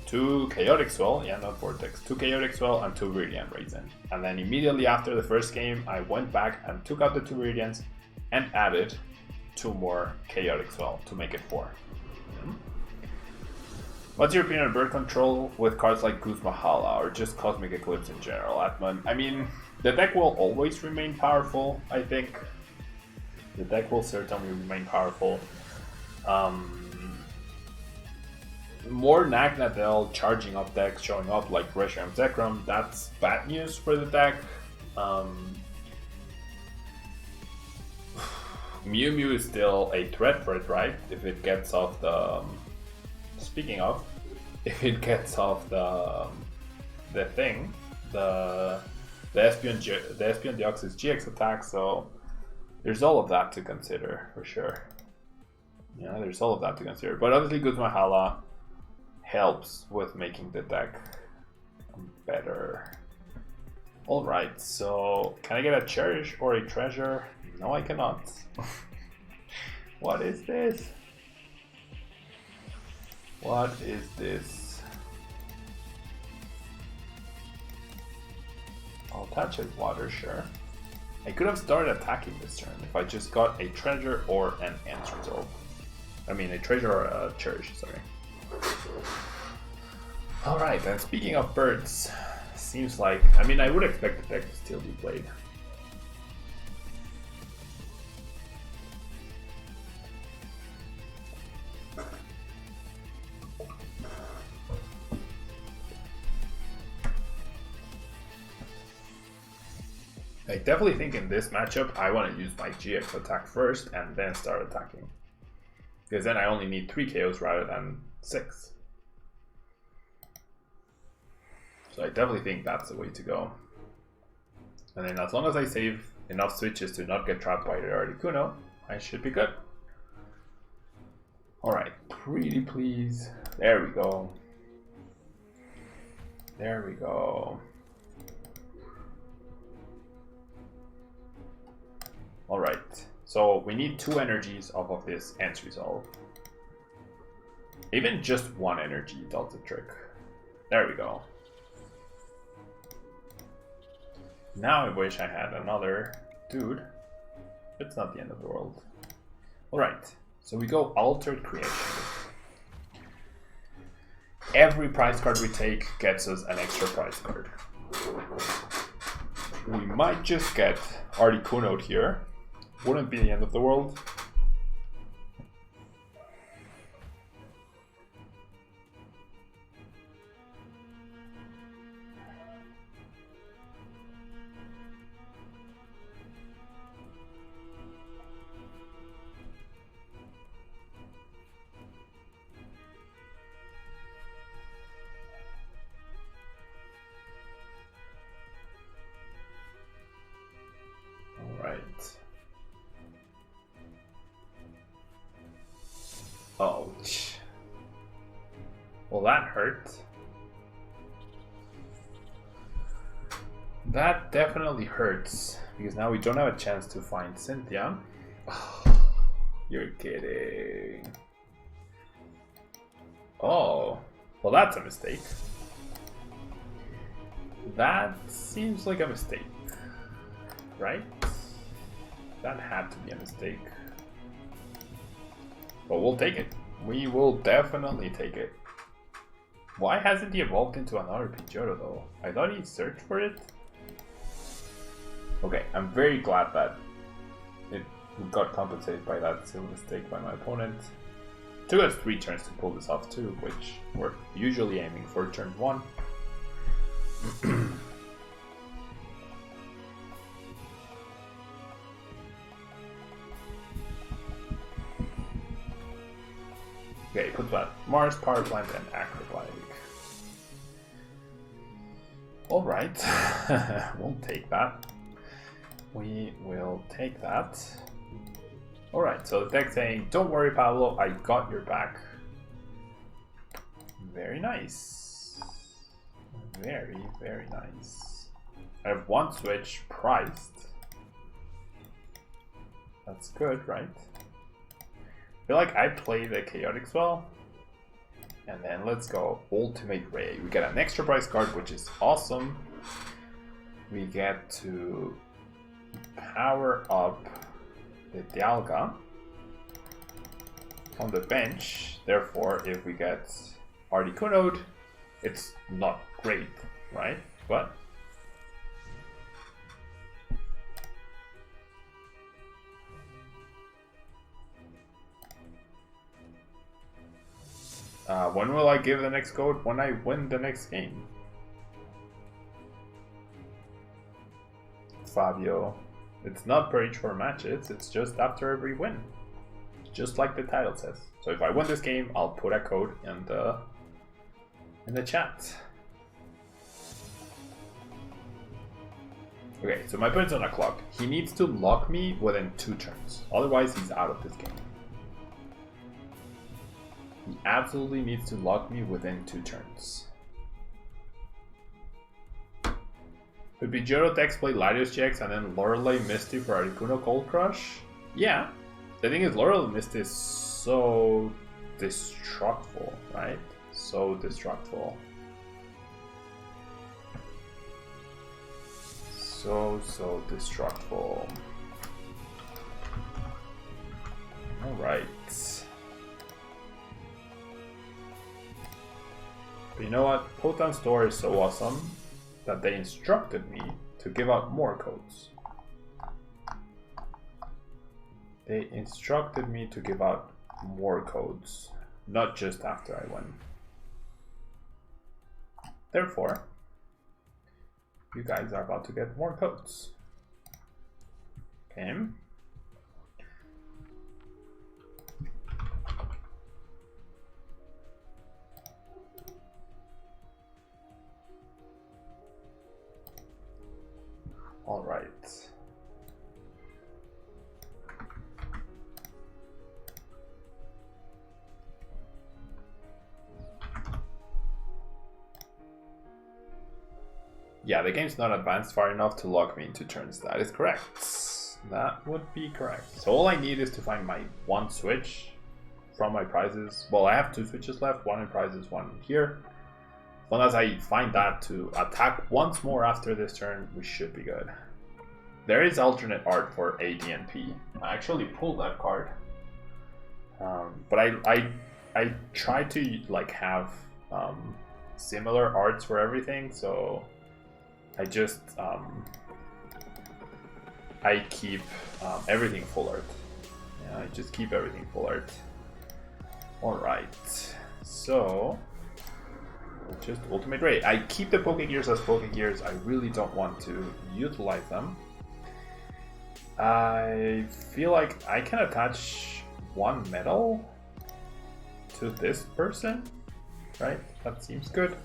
two Chaotic Swell, yeah, not Vortex, 2 Chaotic Swell and 2 Viridian Raisin. And then immediately after the first game, I went back and took out the 2 Viridians and added 2 more Chaotic Swell to make it 4. What's your opinion on bird control with cards like Guzmahala or just Cosmic Eclipse in general, Atman? I mean, the deck will always remain powerful, I think. The deck will certainly remain powerful. More Nagnadel charging up decks showing up like Reshiram Zekrom, that's bad news for the deck. Mew Mew is still a threat for it, right? If it gets off the... Speaking of, if it gets off the thing, the Espeon Deoxys GX attack, so there's all of that to consider for sure. Yeah, there's all of that to consider. But obviously Guzmahala helps with making the deck better. Alright, so can I get a Cherish or a Treasure? No, I cannot. What is this? What is this? I'll attach a Water, sure. I could have started attacking this turn if I just got a Treasure or an Answer Result. I mean, a Treasure or a Cherish, sorry. Alright, and speaking of birds, seems like, I mean, I would expect the deck to still be played. I definitely think in this matchup I want to use my GX attack first and then start attacking. Because then I only need 3 KOs rather than 6. So I definitely think that's the way to go. And then as long as I save enough switches to not get trapped by the Articuno, I should be good. Alright, pretty please. There we go. There we go. Alright, so we need 2 energies off of this Answer Resolve. Even just 1 energy does the trick. There we go. Now I wish I had another dude. It's not the end of the world. Alright, so we go Altered Creation. Every prize card we take gets us an extra prize card. We might just get Articuno here. Wouldn't be the end of the world. Ouch. Well, that hurt. That definitely hurts, because now we don't have a chance to find Cynthia. You're kidding. Oh, well, that's a mistake. That seems like a mistake, right? That had to be a mistake. But we'll take it. We will definitely take it. Why hasn't he evolved into another Pidgeotto though? I thought he searched for it. Okay, I'm very glad that it got compensated by that silly mistake by my opponent. It took us 3 turns to pull this off too, which we're usually aiming for turn 1. Okay, put that Mars, Power Plant, and Acrobatic. Alright, we'll take that. We will take that. Alright, so the deck saying, don't worry Pablo, I got your back. Very nice. Very, very nice. I have 1 switch priced. That's good, right? I feel like I play the Chaotix well. And then let's go Ultimate Ray. We get an extra prize card, which is awesome. We get to power up the Dialga on the bench. Therefore, if we get Articuno, it's not great, right? But when will I give the next code? When I win the next game. Fabio. It's not per each 4 matches, it's just after every win. Just like the title says. So if I win this game, I'll put a code in the chat. Okay, so my opponent's on a clock. He needs to lock me within 2 turns. Otherwise, he's out of this game. He absolutely needs to lock me within 2 turns. Could Pidgeotto decks play Latios GX and then Lorelei Misty for Articuno Cold Crush? Yeah. The thing is, Lorelei Misty is so destructful, right? So destructful. So destructful. Alright. But you know what? Potan Store is so awesome that they instructed me to give out more codes. They instructed me to give out more codes, not just after I win. Therefore, you guys are about to get more codes. Okay. All right. Yeah, the game's not advanced far enough to lock me into turns. That is correct. That would be correct. So all I need is to find my 1 switch from my prizes. Well, I have 2 switches left, 1 in prizes, 1 here. As long as I find that to attack once more after this turn, we should be good. There is alternate art for AD and P. I actually pulled that card. But I try to like have similar arts for everything, so I just I keep everything full art. Yeah, I just keep everything full art. Alright, so just ultimate raid. I keep the Pokegears as Pokegears. I really don't want to utilize them. I feel like I can attach one medal to this person, right? That seems good.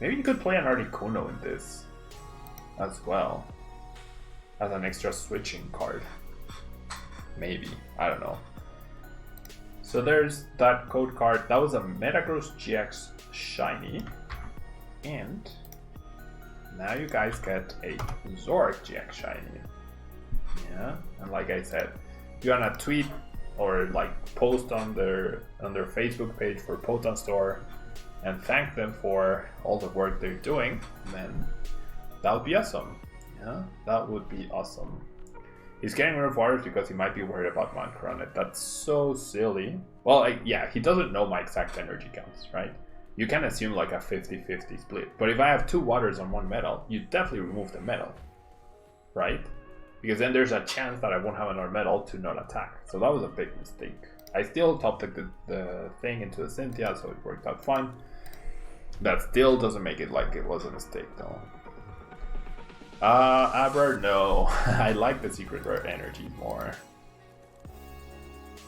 Maybe you could play an Articuno in this as well, as an extra switching card. Maybe, I don't know. So there's that code card. That was a Metagross GX Shiny. And now you guys get a Zoroark GX Shiny. Yeah, and like I said, if you wanna tweet or like post on their Facebook page for Poton Store and thank them for all the work they're doing, then that would be awesome. Yeah, that would be awesome. He's getting rid of waters because he might be worried about Mount Coronet. That's so silly. Well, yeah, he doesn't know my exact energy counts, right? You can assume like a 50-50 split. But if I have 2 waters on 1 metal, you definitely remove the metal, right? Because then there's a chance that I won't have another metal to not attack. So that was a big mistake. I still top the thing into the Cynthia, so it worked out fine. That still doesn't make it like it was a mistake though. Aber, no. I like the secret rare energy more.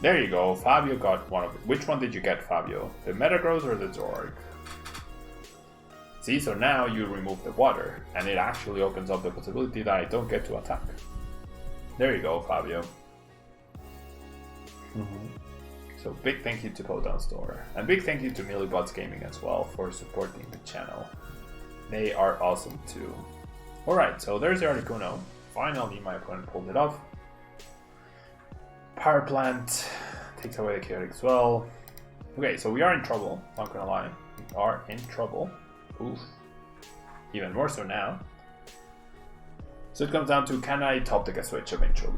There you go. Fabio got one of it. Which one did you get, Fabio? The Metagross or the Zoroark? See, so now you remove the water, and it actually opens up the possibility that I don't get to attack. There you go, Fabio. So big thank you to Poton Store, and big thank you to Millibots Gaming as well for supporting the channel. They are awesome too. Alright, so there's the Articuno. Finally, my opponent pulled it off. Power Plant takes away the Chaotic Swell. Okay, so we are in trouble, not gonna lie. We are in trouble. Oof. Even more so now. So it comes down to, can I top deck a switch eventually?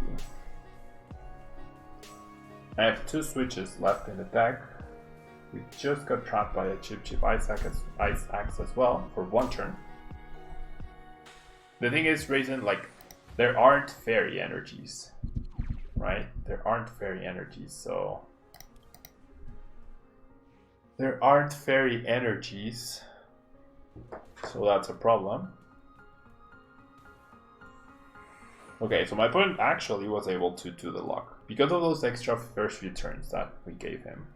I have 2 switches left in the deck. We just got trapped by a Chip Ice Axe as well for 1 turn. The thing is, Braixen, like, there aren't fairy energies, right? There aren't fairy energies, so... There aren't fairy energies, so that's a problem. Okay, so my opponent actually was able to do the lock, because of those extra first few turns that we gave him.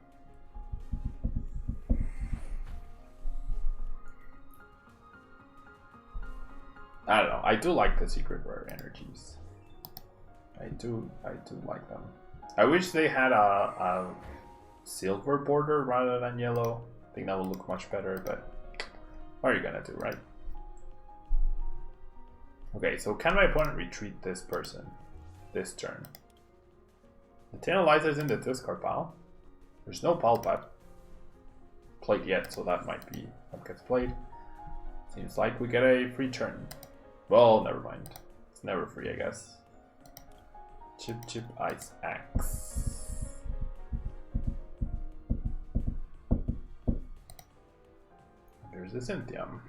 I don't know. I do like the secret rare energies. I do like them. I wish they had a silver border rather than yellow. I think that would look much better, but what are you gonna do, right? Okay, so can my opponent retreat this person this turn? The Tantalizer is in the discard pile. There's no Palpat played yet, so that might be what gets played. Seems like we get a free turn. Well, never mind. It's never free, I guess. Chip Ice Axe. There's the Cynthium.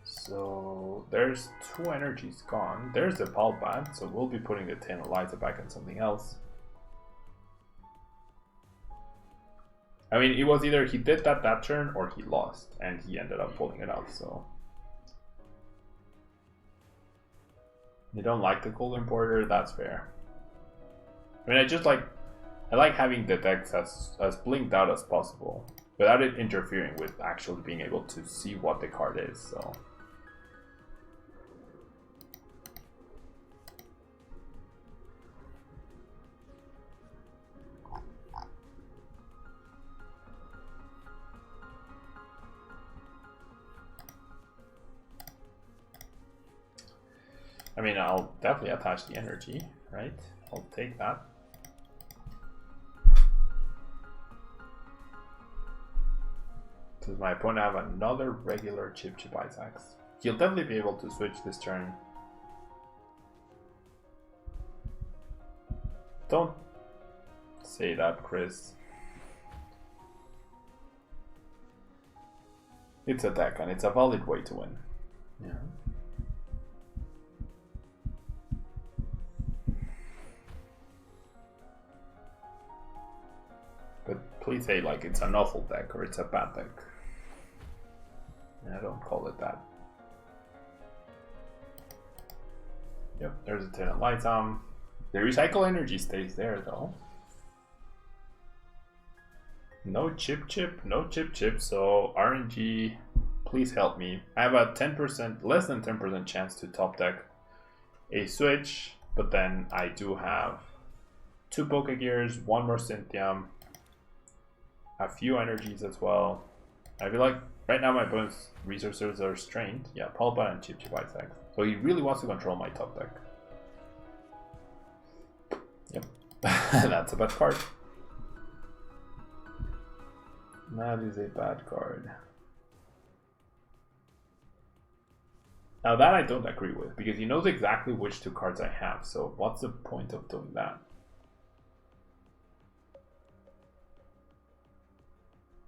So there's 2 energies gone. There's the Palpat, so we'll be putting the Tantalizer back on something else. I mean, it was either he did that turn or he lost, and he ended up pulling it off, so... You don't like the Golden Border? That's fair. I mean, I like having the decks as blinked out as possible, without it interfering with actually being able to see what the card is, so... I mean, I'll definitely attach the energy, right? I'll take that. Does my opponent have another regular Chip Ice Axe? He'll definitely be able to switch this turn. Don't say that, Chris. It's a deck and it's a valid way to win. Yeah. But please say like it's an awful deck or it's a bad deck. I don't call it that. Yep, there's a 10 of lights on. The recycle energy stays there though. No chip, so RNG, please help me. I have a 10%, less than 10% chance to top deck a switch, but then I do have 2 Pokegears, 1 more Cynthium, a few energies as well. I feel like right now my opponent's resources are strained. Yeah, Palpa and Chip Isaac. So he really wants to control my top deck. Yep, that's a bad card. That is a bad card. Now that I don't agree with, because he knows exactly which 2 cards I have, so what's the point of doing that?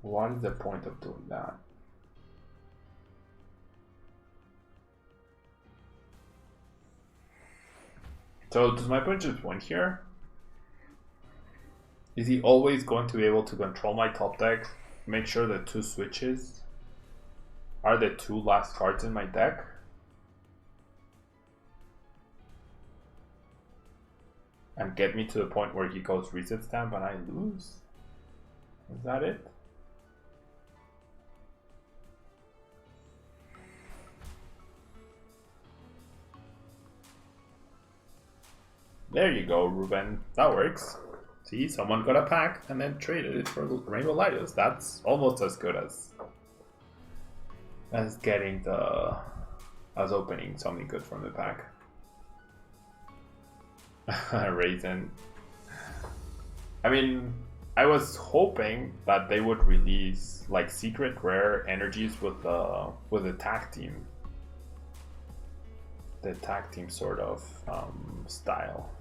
What is the point of doing that? So does my opponent just win here? Is he always going to be able to control my top deck? Make sure the 2 switches are the 2 last cards in my deck? And get me to the point where he goes reset stamp and I lose? Is that it? There you go, Ruben. That works. See, someone got a pack and then traded it for Rainbow Latios. That's almost as good as getting as opening something good from the pack. Raisin. I mean, I was hoping that they would release like secret rare energies with the tag team. The tag team sort of style.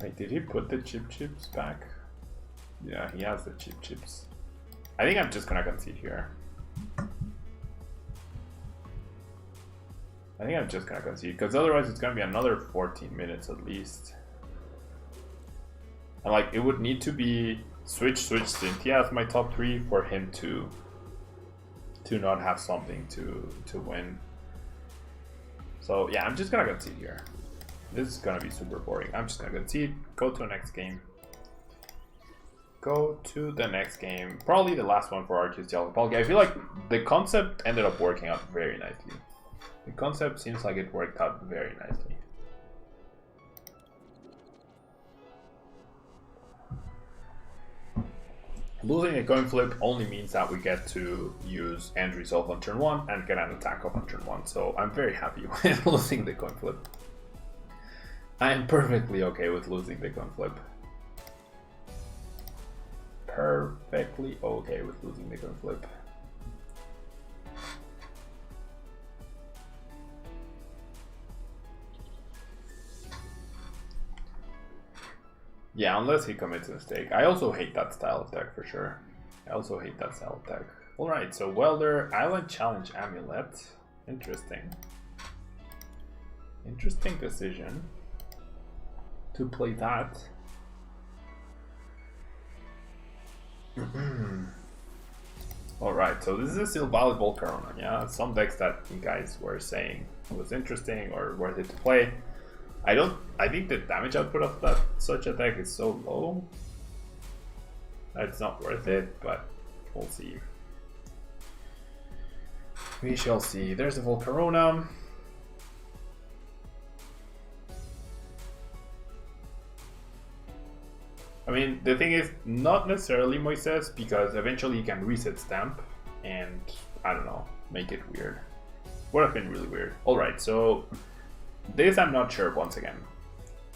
Wait, did he put the chips back? Yeah, he has the chips. I think I'm just gonna concede here. Because otherwise it's gonna be another 14 minutes at least. And like, it would need to be switch Cynthia as my top 3 for him to not have something to win. So yeah, I'm just gonna concede here. This is gonna be super boring. I'm just gonna concede, go to the next game. Probably the last one for Arceus Dialga Palkia. I feel like the concept ended up working out very nicely. The concept seems like it worked out very nicely. Losing a coin flip only means that we get to use End Resolve on turn 1 and get an attack off on turn 1. So I'm very happy with losing the coin flip. I am perfectly okay with losing the coin flip. Perfectly okay with losing the coin flip. Yeah, unless he commits a mistake. I also hate that style of deck for sure. Alright, so Welder, Island Challenge Amulet. Interesting. Interesting decision to play that. Alright, so this is a still valid Volcarona, yeah? Some decks that you guys were saying was interesting or worth it to play. I think the damage output of that such a deck is so low that it's not worth it, but we'll see. We shall see. There's the Volcarona. I mean, the thing is, not necessarily Moises, because eventually you can reset stamp and, I don't know, make it weird. Would have been really weird. Alright, so this I'm not sure once again.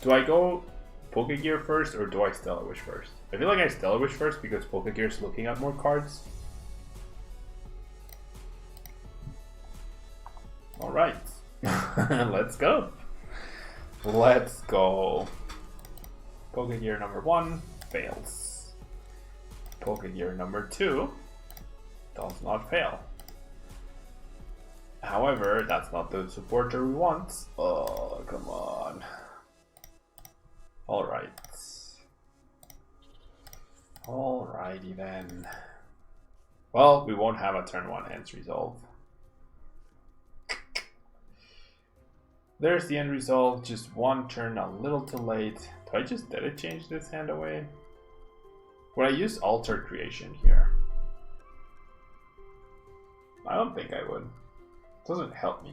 Do I go Pokegear first or do I Stellar Wish first? I feel like I Stellar Wish first because Pokegear is looking at more cards. Alright, let's go. Let's go. Pokegear number 1 fails. Pokegear number 2 does not fail. However, that's not the supporter we want. Oh, come on. Alright. Alrighty then. Well, we won't have a turn 1 end resolve. There's the end result, just one turn a little too late. Do I just did it change this hand away? Would I use Altered Creation here? I don't think I would. It doesn't help me.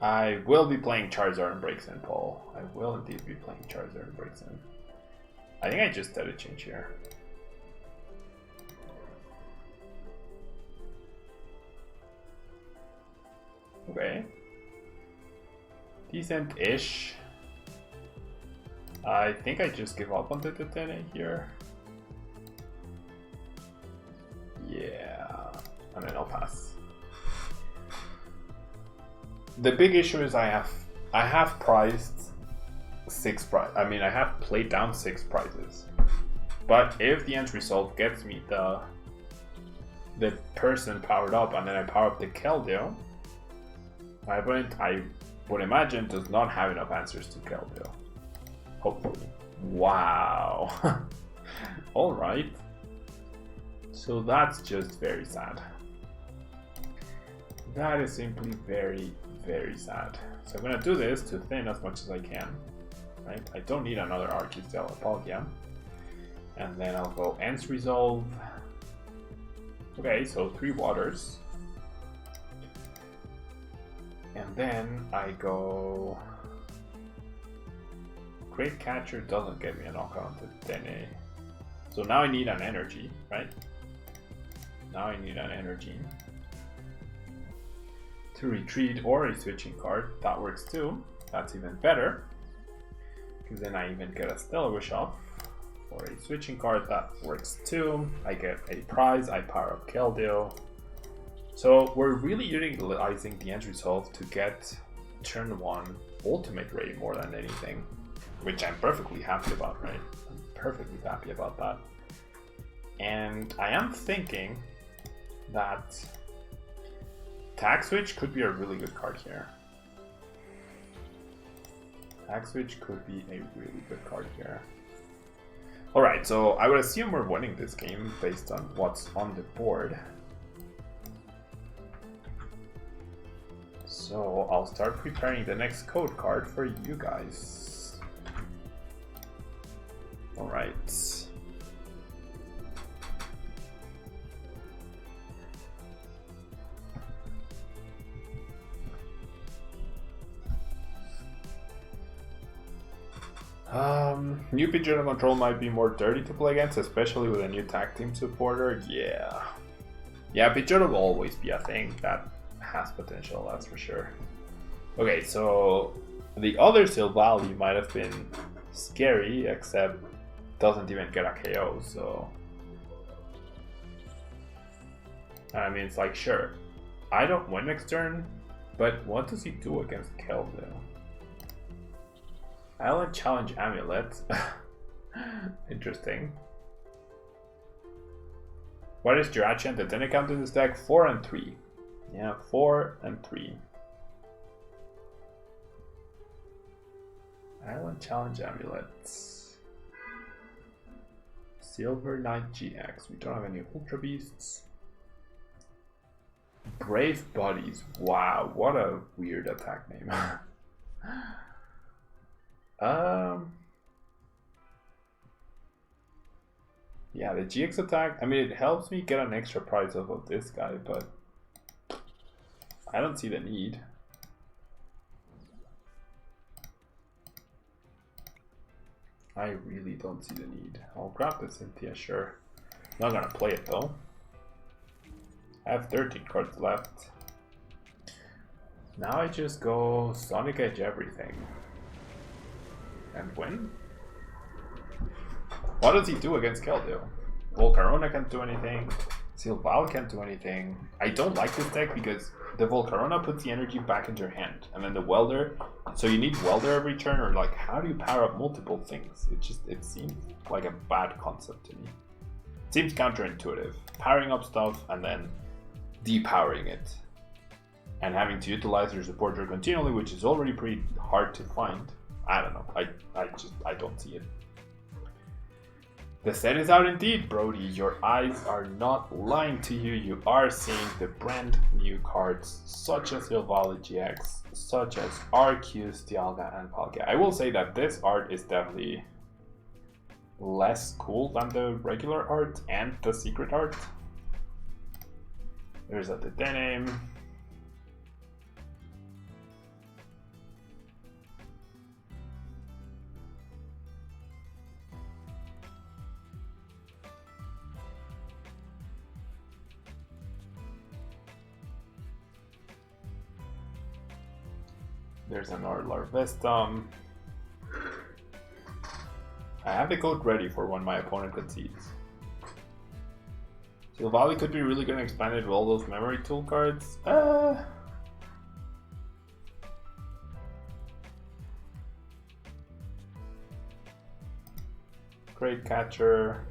I will be playing Charizard and Braixen, Paul. I will indeed be playing Charizard and Braixen. I think I just did a change here. Okay. Decent-ish. I think I just give up on the Tetene here. Yeah. And then I'll pass. The big issue is I have priced 6 prizes. I mean, I have played down 6 prizes. But if the end result gets me the person powered up and then I power up the Keldeo, I would imagine does not have enough answers to Keldeo. Hopefully. Wow. Alright. So that's just very sad. That is simply very, very sad. So I'm gonna do this to thin as much as I can. Right? I don't need another Arceus Dialga Palkia. And then I'll go Ends Resolve. Okay, so 3 waters. And then I go... Great Catcher doesn't get me a knockout to Dene. So now I need an energy, right? Now I need an energy to retreat or a switching card. That works too. That's even better. Because then I even get a Stellar Wish off. Or a switching card, that works too. I get a prize, I power up Keldeo. So we're really utilizing the end result to get turn 1 Ultimate Ray more than anything. Which I'm perfectly happy about, right? I'm perfectly happy about that. And I am thinking that Tag Switch could be a really good card here. Tag Switch could be a really good card here. Alright, so I would assume we're winning this game based on what's on the board. So I'll start preparing the next code card for you guys. Alright. New Pidgeotto control might be more dirty to play against, especially with a new tag team supporter. Yeah. Yeah, Pidgeotto will always be a thing that has potential, that's for sure. Okay, so the other Silvally might have been scary, except doesn't even get a KO, so... I mean, it's like, sure, I don't win next turn, but what does he do against Keldeo? Island Challenge Amulet. Interesting. What is Jirachi and the Tetene count in this deck? 4 and 3. Yeah, 4 and 3. Island Challenge Amulets. Silver Knight GX. We don't have any Ultra Beasts. Brave Buddies. Wow, what a weird attack name. Yeah, the GX attack, I mean, it helps me get an extra prize off of this guy, but I don't see the need. I really don't see the need. I'll grab the Cynthia, sure. Not gonna play it though. I have 13 cards left. Now I just go Sonic Edge everything. And win? What does he do against Keldeo? Volcarona can't do anything. Silval can't do anything. I don't like this deck because the Volcarona puts the energy back into your hand, and then the Welder. So you need Welder every turn, or like, how do you power up multiple things? It seems like a bad concept to me. It seems counterintuitive. Powering up stuff and then depowering it, and having to utilize your supporter continually, which is already pretty hard to find. I don't know. I don't see it. The set is out indeed, Brody. Your eyes are not lying to you. You are seeing the brand new cards, such as Silvally GX, such as Arceus Dialga and Palkia. I will say that this art is definitely less cool than the regular art and the secret art. There's the denim. There's another Larvestum. I have the code ready for when my opponent concedes. Silvally could be really good and expanded with all those memory tool cards. Great catcher.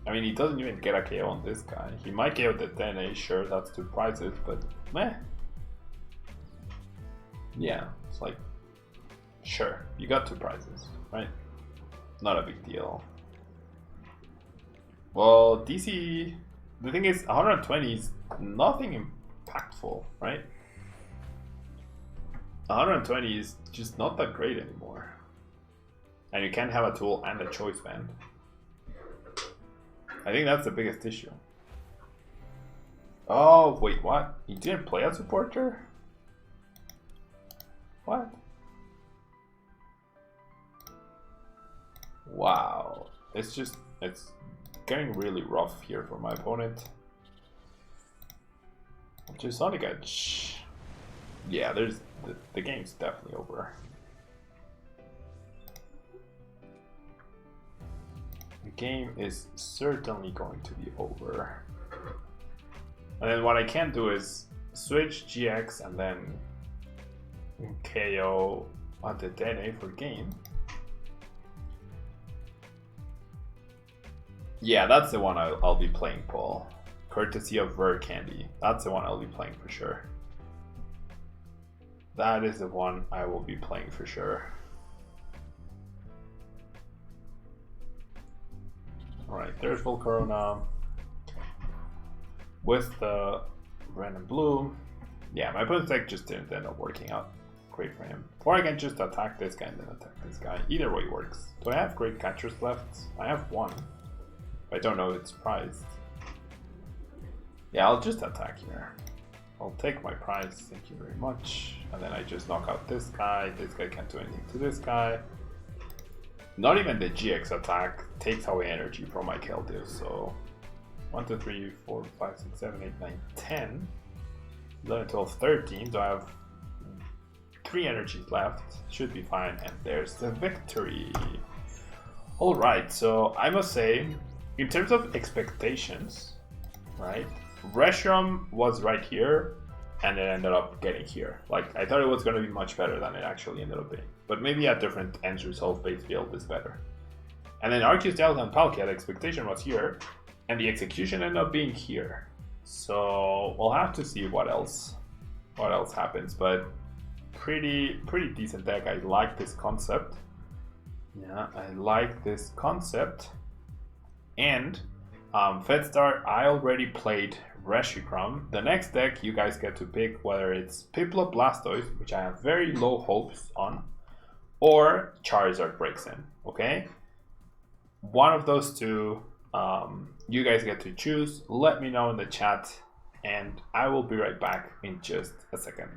I mean, he doesn't even get a KO on this guy. He might KO the DNA, sure, that's 2 prizes, but meh. Yeah, it's like, sure, you got 2 prizes, right? Not a big deal. Well, DC, the thing is, 120 is nothing impactful, right? 120 is just not that great anymore. And you can't have a tool and a choice band. I think that's the biggest issue. Oh, wait, what? You didn't play a supporter? What? Wow. It's getting really rough here for my opponent. Just Sonic Edge. Yeah, the game's definitely over. The game is certainly going to be over. And then what I can do is switch GX and then KO on the DNA for game. Yeah, that's the one I'll be playing, Paul. Courtesy of Rare Candy. That's the one I'll be playing for sure. That is the one I will be playing for sure. Alright, there's Volcarona with the red and blue. Yeah, my opponent's deck just didn't end up working out great for him. Or I can just attack this guy and then attack this guy. Either way works. Do I have great catchers left? I have one. I don't know if it's prized. Yeah, I'll just attack here. I'll take my prize, thank you very much. And then I just knock out this guy. This guy can't do anything to this guy. Not even the GX attack takes away energy from my Keldeo, so 1, 2, 3, 4, 5, 6, 7, 8, 9, 10, 11, 12, 13. So I have 3 energies left. Should be fine. And there's the victory. Alright, so I must say, in terms of expectations, right? Reshiram was right here, and it ended up getting here. Like, I thought it was going to be much better than it actually ended up being. But maybe a different end result based build is better. And then Arceus Dialga and Palkia, the expectation was here, and the execution ended up being here. So we'll have to see what else happens. But pretty decent deck. I like this concept. Yeah, I like this concept. And Fedstar, I already played Reshiram. The next deck you guys get to pick whether it's Piplup Blastoise, which I have very low hopes on, or Charizard Braixen, okay? One of those two, you guys get to choose. Let me know in the chat, and I will be right back in just a second.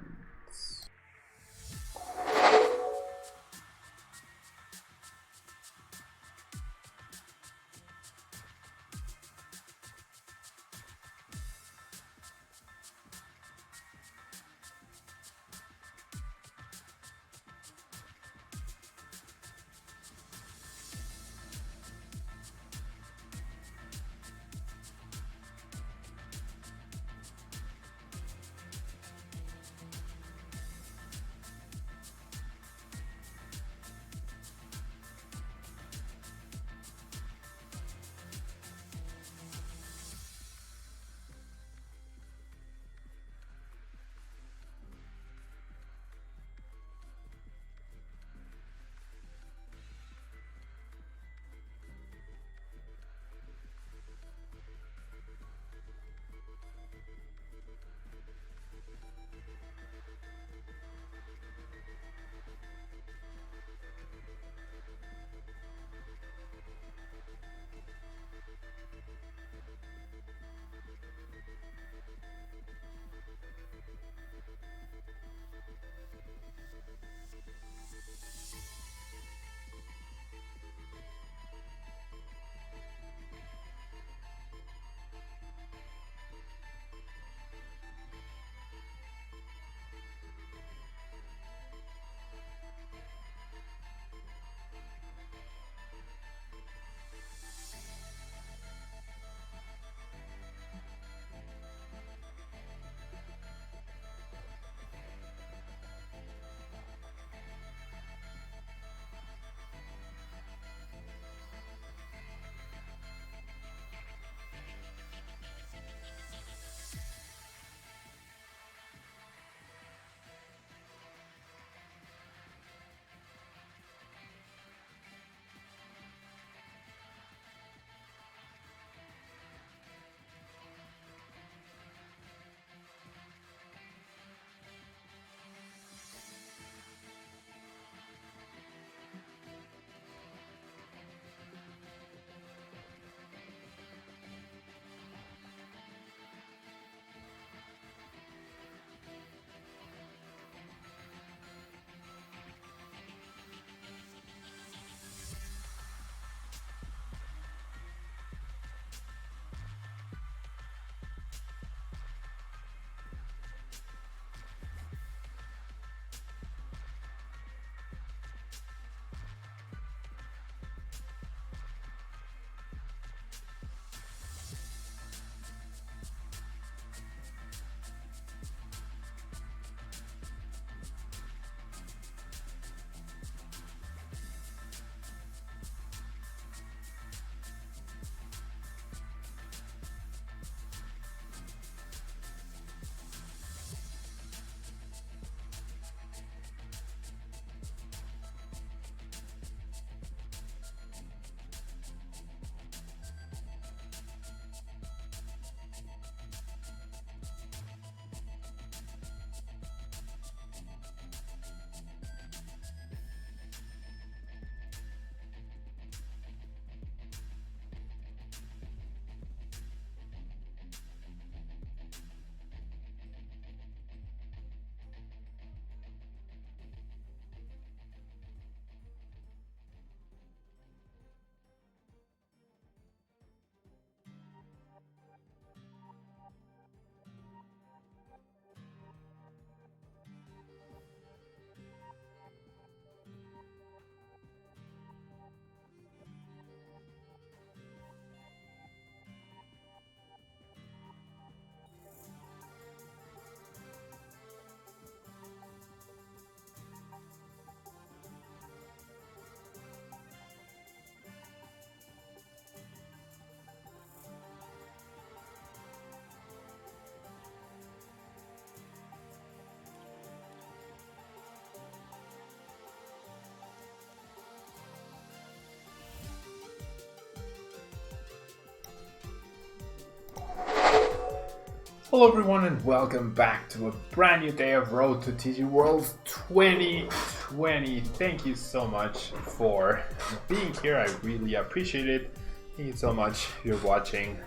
Hello everyone and welcome back to a brand new day of Road to TCG Worlds 2020. Thank you so much for being here, I really appreciate it. Thank you so much if you're watching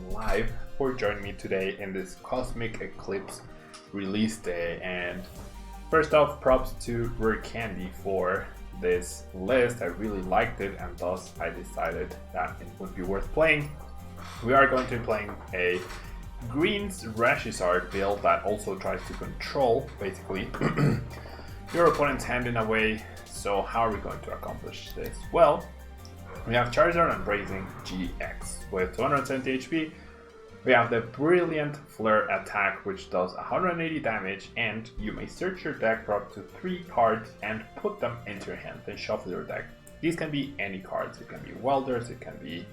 live for joining me today in this Cosmic Eclipse release day. And first off, props to Rare Candy for this list. I really liked it and thus I decided that it would be worth playing. We are going to be playing a Green's Charizard build that also tries to control, basically, your opponent's hand in a way. So how are we going to accomplish this? Well, we have Charizard and Braixen GX with 270 HP. We have the Brilliant Flare attack, which does 180 damage, and you may search your deck for up to 3 cards and put them into your hand, then shuffle your deck. These can be any cards, it can be welders, it can be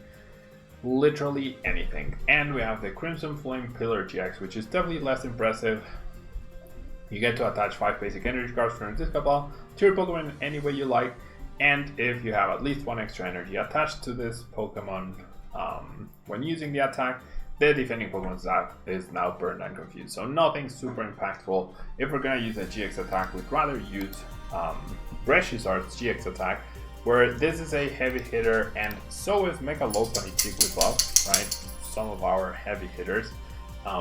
literally anything. And we have the Crimson Flame Pillar GX, which is definitely less impressive. You get to attach 5 basic energy cards from this cabal to your Pokemon in any way you like, and if you have at least 1 extra energy attached to this Pokemon when using the attack, the defending Pokemon's attack is now burned and confused. So nothing super impactful. If we're gonna use a GX attack, we'd rather use Charizard's GX attack, where this is a heavy hitter, and so is Mega Lopunny Jigglypuff, right? Some of our heavy hitters,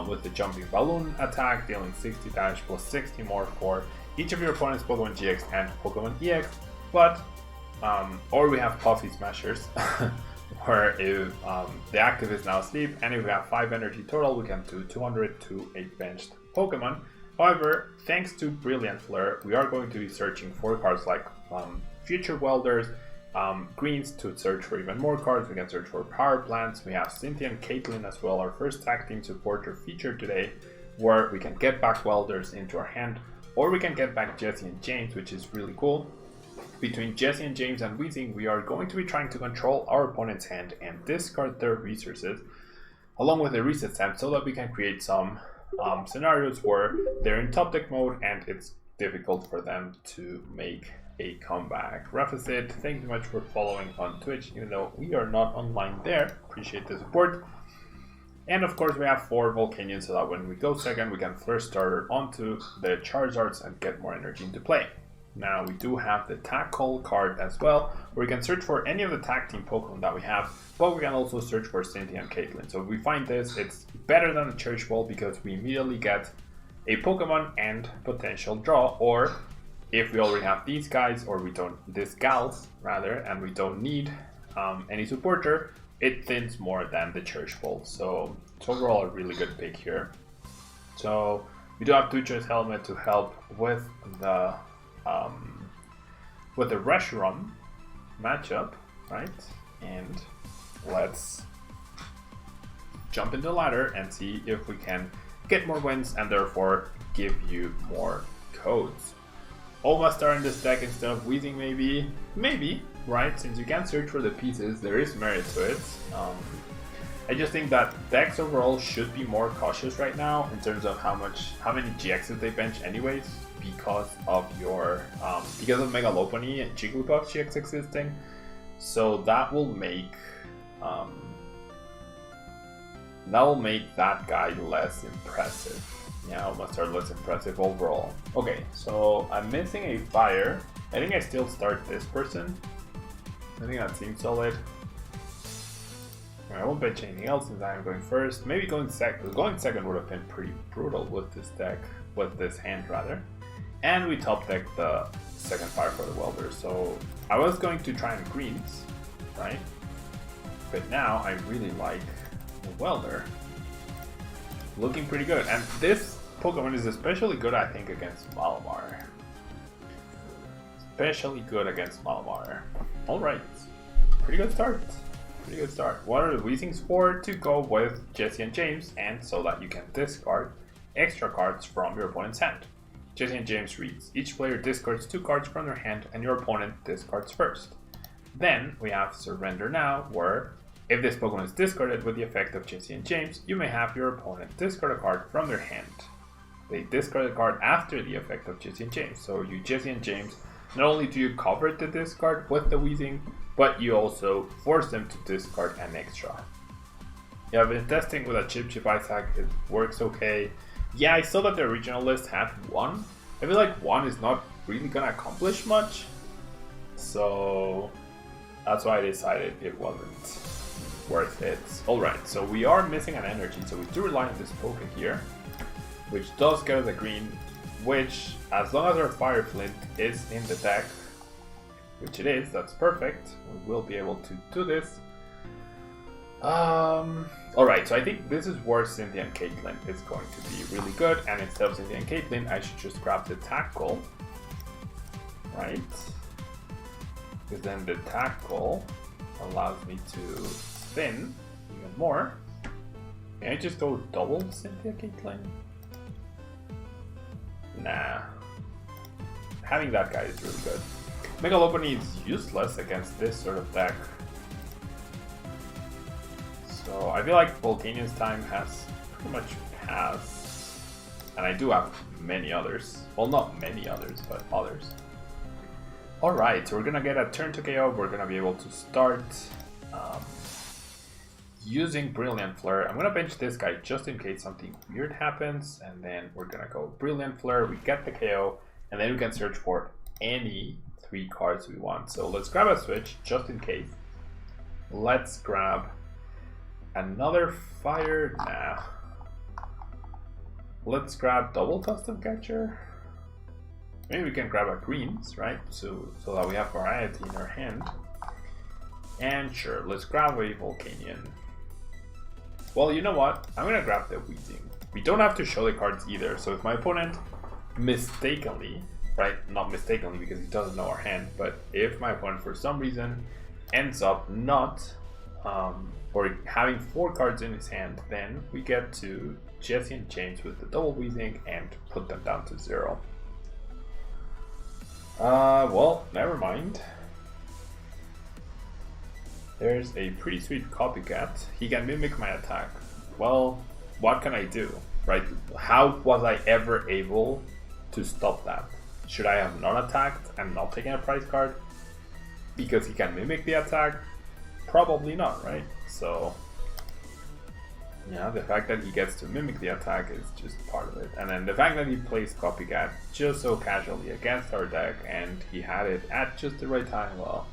with the Jumping Balloon attack, dealing 60 damage plus 60 more for each of your opponent's Pokemon GX and Pokemon EX. But, or we have Puffy Smashers, where if the active is now asleep, and if we have 5 energy total, we can do 200 to a benched Pokemon. However, thanks to Brilliant Flare, we are going to be searching for cards like Future Welders, Greens to search for even more cards. We can search for Power Plants. We have Cynthia and Caitlyn as well, our first tag team supporter feature today, where we can get back Welders into our hand, or we can get back Jesse and James, which is really cool. Between Jesse and James and Weezing, we are going to be trying to control our opponent's hand and discard their resources, along with a reset stamp, so that we can create some scenarios where they're in top deck mode and it's difficult for them to make a comeback. Rafasid, thank you much for following on Twitch, even though we are not online there. Appreciate the support. And of course we have 4 Volcanions, so that when we go second, we can first starter onto the Charizards and get more energy into play. Now we do have the Tackle card as well, where we can search for any of the tag team Pokemon that we have, but we can also search for Cynthia and Caitlyn. So if we find this, it's better than the Church Ball because we immediately get a Pokemon and potential draw, or if we already have these guys, or we don't, these gals rather, and we don't need any supporter, it thins more than the Church Ball. So it's overall a really good pick here. So we do have Two Choice Helmet to help with the Reshiram matchup, right? And let's jump into the ladder and see if we can get more wins and therefore give you more codes. Omastar in this deck instead of Weezing, maybe, right? Since you can search for the pieces, there is merit to it. I just think that decks overall should be more cautious right now in terms of how many GXs they bench anyways, because of your because of Mega Lopunny and Jigglypuff GX existing. So that will make that guy less impressive. Yeah, almost are less impressive overall. Okay, so I'm missing a fire. I think I still start this person. I think that seems solid. I won't bench anything else since I'm going first. Maybe going second. Going second would have been pretty brutal with this deck, with this hand rather. And we top deck the second fire for the welder. So I was going to try and greens, right? But now I really like the welder. Looking pretty good, and this Pokemon is especially good, I think, against Malamar. Alright, pretty good start. What are the Weezings for? To go with Jesse and James, and so that you can discard extra cards from your opponent's hand. Jesse and James reads, each player discards 2 cards from their hand and your opponent discards first. Then we have Surrender Now, where if this Pokemon is discarded with the effect of Jesse and James, you may have your opponent discard a card from their hand. They discard a card after the effect of Jesse and James. So you Jesse and James, not only do you cover the discard with the Weezing, but you also force them to discard an extra. Yeah, I've been testing with a chip Isaac, it works okay. Yeah, I saw that the original list had 1. I feel like 1 is not really gonna accomplish much. So that's why I decided it wasn't worth it. Alright, so we are missing an energy, so we do rely on this Poké here, which does get us a green, which, as long as our Fire Flint is in the deck, which it is, that's perfect. We will be able to do this. Alright, so I think this is where Cynthia and Caitlyn is going to be really good, and instead of Cynthia and Caitlyn, I should just grab the Tackle. Right? Because then the Tackle allows me to spin even more. Can I just go double Cynthia Caitlyn? Nah. Having that guy is really good. Mega Lopunny is useless against this sort of deck. So I feel like Volcanian's time has pretty much passed. And I do have many others. Well, not many others, but others. Alright, so we're gonna get a turn to KO. We're gonna be able to start using Brilliant Flare. I'm gonna bench this guy just in case something weird happens. And then we're gonna go Brilliant Flare. We get the KO. And then we can search for any 3 cards we want. So let's grab a switch just in case. Let's grab another fire. Nah. Let's grab double Custom Catcher. Maybe we can grab a greens, right? So that we have variety in our hand. And sure, let's grab a Volcanion. Well, you know what? I'm gonna grab the Weezing. We don't have to show the cards either. So if my opponent mistakenly, right? Not mistakenly because he doesn't know our hand, but if my opponent for some reason ends up not or having 4 cards in his hand, then we get to Jesse and James with the double Weezing and put them down to 0. Well, never mind. There's a pretty sweet Copycat. He can mimic my attack. Well, what can I do, right? How was I ever able to stop that? Should I have not attacked and not taken a prize card? Because he can mimic the attack? Probably not, right? So, yeah, the fact that he gets to mimic the attack is just part of it. And then the fact that he plays Copycat just so casually against our deck and he had it at just the right time, well,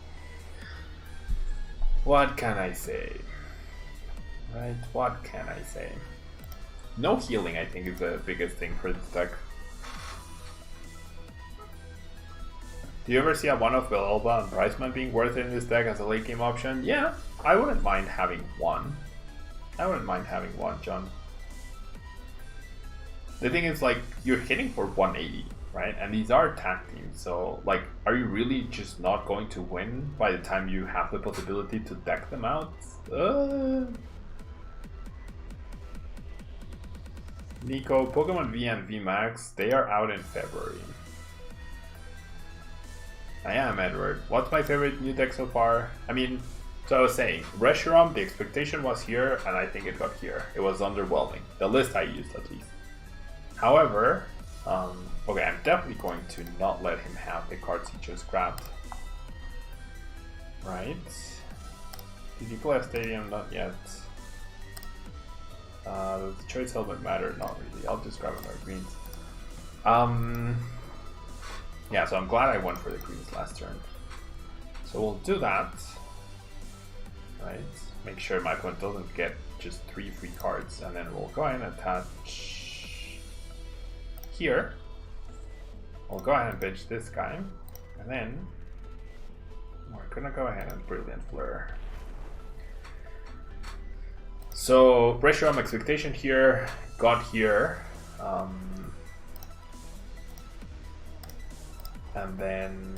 what can I say? Right, what can I say? No healing, I think, is the biggest thing for this deck. Do you ever see a one-off Belelba and Braixen being worth it in this deck as a late game option? Yeah, I wouldn't mind having one. I wouldn't mind having one, John. The thing is, like, you're hitting for 180, right? And these are tag teams, so, like, are you really just not going to win by the time you have the possibility to deck them out? Nico, Pokemon V and V Max, they are out in February. I am Edward. What's my favorite new deck so far? I mean, so I was saying, Reshiram, the expectation was here, and I think it got here. It was underwhelming. The list I used, at least. However, okay, I'm definitely going to not let him have the cards he just grabbed. Right. Did you play a stadium? Not yet. Does the choice element matter? Not really. I'll just grab another greens. Yeah, so I'm glad I went for the greens last turn. So we'll do that. Right. Make sure my opponent doesn't get just 3 free cards, and then we'll go ahead and attach here. We'll go ahead and bench this guy, and then we're gonna go ahead and Brilliant Flare. So Reshiram expectation here, got here, and then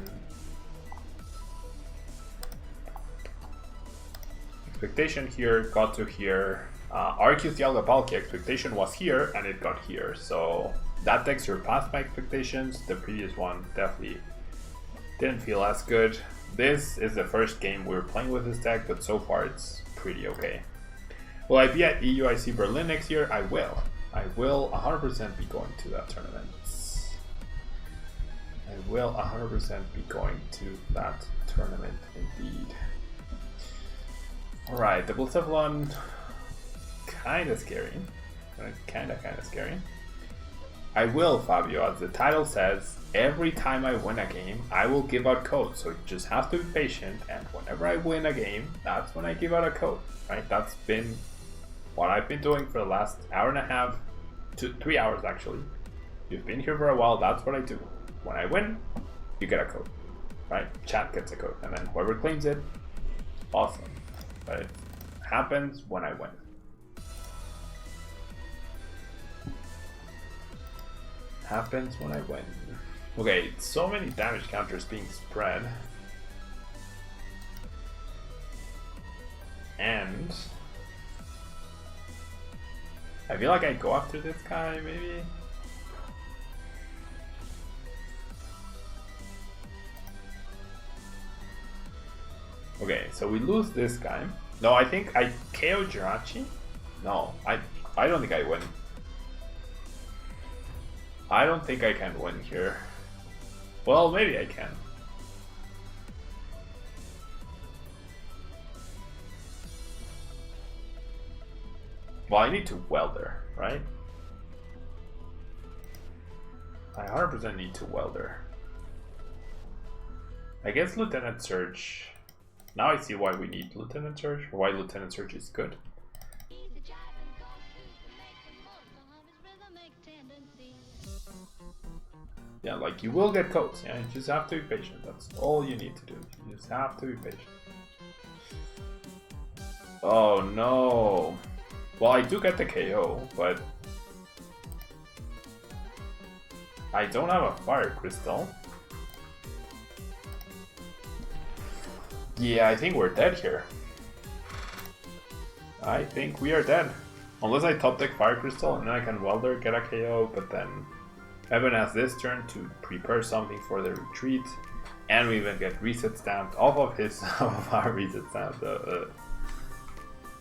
expectation here, got to here. Arceus Dialga Palkia expectation was here and it got here, so that deck surpassed my expectations. The previous one definitely didn't feel as good. This is the first game we're playing with this deck, but so far it's pretty okay. Will I be at EUIC Berlin next year? I will. I will 100% be going to that tournament. I will 100% be going to that tournament indeed. Alright, the Blissavlon. kinda scary. Kinda scary. I will, Fabio, as the title says, every time I win a game, I will give out codes. So you just have to be patient, and whenever I win a game, that's when I give out a code, right? That's been what I've been doing for the last hour and a half to 3 hours actually. You've been here for a while, that's what I do. When I win, you get a code, right? Chat gets a code, and then whoever claims it, awesome. But it happens when I win. Happens when I win. Okay, so many damage counters being spread. And I feel like I go after this guy, maybe? Okay, so we lose this guy. No, I think I KO Jirachi? No, I don't think I win. I don't think I can win here. Well, maybe I can. Well, I need to welder, right? I 100% need to welder. I guess Lieutenant Surge. Now I see why we need Lieutenant Surge, or why Lieutenant Surge is good. Yeah, like you will get codes, yeah, you just have to be patient, that's all you need to do, you just have to be patient. Oh no. Well, I do get the KO, but I don't have a Fire Crystal. Yeah, I think we're dead here. I think we are dead. Unless I top deck Fire Crystal and then I can Welder, get a KO, but then Evan has this turn to prepare something for the retreat, and we even get reset stamped off of his of our reset stamp.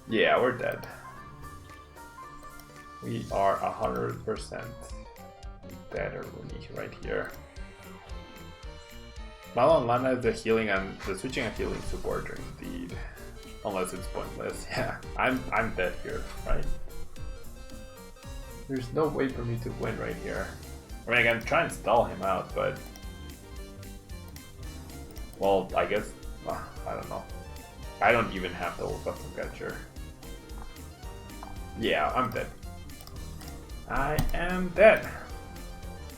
Yeah, we're dead. We are 100% dead, Rooney, right here. Malon Lana is the healing and the switching and healing supporter indeed. Unless it's pointless. Yeah, I'm dead here, right? There's no way for me to win right here. I mean, I can try and stall him out, but... Well, I guess... I don't know. I don't even have the custom catcher. Yeah, I'm dead. I am dead.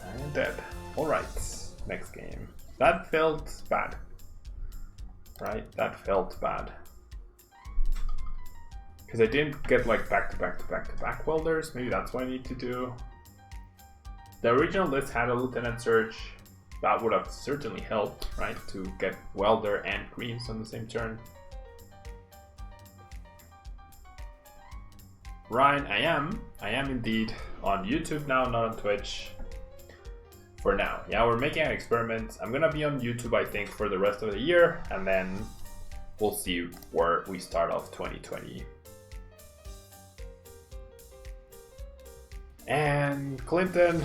I am dead. Alright, next game. That felt bad. Right? That felt bad. Because I didn't get like back-to-back welders. Maybe that's what I need to do. The original list had a Lieutenant Surge. That would have certainly helped, right? To get welder and greens on the same turn. Ryan, I am indeed on YouTube now, not on Twitch. For now. Yeah, we're making an experiment. I'm gonna be on YouTube, I think, for the rest of the year, and then we'll see where we start off 2020. And Clinton,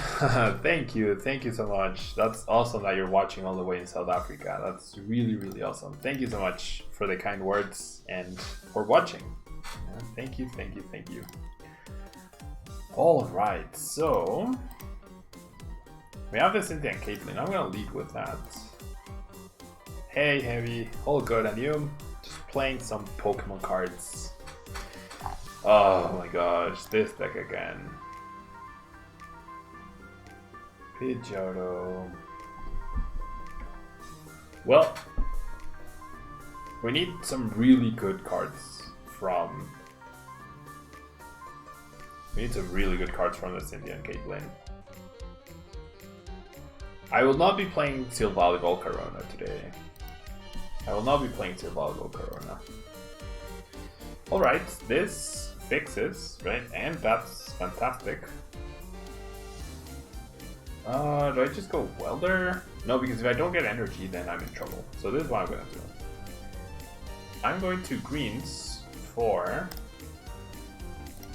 thank you so much. That's awesome that you're watching all the way in South Africa. That's really awesome. Thank you so much for the kind words and for watching. Yeah, thank you. All right, so we have this Cynthia and Caitlyn. I'm gonna lead with that. Hey, Heavy, all good, and you? Just playing some Pokemon cards. Oh my gosh, this deck again. Pidgeotto. Well, we need some really good cards from... We need some really good cards from the Cynthia and Caitlyn. I will not be playing Silvalibol Corona today. I will not be playing Silvalibol Corona. Alright, this fixes, right? And that's fantastic. Do I just go Welder? No, because if I don't get energy, then I'm in trouble. So this is what I'm going to do. I'm going to greens for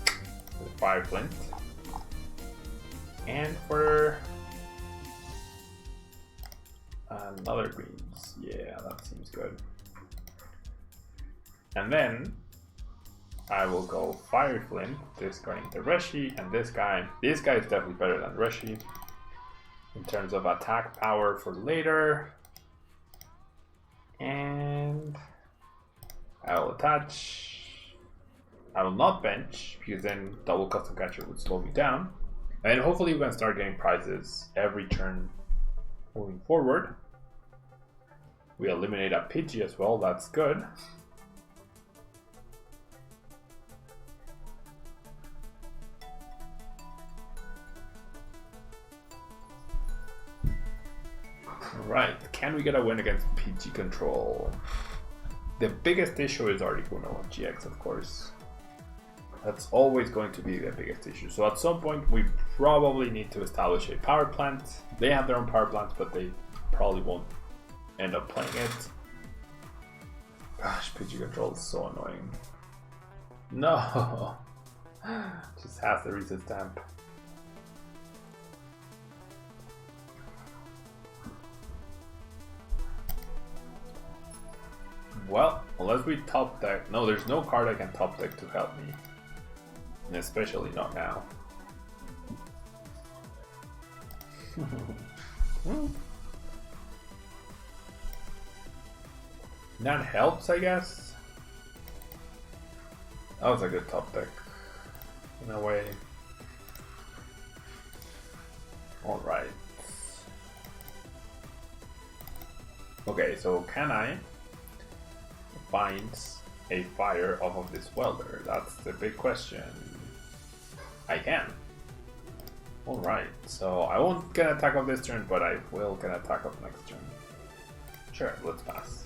the Fire Flint. And for another greens. Yeah, that seems good. And then I will go Fire Flint, discarding the Reshi, and this guy. This guy is definitely better than Reshi in terms of attack power for later. And I will attach. I will not bench because then double custom catcher would slow me down. And hopefully we can start getting prizes every turn moving forward. We eliminate a Pidgey as well, that's good. Right, can we get a win against Pidgey control? The biggest issue is Articuno GX, of course. That's always going to be the biggest issue. So at some point we probably need to establish a power plant. They have their own power plants, but they probably won't end up playing it. Gosh, Pidgey control is so annoying. No! Just has the reset stamp. Well, unless we top deck. No, there's no card I can top deck to help me. And especially not now. That helps, I guess. That was a good top deck. In a way. Alright. Okay, so can I find a fire off of this welder? That's the big question. I can. Alright, so I won't get an attack off this turn, but I will get an attack off next turn. Sure, let's pass.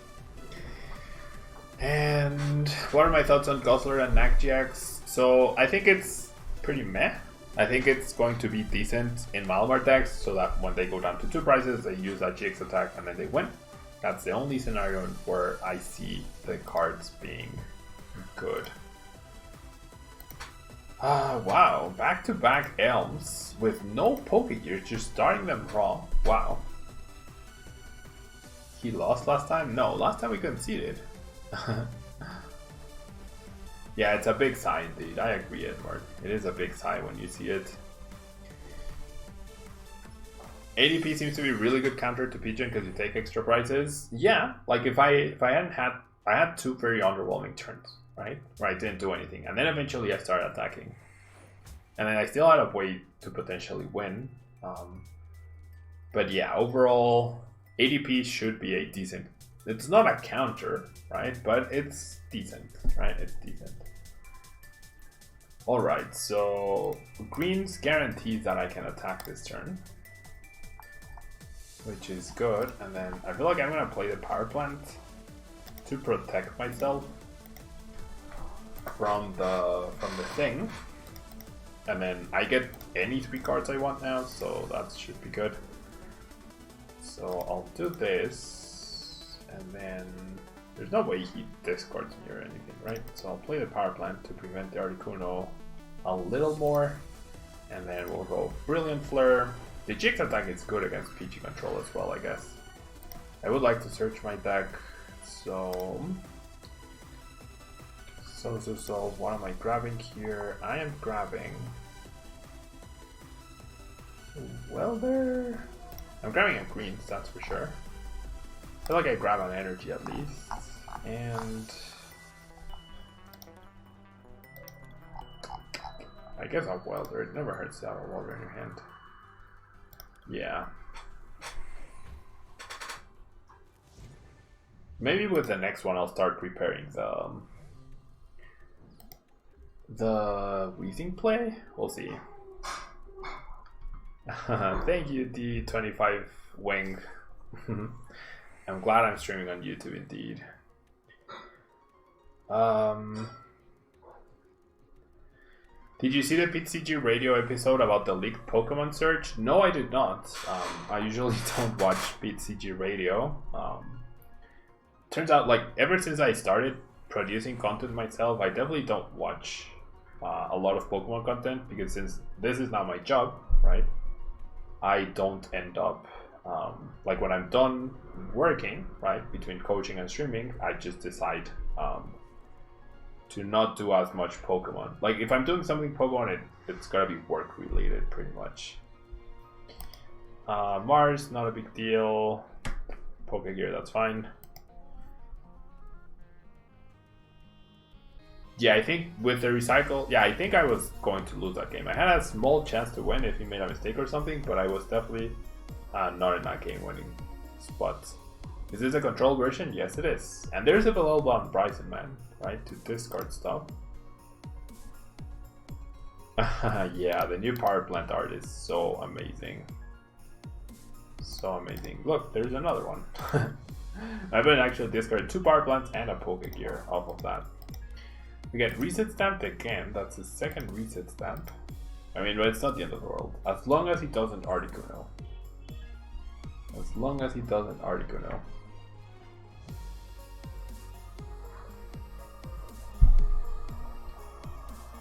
And what are my thoughts on Guzzler and Knack GX? So I think it's pretty meh. I think it's going to be decent in Malamar decks, so that when they go down to 2 prizes, they use that GX attack and then they win. That's the only scenario where I see the cards being good. Wow, back-to-back Elms with no Pokegears, just starting them raw. Wow. He lost last time? No, last time we conceded. Yeah, it's a big sign, indeed. I agree, Edward. It is a big sign when you see it. ADP seems to be a really good counter to Pigeon because you take extra prizes. Yeah, like if I hadn't had, I had 2 very underwhelming turns, right? Where I didn't do anything, and then eventually I started attacking, and then I still had a way to potentially win. But yeah, overall, ADP should be a decent. It's not a counter, right? But it's decent, right? It's decent. All right, so Green's guarantees that I can attack this turn, which is good. And then I feel like I'm gonna play the power plant to protect myself from the thing. And then I get any 3 cards I want now, so that should be good. So I'll do this, and then there's no way he discards me or anything, right? So I'll play the power plant to prevent the Articuno a little more, and then we'll go Brilliant Flare. The Jix attack is good against PG control as well, I guess. I would like to search my deck, so what am I grabbing here? I am grabbing Welder. I'm grabbing a green, that's for sure. I feel like I grab an energy at least. And I guess a welder. It never hurts to have a welder in your hand. Yeah. Maybe with the next one I'll start preparing the Weezing play. We'll see. Thank you, D25 Wing. I'm glad I'm streaming on YouTube indeed. Did you see the TCG radio episode about the leaked Pokemon search? No, I did not. I usually don't watch TCG radio. Turns out, like, ever since I started producing content myself, I definitely don't watch a lot of Pokemon content, because since this is not my job, right, I don't end up, like when I'm done working, right, between coaching and streaming, I just decide to not do as much Pokemon. Like if I'm doing something Pokemon, it's gotta be work related pretty much. Mars, not a big deal. Pokegear, that's fine. Yeah, I think with the recycle, yeah, I think I was going to lose that game. I had a small chance to win if he made a mistake or something, but I was definitely not in that game winning spot. Is this a control version? Yes, it is. And there's available on Braixen, man, right? To discard stuff. Yeah, the new power plant art is so amazing. So amazing. Look, there's another one. I've been actually discarded 2 power plants and a Pokegear off of that. We get reset stamped again. That's the second reset stamp. I mean, but it's not the end of the world. As long as he doesn't Articuno. As long as he doesn't Articuno.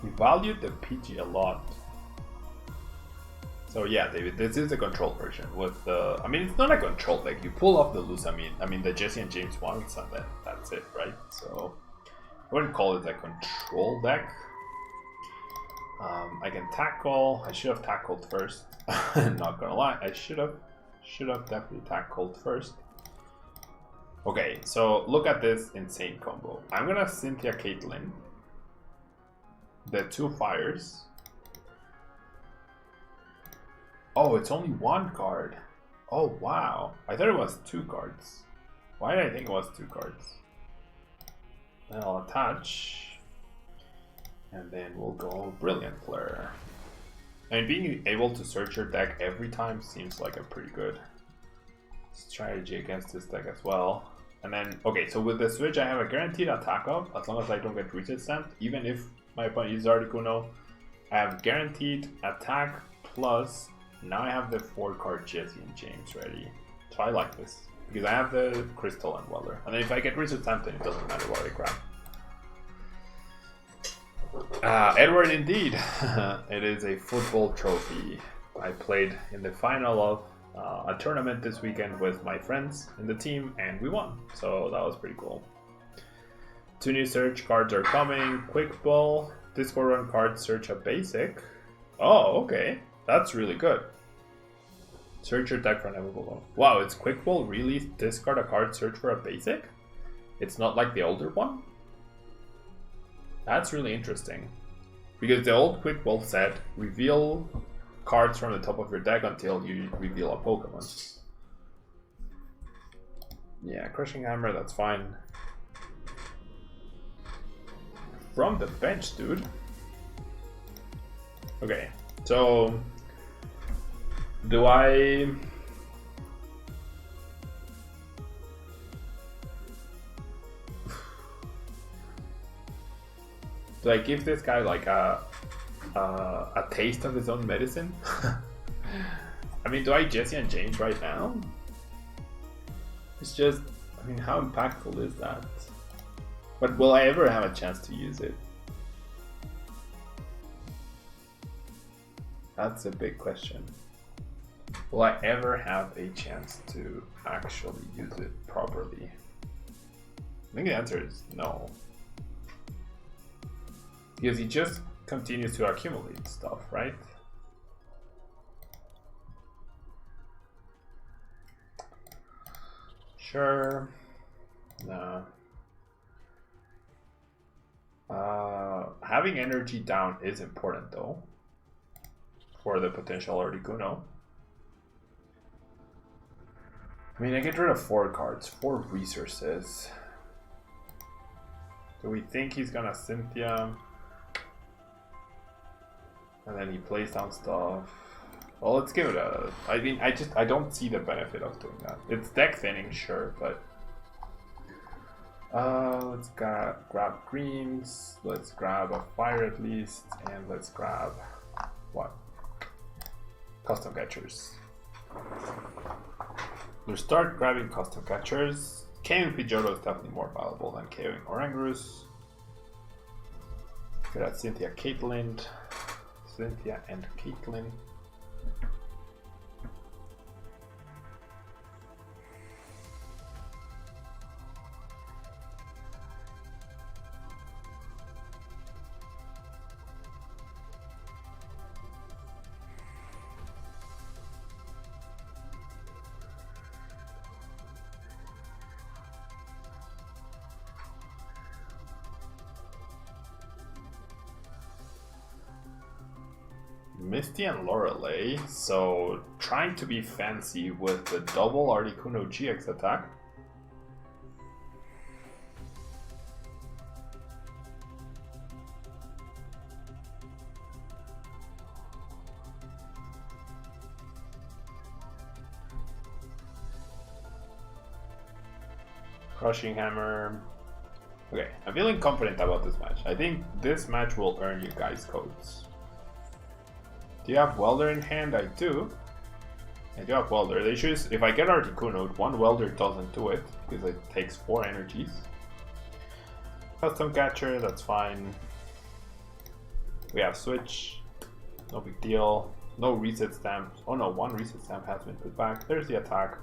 He valued the PG a lot. So yeah, David, this is a control version with the... I mean, it's not a control deck. You pull off the Lusamine, I mean the Jesse and James ones, and then that's it, right? So I wouldn't call it a control deck. I can tackle. I should have tackled first. Not gonna lie, I should have definitely tackled first. Okay, so look at this insane combo. I'm gonna Cynthia Caitlyn. The 2 fires. Oh, it's only 1 card. Oh, wow. I thought it was 2 cards. Why did I think it was 2 cards? Then I'll attach. And then we'll go Brilliant Flare. And being able to search your deck every time seems like a pretty good strategy against this deck as well. And then, okay, so with the switch, I have a guaranteed attack up as long as I don't get reset stamped. Even if my opponent uses Articuno, I have guaranteed attack plus. Now I have the 4-card Jesse and James ready. So I like this. Because I have the Crystal and Weller. And then if I get reset stamped, then it doesn't matter what I grab. Edward indeed. It is a football trophy. I played in the final of a tournament this weekend with my friends in the team, and we won. So that was pretty cool. 2 new search cards are coming. Quick Ball. Discord run card search a basic. Oh, okay. That's really good. Search your deck for an Everball. Wow, it's Quick Ball really discard a card, search for a basic? It's not like the older one? That's really interesting. Because the old Quick Ball said, reveal cards from the top of your deck until you reveal a Pokemon. Yeah, Crushing Hammer, that's fine. From the bench, dude. Okay, so... Do I... Do I give this guy like a taste of his own medicine? I mean, do I Jesse and James right now? It's just, I mean, how impactful is that? But will I ever have a chance to use it? That's a big question. Will I ever have a chance to actually use it properly? I think the answer is no. Because he just continues to accumulate stuff, right? Sure. No. Having energy down is important though. For the potential Articuno. I mean, I get rid of 4 cards, 4 resources. Do we think he's gonna Cynthia? And then he plays down stuff. Well, let's give it a... I mean, I don't see the benefit of doing that. It's deck thinning, sure, but... let's grab greens, let's grab a fire at least, and let's grab... what? Custom catchers. We'll start grabbing custom catchers. KOing Pidgeotto is definitely more valuable than KOing Orangrus. Get at Cynthia and Caitlyn. Misty and Lorelei, so trying to be fancy with the double Articuno GX attack. Crushing Hammer. Okay, I'm feeling confident about this match. I think this match will earn you guys codes. Do you have Welder in hand? I do. I do have Welder. They choose, if I get Articuno, one Welder doesn't do it because it takes 4 energies. Custom Catcher, that's fine. We have Switch, no big deal. No reset stamp. Oh no, 1 reset stamp has been put back. There's the attack.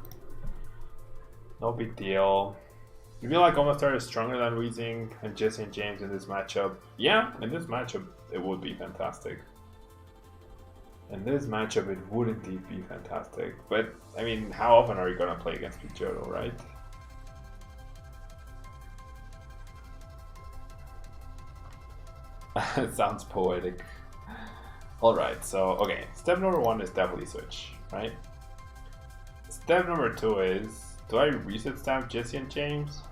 No big deal. You feel like Omastar is stronger than Weezing and Jesse and James in this matchup? Yeah, in this matchup it would be fantastic. In this matchup it would indeed be fantastic. But, I mean, how often are you gonna play against Pidgeotto, right? It sounds poetic. Alright, so, okay. Step number 1 is definitely Switch, right? Step number 2 is... do I reset stamp Jesse and James?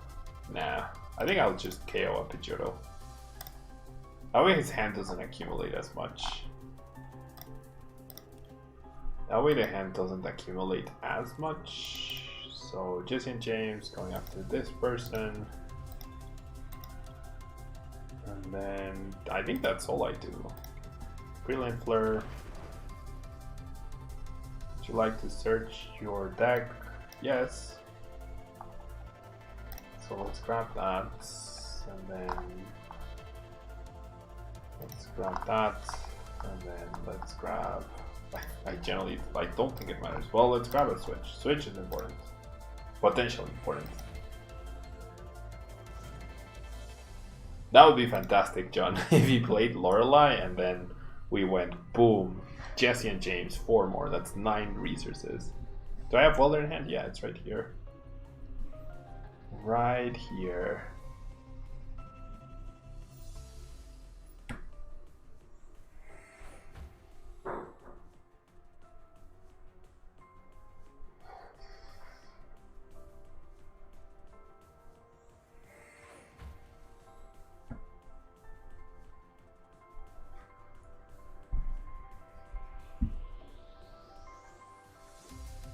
Nah, I think I'll just KO a Pidgeotto. That way his hand doesn't accumulate as much. That way the hand doesn't accumulate as much. So Jesse and James going after this person. And then I think that's all I do. Brilliant Fleur. Would you like to search your deck? Yes. So let's grab that, and then let's grab that, and then let's grab, I don't think it matters. Well, let's grab a Switch. Switch is important. Potentially important. That would be fantastic, John, if he played Lorelei and then we went boom, Jesse and James, 4 more. That's 9 resources. Do I have Welder in hand? Yeah, it's right here. Right here.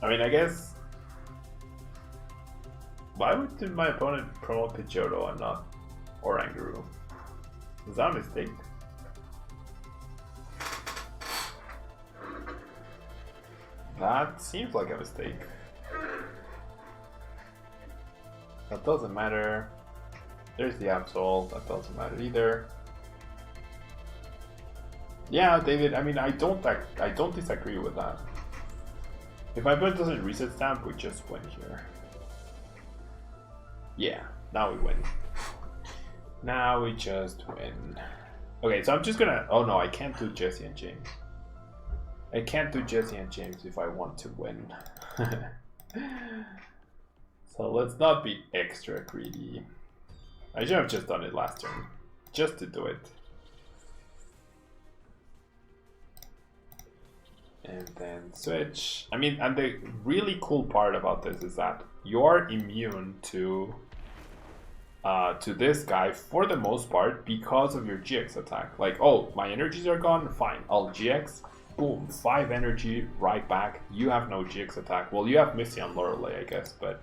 I mean, I guess... why did my opponent promote Pidgeotto and not Oranguru? Is that a mistake? That seems like a mistake. That doesn't matter. There's the Absol. That doesn't matter either. Yeah, David. I mean, I don't disagree with that. If my opponent doesn't reset stamp, we just win here. Yeah, now we win. Now we just win. Okay, so I'm just gonna... oh no, I can't do Jesse and James. I can't do Jesse and James if I want to win. So let's not be extra greedy. I should have just done it last turn. Just to do it. And then switch. I mean, and the really cool part about this is that you're immune to this guy for the most part because of your GX attack. Like, oh, my energies are gone, fine, I'll GX, boom, 5 energy, right back. You have no GX attack. Well, you have Misty and Lorelei, I guess, but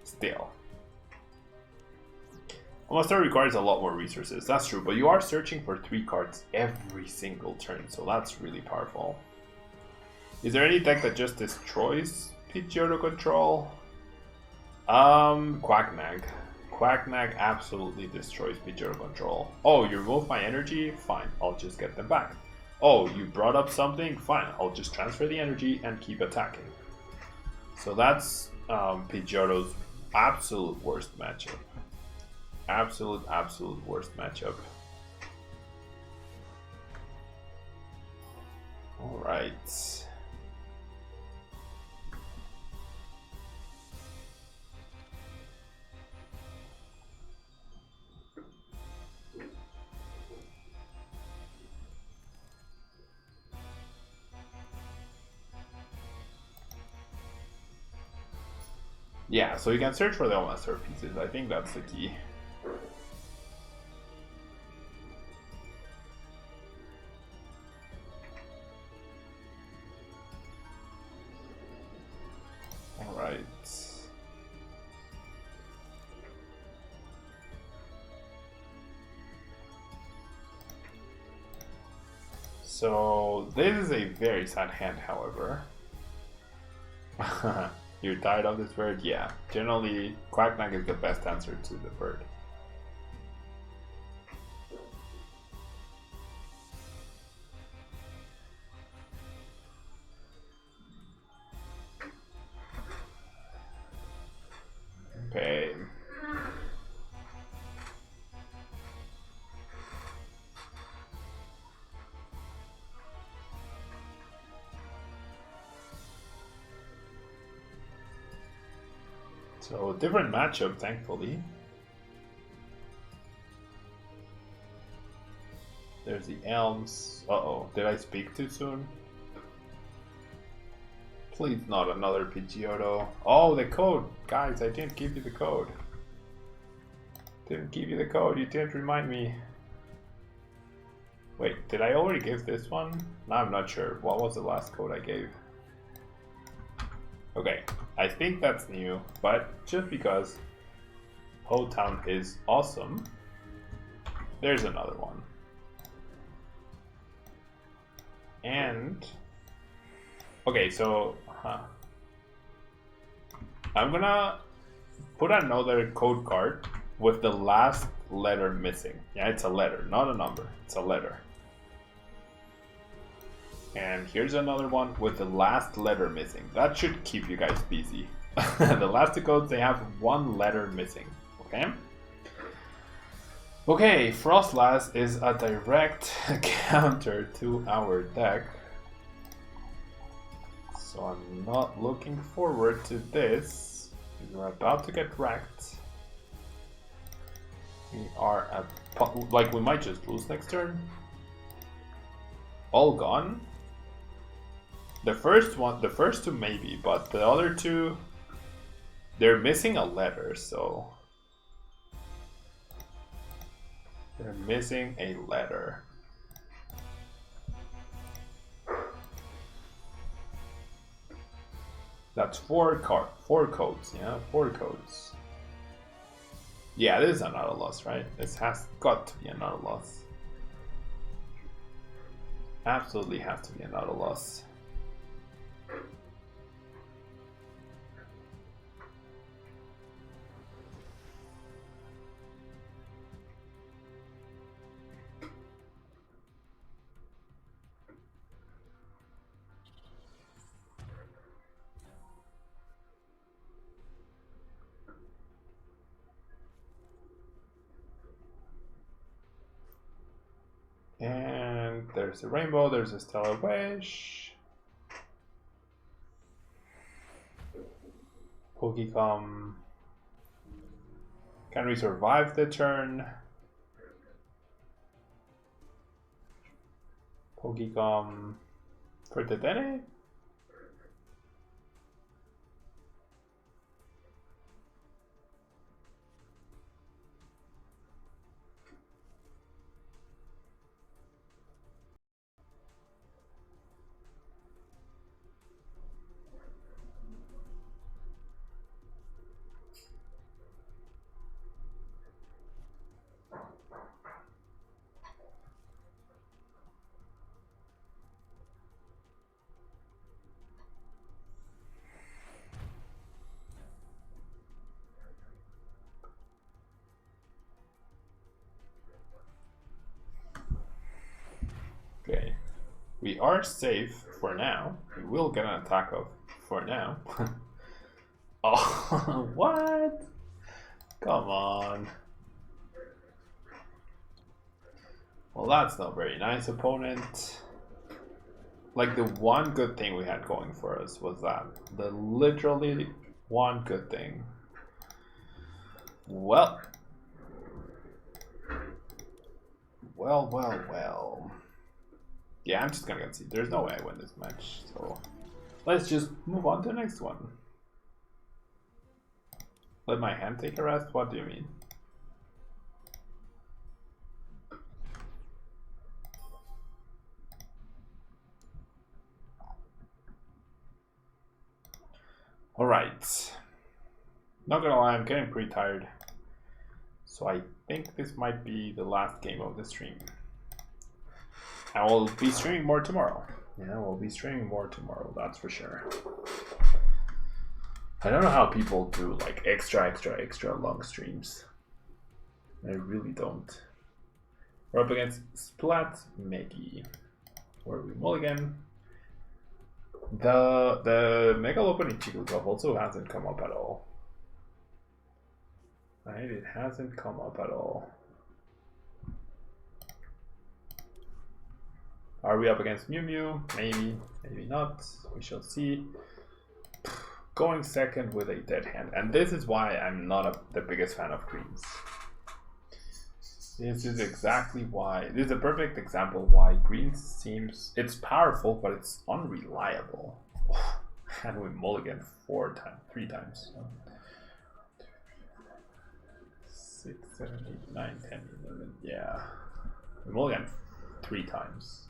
still. Almost requires a lot more resources, that's true, but you are searching for 3 cards every single turn, so that's really powerful. Is there any deck that just destroys Pidgeotto control? Quacknag. Quacknag absolutely destroys Pidgeotto control. Oh, you remove my energy? Fine, I'll just get them back. Oh, you brought up something? Fine, I'll just transfer the energy and keep attacking. So that's Pidgeotto's absolute worst matchup. Absolute worst matchup. Alright. Yeah, so you can search for the Master pieces. I think that's the key. Alright. So this is a very sad hand, however. You're tired of this bird? Yeah. Generally, Quacknack is the best answer to the bird. Okay. So, different matchup, thankfully. There's the Elms. Uh-oh, did I speak too soon? Please not another Pidgeotto. Oh, the code! Guys, I didn't give you the code. Didn't give you the code, you didn't remind me. Wait, did I already give this one? No, I'm not sure. What was the last code I gave? Okay, I think that's new, but just because Ho Town is awesome, there's another one. And okay, so I'm gonna put another code card with the last letter missing. Yeah, it's a letter, not a number. It's a letter. And here's another one with the last letter missing. That should keep you guys busy. The last two codes, they have one letter missing. Okay? Okay, Frostlass is a direct counter to our deck. So I'm not looking forward to this. We're about to get wrecked. We are at... like, we might just lose next turn. All gone. The first two maybe, but the other two, they're missing a letter, so... They're missing a letter. That's four codes, yeah? 4 codes. Yeah, this is another loss, right? This has got to be another loss. Absolutely has to be another loss. And there's a rainbow, there's a stellar wish. Pokecom. Can we survive the turn? Pokecom for the Dene? Okay, we are safe for now. We will get an attack of for now. Oh, what? Come on. Well, that's not very nice, opponent. Like, the one good thing we had going for us was that. The literally one good thing. Well. Well. Yeah, I'm just gonna concede. There's no way I win this match, so let's just move on to the next one. Let my hand take a rest? What do you mean? Alright. Not gonna lie, I'm getting pretty tired. So I think this might be the last game of the stream. I will be streaming more tomorrow. Yeah, we'll be streaming more tomorrow, that's for sure. I don't know how people do like extra long streams. I really don't. We're up against Splat Meggy. Where we mulligan. The Mega Opening Jigglypuff also hasn't come up at all. Right, it hasn't come up at all. Are we up against Mew Mew? Maybe, maybe not. We shall see. Going second with a dead hand. And this is why I'm not the biggest fan of greens. This is exactly why. This is a perfect example why green seems. It's powerful, but it's unreliable. And we mulligan 3 times. 6, 7, 8, 9, 10, 11. Yeah. We mulligan 3 times.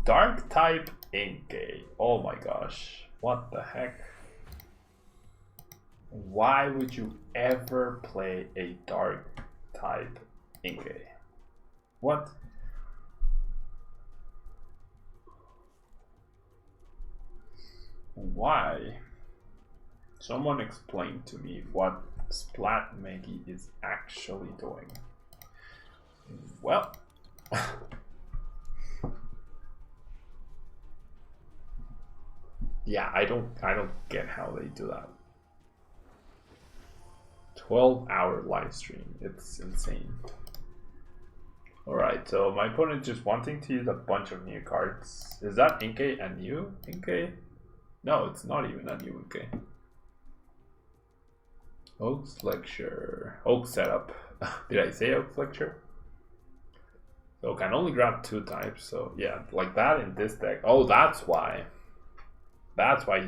Dark type Inkay. Oh my gosh. What the heck? Why would you ever play a dark type Inkay? What? Why? Someone explain to me what Splat Meggy is actually doing. Well, yeah, I don't get how they do that. 12-hour live stream. It's insane. Alright, so my opponent just wanting to use a bunch of new cards. Is that Inkay a new Inkay? No, it's not even a new Inkay. Oak's Lecture. Oak Setup. Did I say Oak's Lecture? So can only grab 2 types, so yeah, like that in this deck. Oh, that's why. That's why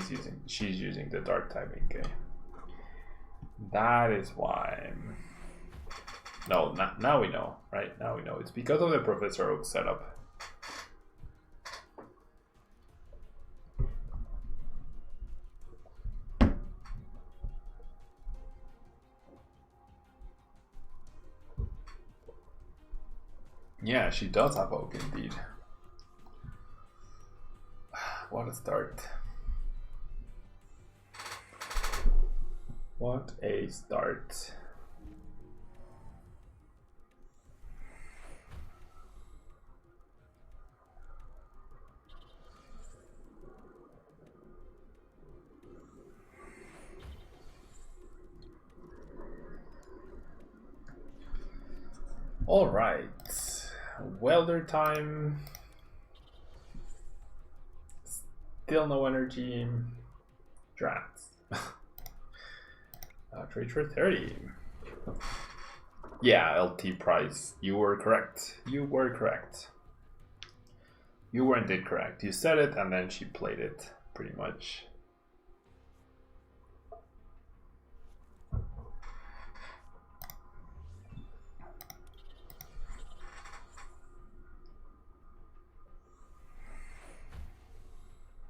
she's using the dark type Inkay. That is why. No, now we know, right? Now we know. It's because of the Professor Oak setup. Yeah, she does have Oak indeed. What a start. What a start. All right, welder time. Still no energy. Drats. Trade for 30. Yeah, LT price. You were correct. You were correct. You were indeed correct. You said it and then she played it, pretty much.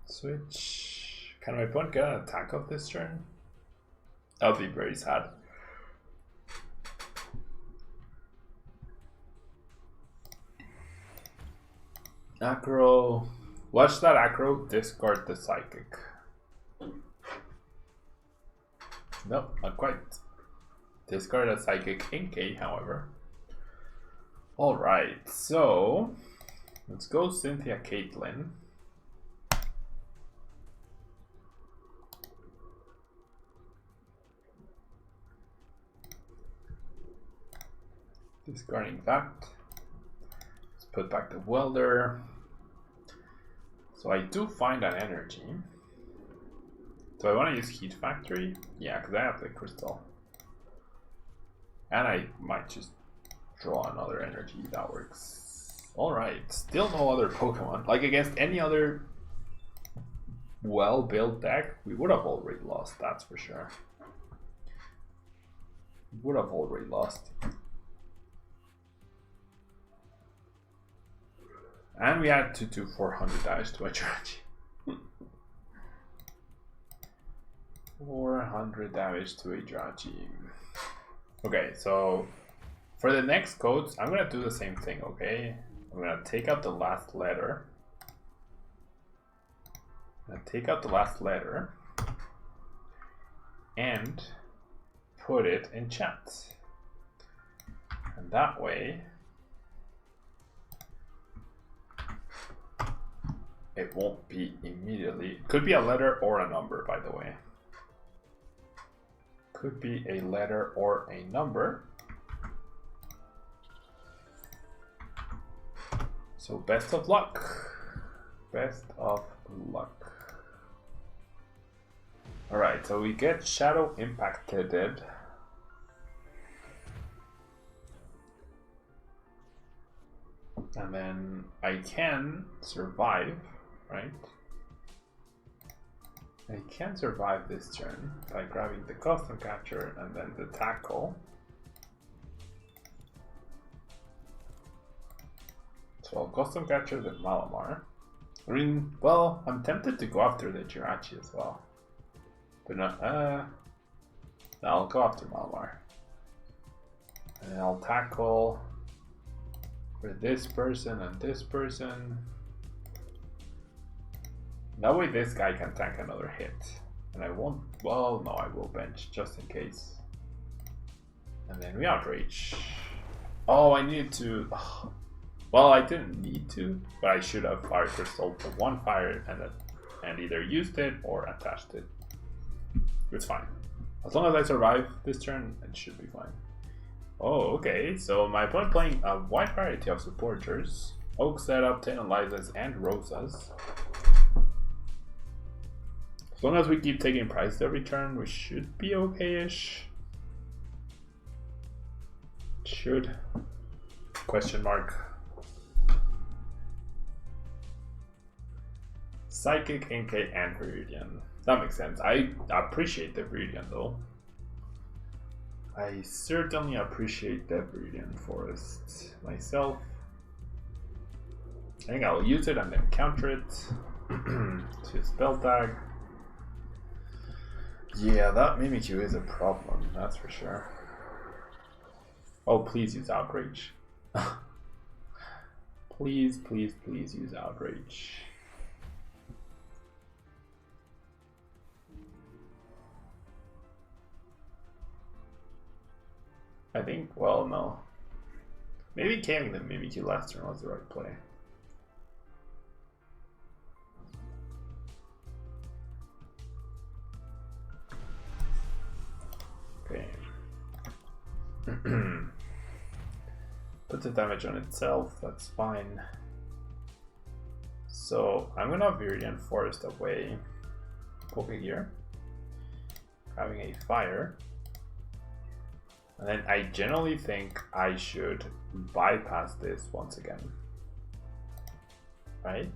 Switch. Can my opponent get an attack off this turn? That would be very sad. Acro. Watch that Acro. Discard the Psychic. Nope, not quite. Discard a Psychic Inkay, however. Alright, so let's go Cynthia Caitlin. Discarding that. Let's put back the welder. So I do find an energy. Do I want to use Heat Factory? Yeah, because I have the crystal. And I might just draw another energy. That works. Alright, still no other Pokemon. Like against any other well-built deck, we would have already lost, that's for sure. Would have already lost. And we had to do 400 damage to a Jirachi. 400 damage to a Jirachi. Okay, so for the next codes, I'm gonna do the same thing, okay? I'm gonna take out the last letter. And put it in chat. And that way it won't be immediately. It could be a letter or a number, by the way. Could be a letter or a number. So best of luck. Best of luck. Alright, so we get Shadow Impacted. And then I can survive, right? I can survive this turn by grabbing the Custom Catcher and then the Tackle. So I'll Custom Catcher the Malamar. I mean, well, I'm tempted to go after the Jirachi as well. But no, no, I'll go after Malamar. And then I'll tackle for this person and this person. That way this guy can tank another hit. And I won't, well, no, I will bench just in case. And then we outrage. Oh, I needed to, well, I didn't need to, but I should have Fire Crystal for one fire and either used it or attached it. It's fine. As long as I survive this turn, it should be fine. Oh, okay. So my opponent playing a wide variety of supporters. Oak setup, 10 Elizas, and Rosas. As long as we keep taking prizes every turn, we should be okay-ish. Should. Question mark. Psychic, Inkay, and Viridian. That makes sense. I appreciate the Viridian though. I certainly appreciate the Viridian Forest myself. I think I'll use it and then counter it to spell tag. Yeah, that Mimikyu is a problem, that's for sure. Oh, please use Outrage. Please, please, please use Outrage. I think, well, no. Maybe killing the Mimikyu last turn was the right play. Okay. Puts the damage on itself, that's fine. So I'm gonna Viridian Forest away. Pokegear. Having a fire. And then I generally think I should bypass this once again. Right?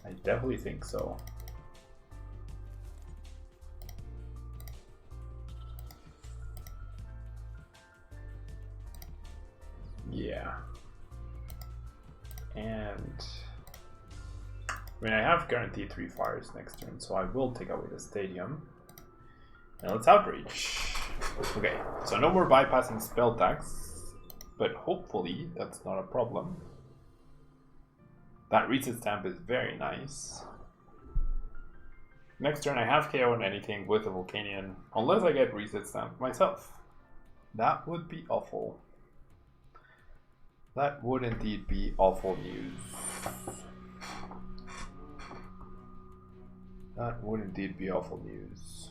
I definitely think so. Yeah. And I mean, I have guaranteed 3 fires next turn, so I will take away the stadium. Now let's Outrage. Okay, so no more bypassing spell tags, but hopefully that's not a problem. That reset stamp is very nice. Next turn I have KO on anything with a Volcanion, unless I get reset stamp myself. That would be awful. That would indeed be awful news. That would indeed be awful news.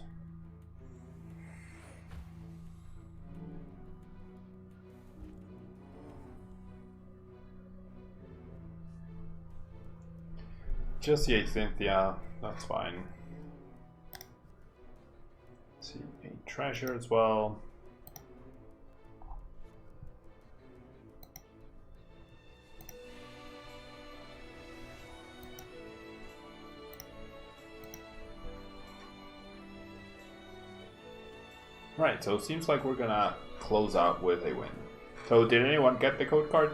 Just the Cynthia, that's fine. Let's see, a treasure as well. Right, so it seems like we're gonna close out with a win. So did anyone get the code card?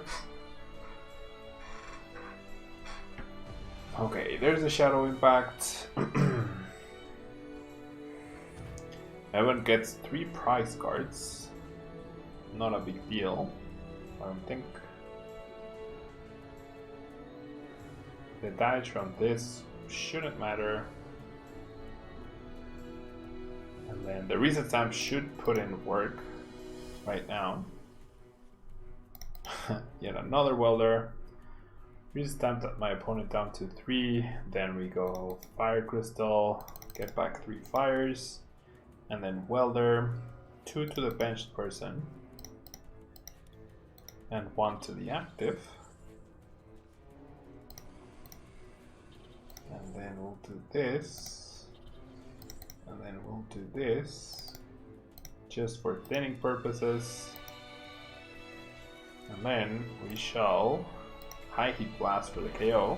Okay, there's a Shadow Impact. Everyone gets 3 prize cards. Not a big deal, I don't think. The damage from this shouldn't matter. And then the reset stamp should put in work right now. Yet another welder. Reset stamp my opponent down to 3. Then we go Fire Crystal, get back 3 fires. And then welder, 2 to the benched person. And 1 to the active. And then we'll do this. And then we'll do this. Just for thinning purposes. And then we shall High Heat Blast for the KO.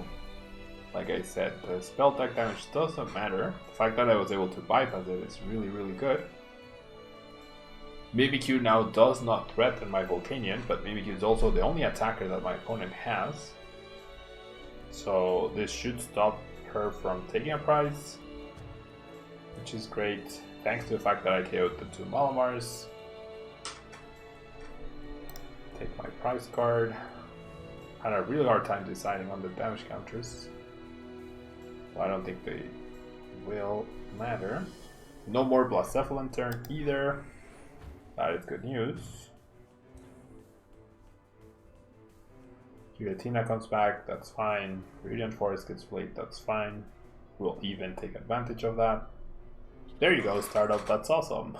Like I said, the spell attack damage doesn't matter. The fact that I was able to bypass it is really, really good. Mimikyu now does not threaten my Volcanion, but Mimikyu is also the only attacker that my opponent has. So this should stop her from taking a prize, which is great, thanks to the fact that I KO'd the 2 Malamars. Take my prize card. Had a really hard time deciding on the damage counters. Well, I don't think they will matter. No more Blacephalon turn either. That is good news. Giratina comes back, that's fine. Radiant Forest gets played, that's fine. We'll even take advantage of that. There you go, startup, that's awesome.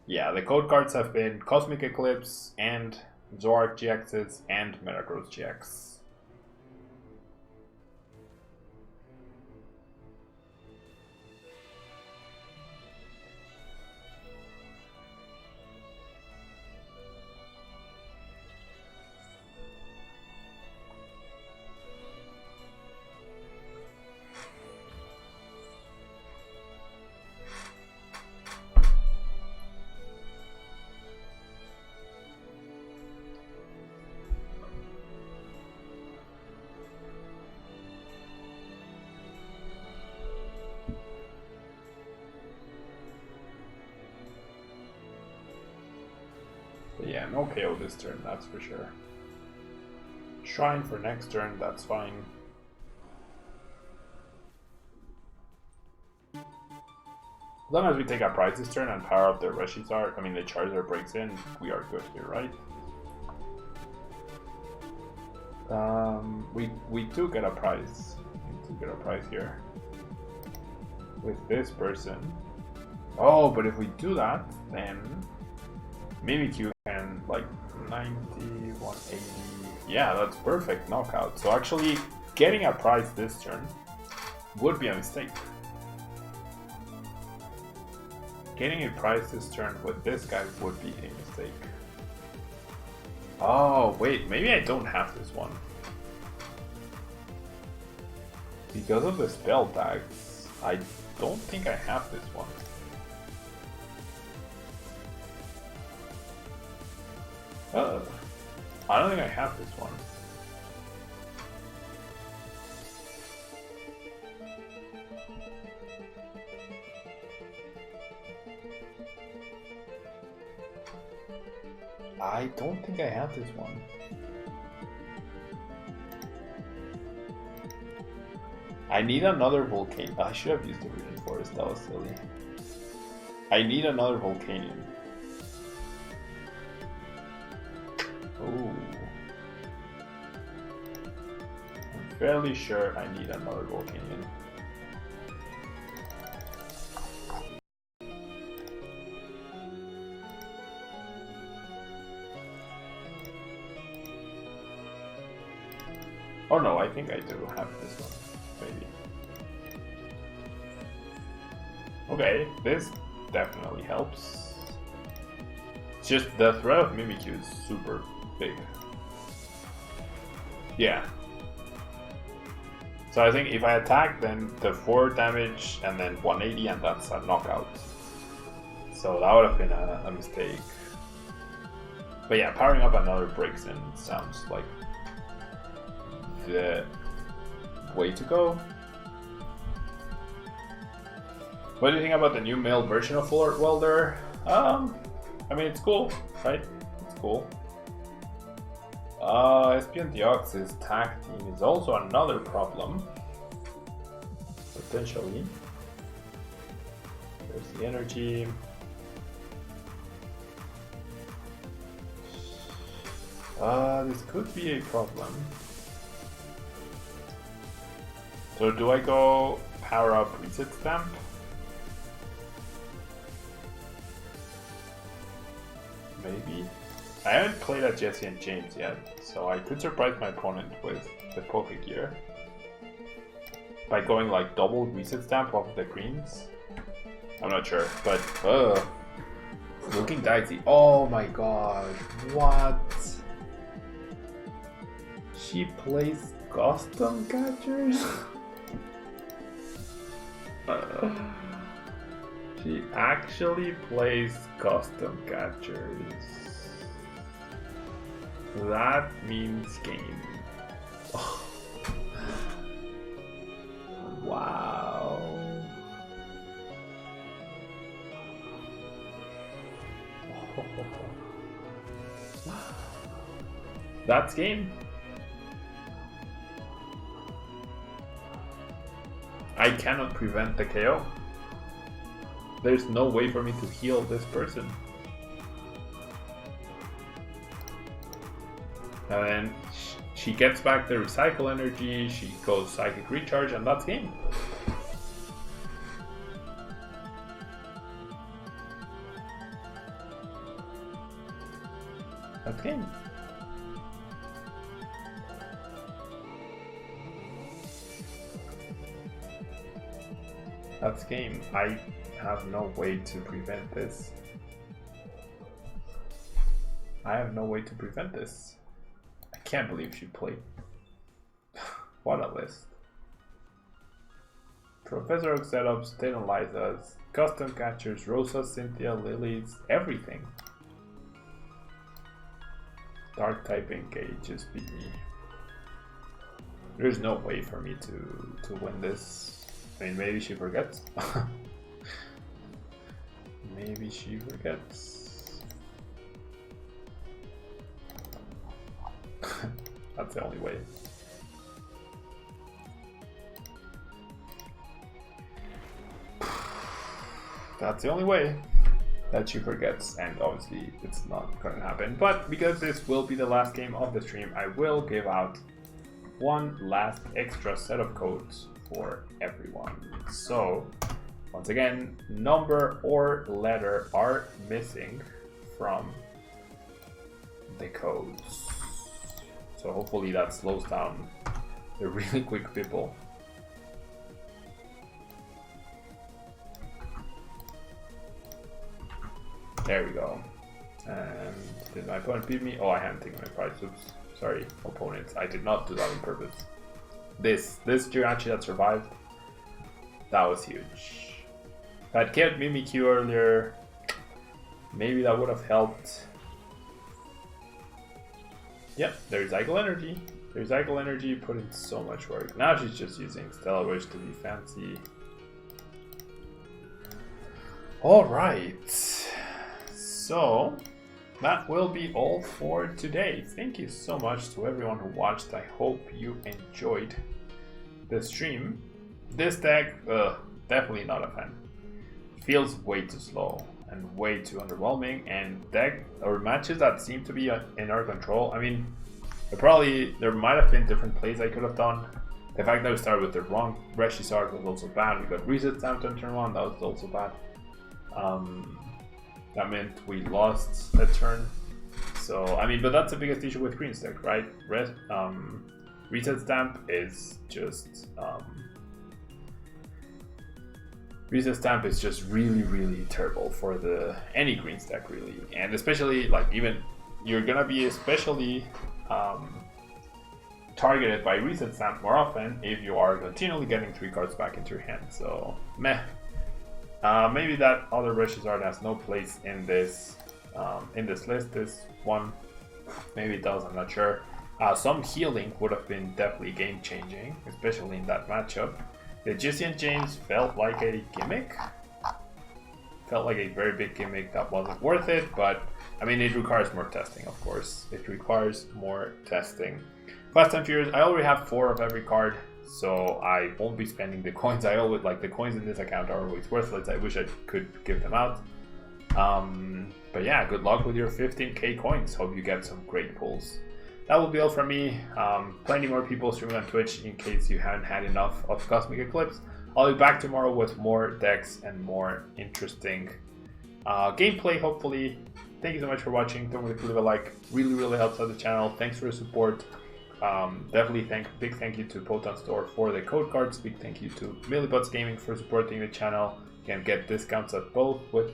Yeah, the code cards have been Cosmic Eclipse and Zoroark GXs and Metagross GX. Yeah, no KO this turn, that's for sure. Shrine for next turn, that's fine. As long as we take our prize this turn and power up the Charizard, I mean the Charizard breaks in, we are good here, right? We do get a prize. We do get a prize here. With this person. Oh, but if we do that, then Mimikyu can like 90, 180. Yeah, that's perfect knockout. So actually getting a prize this turn would be a mistake. Getting a prize this turn with this guy would be a mistake. Oh, wait, maybe I don't have this one. Because of the spell tags, I don't think I have this one. I don't think I have this one. I don't think I have this one. I need another Volcanion. I should have used the Radiant Forest, that was silly. I need another Volcanion. Ooh. I'm fairly sure I need another Volcanion. Oh no, I think I do have this one, maybe. Okay, this definitely helps. It's just the threat of Mimikyu is super big. Yeah. So I think if I attack, then the 4 damage and then 180 and that's a knockout. So that would have been a mistake. But yeah, powering up another Braixen sounds like the way to go. What do you think about the new male version of Full Art Welder? I mean, it's cool, right? It's cool. Espion Deoxys tag team is also another problem. Potentially. There's the energy. This could be a problem. So do I go power up reset stamp? Maybe. I haven't played at Jesse and James yet, so I could surprise my opponent with the Poke Gear by going like double reset stamp off of the greens. I'm not sure, but looking dicey. Oh my god, what? She plays custom catchers? She actually plays custom catchers. That means game. Oh. Wow. That's game. I cannot prevent the KO. There's no way for me to heal this person. And then she gets back the recycle energy, she goes psychic recharge, and that's game. That's game. That's game. I have no way to prevent this. I have no way to prevent this. I can't believe she played. What a list. Professor Oak setups, Tatum Lizas, custom catchers, Rosa, Cynthia, Lilies, everything. Dark type engage just beat me. There's no way for me to win this. I mean, maybe she forgets. Maybe she forgets. That's the only way. That's the only way that she forgets, and obviously it's not going to happen. But because this will be the last game of the stream, I will give out one last extra set of codes for everyone. So once again, number or letter are missing from the codes. So hopefully that slows down the really quick people. There we go. And did my opponent beat me? Oh, I haven't taken my prize. Oops. Sorry, opponents. I did not do that on purpose. This Jirachi that survived, that was huge. If I'd kept Mimikyu earlier, maybe that would have helped. Yep, there's Cycle Energy. There's Cycle Energy, put in so much work. Now she's just using Stellar Wish to be fancy. Alright. So, that will be all for today. Thank you so much to everyone who watched. I hope you enjoyed the stream. This deck, definitely not a fan. Feels way too slow and way too underwhelming, and deck or matches that seem to be in our control. I mean, there might have been different plays I could have done. The fact that we started with the wrong Reshisard was also bad. We got reset stamp on turn 1, that was also bad. That meant we lost a turn. So, I mean, but that's the biggest issue with Green's deck, right? Reset stamp is just really, really terrible for any Green's deck, really. And especially, like, even you're gonna be especially targeted by reset stamp more often if you are continually getting 3 cards back into your hand. So, meh. Maybe that other Charizard has no place in this list. This one, maybe it does. I'm not sure. Some healing would have been definitely game changing, especially in that matchup. The Jesse James felt like a gimmick. Felt like a very big gimmick that wasn't worth it, but I mean, it requires more testing, of course. It requires more testing. Fast and Furious, I already have 4 of every card, so I won't be spending the coins. I always like the coins in this account are always worthless. I wish I could give them out. But yeah, good luck with your 15k coins. Hope you get some great pulls. That will be all from me. Plenty more people streaming on Twitch in case you haven't had enough of Cosmic Eclipse. I'll be back tomorrow with more decks and more interesting gameplay, hopefully. Thank you so much for watching. Don't forget to leave a like. Really helps out the channel. Thanks for your support. Definitely big thank you to Poton Store for the code cards. Big thank you to Millibots Gaming for supporting the channel. You can get discounts at both with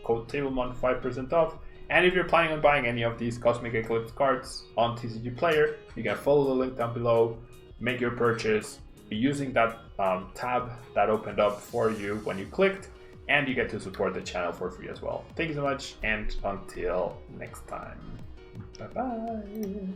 code TableMon 5% off. And if you're planning on buying any of these Cosmic Eclipse cards on TCG Player, you can follow the link down below, make your purchase using that tab that opened up for you when you clicked, and you get to support the channel for free as well. Thank you so much, and until next time. Bye bye.